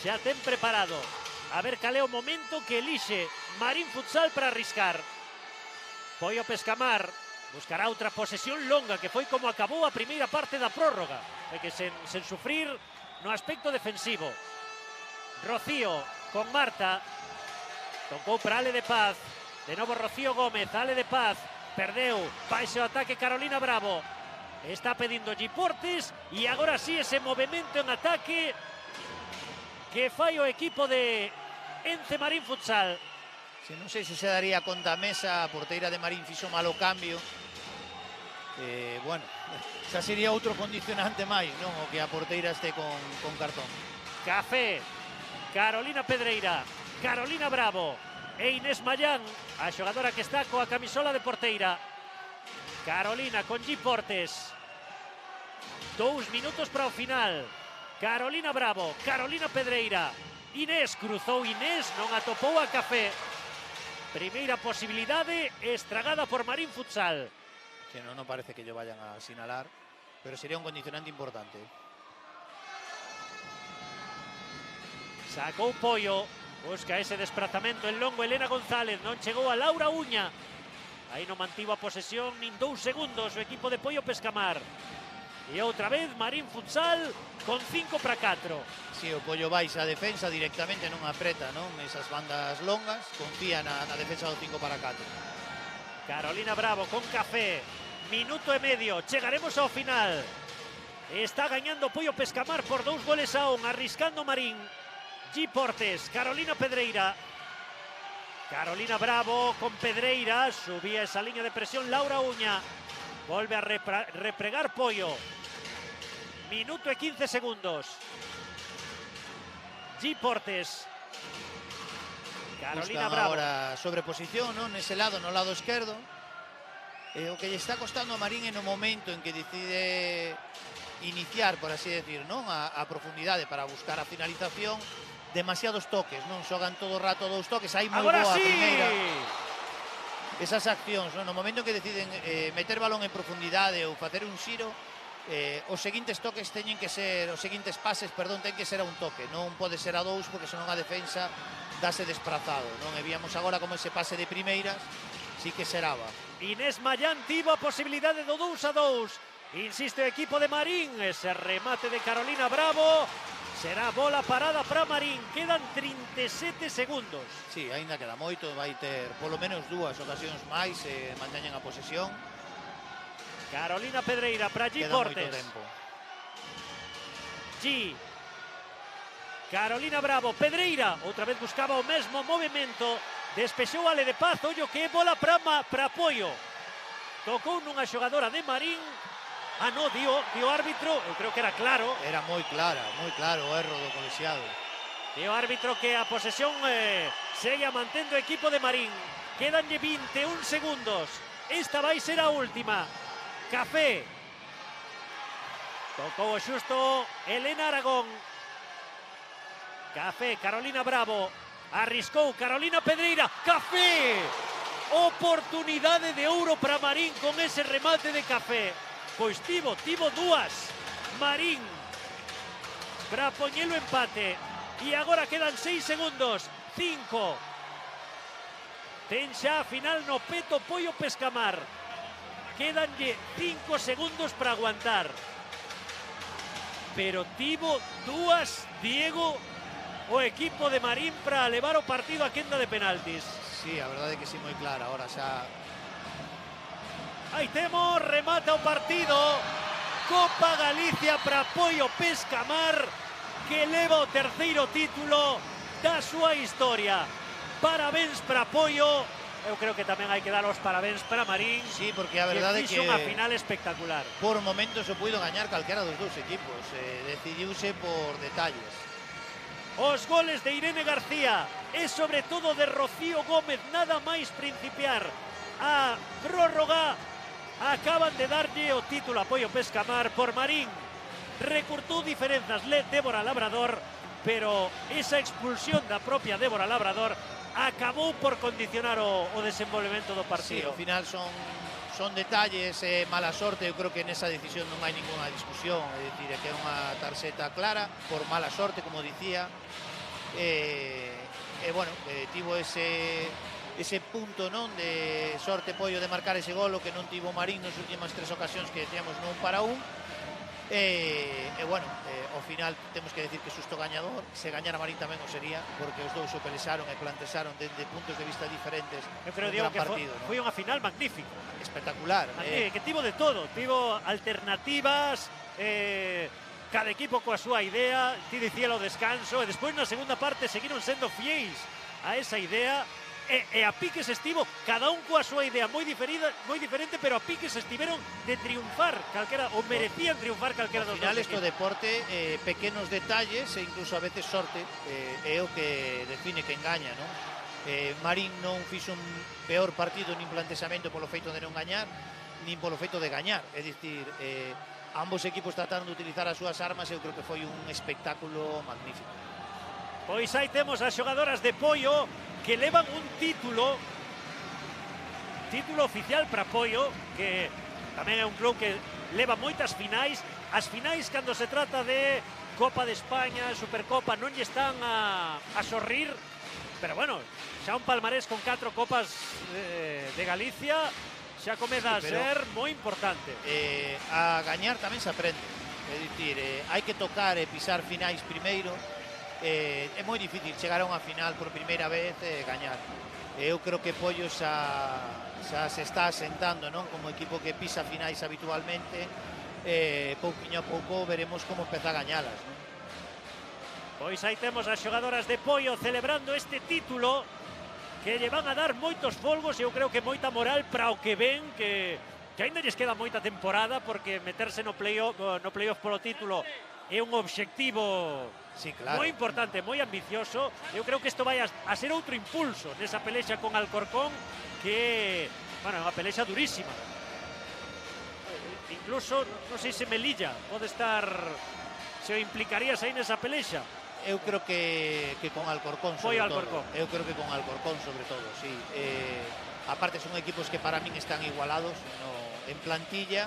Xa ten preparado. A ver cal é o momento que elixe Marín Futsal para arriscar. Poio Pescamar buscará outra posesión longa, que foi como acabou a primeira parte da prórroga, e que sen sufrir no aspecto defensivo. Rocío con Marta, tocou para Ale de Paz, de novo Rocío Gómez, Ale de Paz, perdeu, baixe o ataque Carolina Bravo, está pedindo Giportes, e agora sí ese movimento en ataque que fai o equipo de Ence Marín Futsal. Non sei se se daría conta a mesa, a porteira de Marín fixo malo cambio. Bueno, xa sería outro condicionante máis, non? O que a porteira este con cartón. Café, Carolina Pedreira, Carolina Bravo e Inés Mayán, a xogadora que está coa camisola de porteira. Carolina con Giportes. 2 minutos para o final. Carolina Bravo, Carolina Pedreira, Inés, cruzou Inés, non atopou a Café. Primeira posibilidade estragada por Marín Futsal. Que non parece que yo vayan a sinalar, pero sería un condicionante importante. Sacou Pollo, busca ese desprazamento en longo Elena González, non chegou a Laura Uña. Aí non mantivo a posesión nin 2 segundos o equipo de Poio Pescamar. E outra vez Marín Futsal con 5 para 4. Si, o Pollo baixa a defensa directamente, non apreta, non? Esas bandas longas, confía na defensa do 5 para 4. Carolina Bravo con Café, minuto e medio, chegaremos ao final. Está gañando Poio Pescamar por 2 goles a 1, arriscando Marín. Giportes, Carolina Pedreira. Carolina Bravo con Pedreira, subía esa línea de presión Laura Uña. Volve a repregar Pollo. Minuto e 15 segundos. Giportes. Carolina Buscan Bravo. Ahora sobreposición, non? Nese lado, no lado esquerdo. O que lle está costando a Marín é no momento en que decide iniciar, por así decir, non? A profundidade para buscar a finalización. Demasiados toques, non? Xogan todo o rato 2 toques. Aí moi boa a primeira. Esas accións, non? No momento en que deciden meter balón en profundidade ou facer un xiro, os seguintes toques teñen que ser, os seguintes pases, perdón, ten que ser a un toque, non pode ser a 2 porque senón a defensa dase desprazado, non? E víamos agora como ese pase de primeiras sí que seraba. Inés Mayán tivo a posibilidade do 2-2. Insiste o equipo de Marín, ese remate de Carolina Bravo. Será bola parada para Marín, quedan 37 segundos. Sí, ainda queda moito, vai ter polo menos 2 ocasións máis, manteñen a posesión. Carolina Pedreira para Giportes. Queda moito tempo. G. Carolina Bravo, Pedreira, outra vez buscaba o mesmo movimento. Despexou Ale de Paz, ollo que é bola para Poio. Tocou nunha xogadora de Marín. Ah, no, dio árbitro, eu creo que era claro. Era moi claro o erro do colexiado. Dio árbitro que a posesión segue mantendo o equipo de Marín. Quedanlle 21 segundos. Esta vai ser a última. Café. Tocou xusto Elena Aragón. Café, Carolina Bravo. Arriscou Carolina Pedreira. Café. Oportunidade de ouro para Marín con ese remate de Café. Pois tivo dúas. Marín para poñelo empate. E agora quedan 6 segundos. 5. Ten xa a final no peto Poio Pescamar. Quedanlle 5 segundos para aguantar. Pero tivo dúas, Diego, o equipo de Marín para levar o partido a quenda de penaltis. Sí, a verdade é que sí, moi clara. Ahora xa... Aí temos, remata o partido. Copa Galicia para Poio Pescamar, que leva o terceiro título da súa historia. Parabéns para Poio. Eu creo que tamén hai que dar os parabéns para Marín. Sí, porque a verdade é que unha final espectacular. Por momentos se puido gañar calquera dos dous equipos. Decidiuse por detalles. Os goles de Irene García e sobre todo de Rocío Gómez, nada máis principiar a prórroga, acaban de darlle o título a Poio Pescamar. Por Marín recurtou diferenzas Débora Labrador, pero esa expulsión da propia Débora Labrador acabou por condicionar o desenvolvemento do partido. Sí, ao final son detalles, mala sorte. Eu creo que nesa decisión non hai ninguna discusión, é dicir, que é unha tarxeta clara por mala sorte, como dicía. Bueno, tivo ese punto, non, de sorte Poio de marcar ese golo que non tivo Marín nas últimas 3 ocasións que teníamos non para un. Bueno, ao final temos que decir que susto gañador. Se gañara Marín tamén o sería, porque os dous o pelesaron e plantearon desde puntos de vista diferentes. Eu creo, Diego, que foi unha final magnífica, espectacular, que tivo de todo, tivo alternativas, cada equipo coa súa idea. Ti dicía o descanso e despois na segunda parte seguiron sendo fiéis a esa idea. E a piques estivo, cada un coa súa idea moi diferente, pero a piques estiveron de triunfar calquera, ou merecían triunfar calquera dos dos. Al final isto deporte, pequenos detalles e incluso a veces sorte é o que define que engaña, non? Marín non fixo un peor partido nin plantexamento polo feito de non gañar, nin polo feito de gañar. É dicir, ambos equipos trataron de utilizar as súas armas e eu creo que foi un espectáculo magnífico. Pois aí temos as xogadoras de Poio que levan un título oficial para Poio, que tamén é un club que leva moitas finais. As finais, cando se trata de Copa de España, Supercopa, non lle están a sorrir, pero bueno, xa un palmarés con 4 copas de Galicia xa comeza a ser moi importante. A gañar tamén se aprende, é dicir, hai que tocar e pisar finais primeiro. É moi difícil chegar a unha final por primeira vez e gañar. Eu creo que Poio xa se está asentando, non, como equipo que pisa finais habitualmente. Pouquiño a pouco veremos como empeza a gañalas, non? Pois aí temos as xogadoras de Poio celebrando este título que lle van a dar moitos folgos e eu creo que moita moral para o que ven, que ainda lles queda moita temporada, porque meterse no playoff polo título é un obxectivo, sí, claro, moi importante, moi ambicioso. Eu creo que isto vai a ser outro impulso nesa pelexa con Alcorcón, que, bueno, é unha pelexa durísima. Incluso, non sei se Melilla pode estar, se o implicarías aí nesa pelexa. Eu creo que con Alcorcón, sobre todo. Eu creo que con Alcorcón, sobre todo, sí. Aparte, son equipos que para min están igualados en plantilla.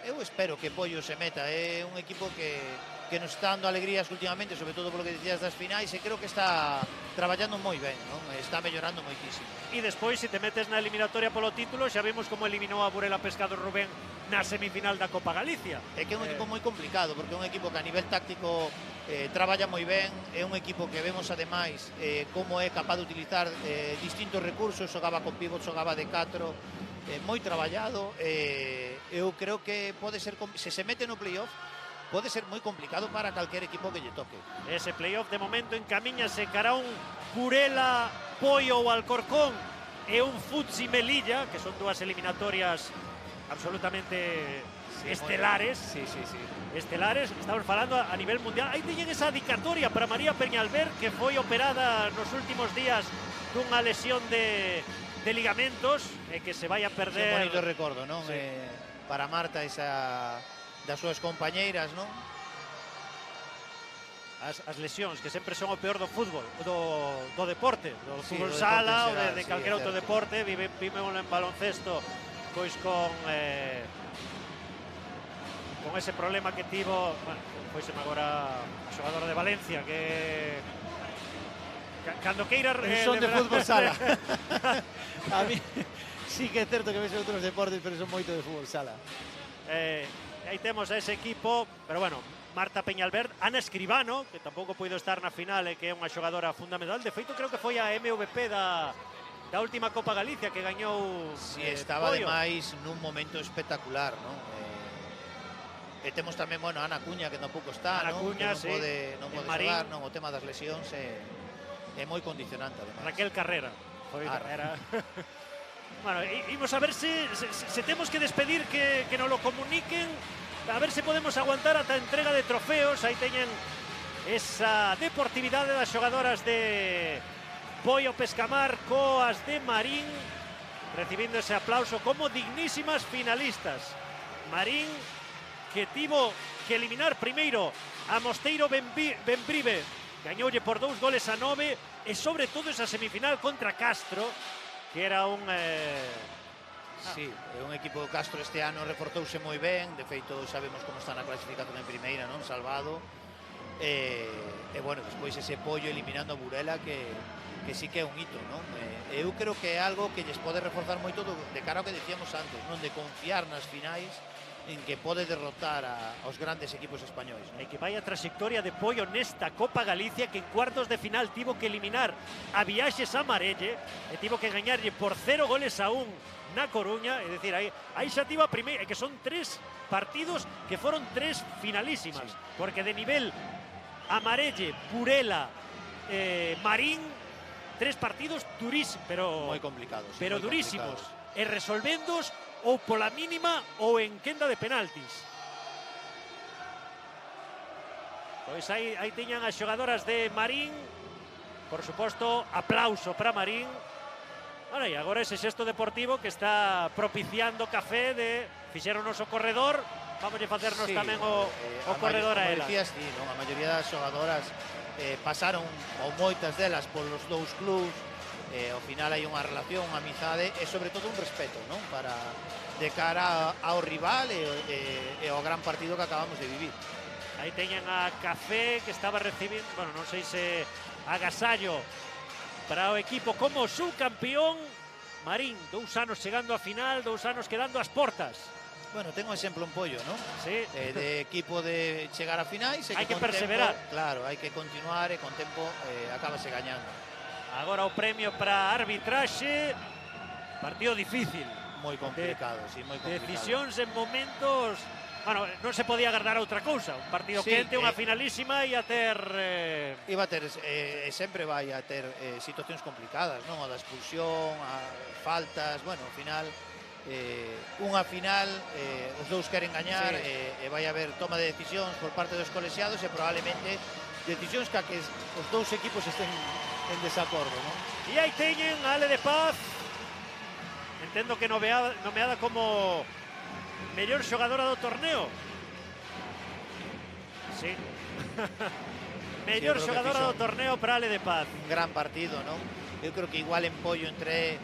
Eu espero que Poio se meta. É un equipo que nos está dando alegrías últimamente, sobre todo polo que dicías das finais, e creo que está traballando moi ben, non? Está mellorando moitísimo. E despois, se te metes na eliminatoria polo título, xa vimos como eliminou a Burela Pescado Rubén na semifinal da Copa Galicia. É que é un equipo moi complicado, porque é un equipo que a nivel táctico traballa moi ben, é un equipo que vemos ademais como é capaz de utilizar distintos recursos, xogaba con pivot, xogaba de 4, moi traballado. Eu creo que pode ser, se se mete no playoff, pode ser moi complicado para calquer equipo que lle toque. Ese playoff de momento encamíñase cara un Burela, Poio ou Alcorcón e un Futsi Melilla, que son dúas eliminatorias absolutamente estelares. Sí. Estelares, estamos falando a nivel mundial. Aí teñen esa dedicatoria para María Peñalver, que foi operada nos últimos días dunha lesión de ligamentos e que se vai a perder. Un bonito recordo, non? Sí. Para Marta, esa das súas compañeiras, non? As lesións que sempre son o peor do fútbol, do deporte, do Sí, fútbol do sala ou deporte de xeral, calquer sí, outro certo. deporte. Vimos en baloncesto pois con ese problema que tivo, bueno, foiseme agora a xogadora de Valencia, que cando queira Son de fútbol sala. a A mí sí que é certo que ves outros deportes, pero son moito de fútbol sala. aí temos a ese equipo, pero bueno, Marta Peñalver, Ana Escribano, que tampouco puido estar na final e que é unha xogadora fundamental. De feito, creo que foi a MVP da última Copa Galicia que gañou. Si estaba Poio. ademais nun momento espectacular, non? E temos tamén, bueno, Ana Cuña, que tampouco está, Ana non? Cuña, Que non pode Marín. xogar, non? O tema das lesións é moi condicionante, ademais. Raquel Carrera. Foi Ah, Carrera. Bueno, imos a ver se temos que despedir, que nos lo comuniquen, a ver se podemos aguantar ata a entrega de trofeos. Aí teñen esa deportividade das xogadoras de Poio Pescamar coas de Marín, recibindo ese aplauso como dignísimas finalistas. Marín, que tivo que eliminar primeiro a Mosteiro Benbrive, gañoulle por 2-9, e sobre todo esa semifinal contra Castro, que era un Sí, é un equipo de Castro este ano reforzouse moi ben, de feito sabemos como está na clasificación en primeira, non? Salvado. E bueno, despois ese Pollo eliminando a Burela, que sí que é un hito, non? Eu creo que é algo que lles pode reforzar moito de cara ao que decíamos antes, non? De confiar nas finais, en que pode derrotar aos grandes equipos españois, non? E que vai a trayectoria de Poio nesta Copa Galicia, que en cuartos de final tivo que eliminar a Viaxes Amarelle e tivo que gañarlle por 0-1 na Coruña. É dicir, aí xa tivo a primeira, que son 3 partidos que foron 3 finalísimas, porque de nivel Amarelle, Burela, Marín, 3 partidos durísimos, pero Moi complicados. pero moi durísimos, complicados. e resolvendos ou pola mínima ou en quenda de penaltis. Pois aí tiñan as xogadoras de Marín. Por suposto, aplauso para Marín. E agora ese xesto deportivo que está propiciando café de fixéronos o corredor. Vamos a facernos Sí, tamén o corredor a como ela. decías ti, non? A maioría das xogadoras pasaron, ou moitas delas, polos dous clubs. Ao final hai unha relación, unha amizade e sobre todo un respeto, non? Para de cara ao rival e ao gran partido que acabamos de vivir. Aí teñen a Café, que estaba recibindo, bueno, non sei se agasallo para o equipo como subcampeón. Marín, 2 anos chegando a final, 2 anos quedando ás portas. Bueno, ten un exemplo en Pollo, non? Sí. De equipo de chegar a finais. Hai que con perseverar. Tempo, claro, hai que continuar e con tempo acabase gañando. Agora o premio para arbitraxe. Partido difícil. Moi complicado, sí, moi complicado. Decisións en momentos... Bueno, non se podía agardar a outra cousa. Un partido Sí, quente, unha finalísima e a ter... Iba a ter, sempre vai a ter situacións complicadas, non? A da expulsión, a faltas, bueno, ao final... unha final, os dous queren gañar, Sí. e vai haber toma de decisións por parte dos colexiados e probablemente decisións que os dous equipos estén en desacordo, non? E aí teñen a Ale de Paz. Entendo que nomeada como mellor xogadora do torneo. Sí. Mellor creo que xogadora fixo do torneo para Ale de Paz. Un gran partido, non? Eu creo que igual en Pollo entre...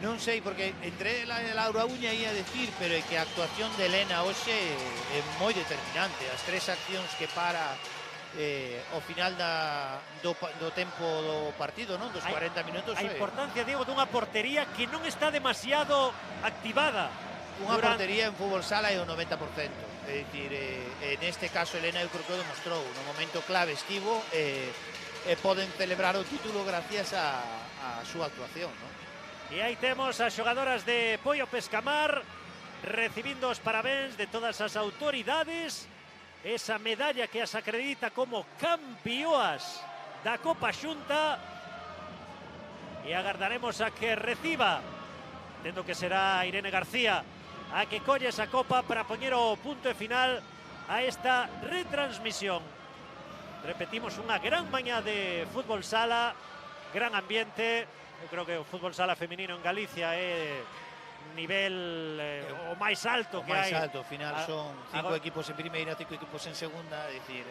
Non sei, porque entre Laura Uña ia decir, pero é que a actuación de Elena hoxe é moi determinante. As 3 accións que para ao final do tempo do partido, non? Dos 40 minutos. A importancia, Diego, dunha portería que non está demasiado activada. Unha portería en fútbol sala é o 90%. É dicir, neste caso Elena eu creo que o demostrou. No momento clave estivo e poden celebrar o título gracias a súa actuación, non? E aí temos as xogadoras de Poio Pescamar recibindo os parabéns de todas as autoridades esa medalla que as acredita como campeoas da Copa Xunta, e agardaremos a que reciba, tendo que será Irene García a que colle esa copa para poñer o punto e final a esta retransmisión. Repetimos, unha gran mañá de fútbol sala, gran ambiente. Eu creo que o fútbol sala feminino en Galicia é nivel o máis alto O que máis hai. alto, ao final son 5 equipos en primeira, 5 equipos en segunda, é dicir,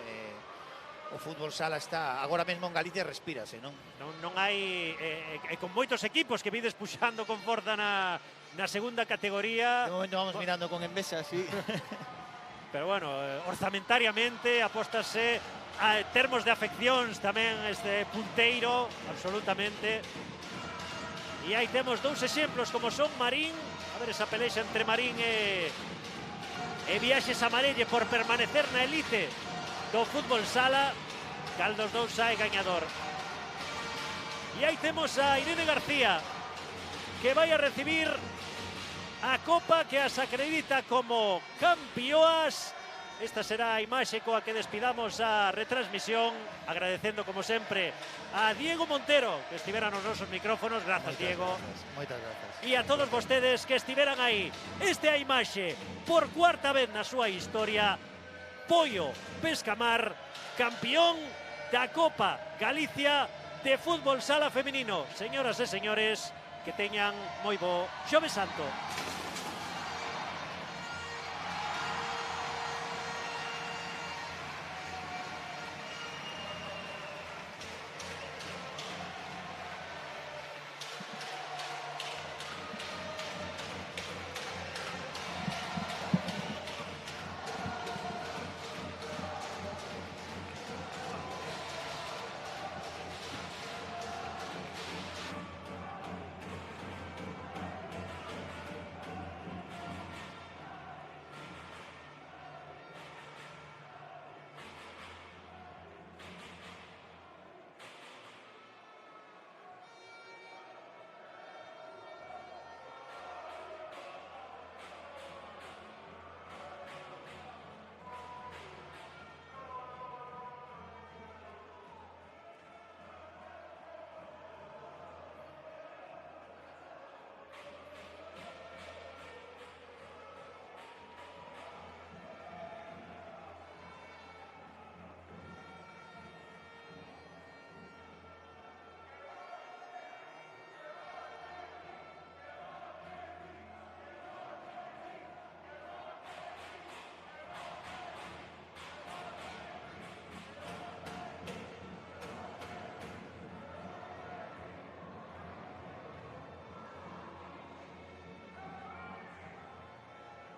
o fútbol sala está agora mesmo en Galicia, respírase, non? Non hai, con moitos equipos que vides puxando con forza na segunda categoría. De momento vamos mirando con envexa, sí. Pero bueno, orzamentariamente apóstase a termos de afeccións tamén este punteiro, absolutamente. E aí temos dous exemplos como son Marín, a ver esa pelexa entre Marín e Viaxes Amarelle por permanecer na elite do fútbol sala, cal dos dous sae gañador. E aí temos a Irene García, que vai a recibir a copa que as acredita como campeoas. Esta será a imaxe coa que despidamos a retransmisión, agradecendo como sempre a Diego Montero que estivera nos nosos micrófonos. Grazas, Diego. Moitas grazas. E a todos vostedes que estiveran aí. Esta é a imaxe por cuarta vez na súa historia. Poio Pescamar, campeón da Copa Galicia de fútbol sala femenino. Señoras e señores, que teñan moi bo Xoves Santo.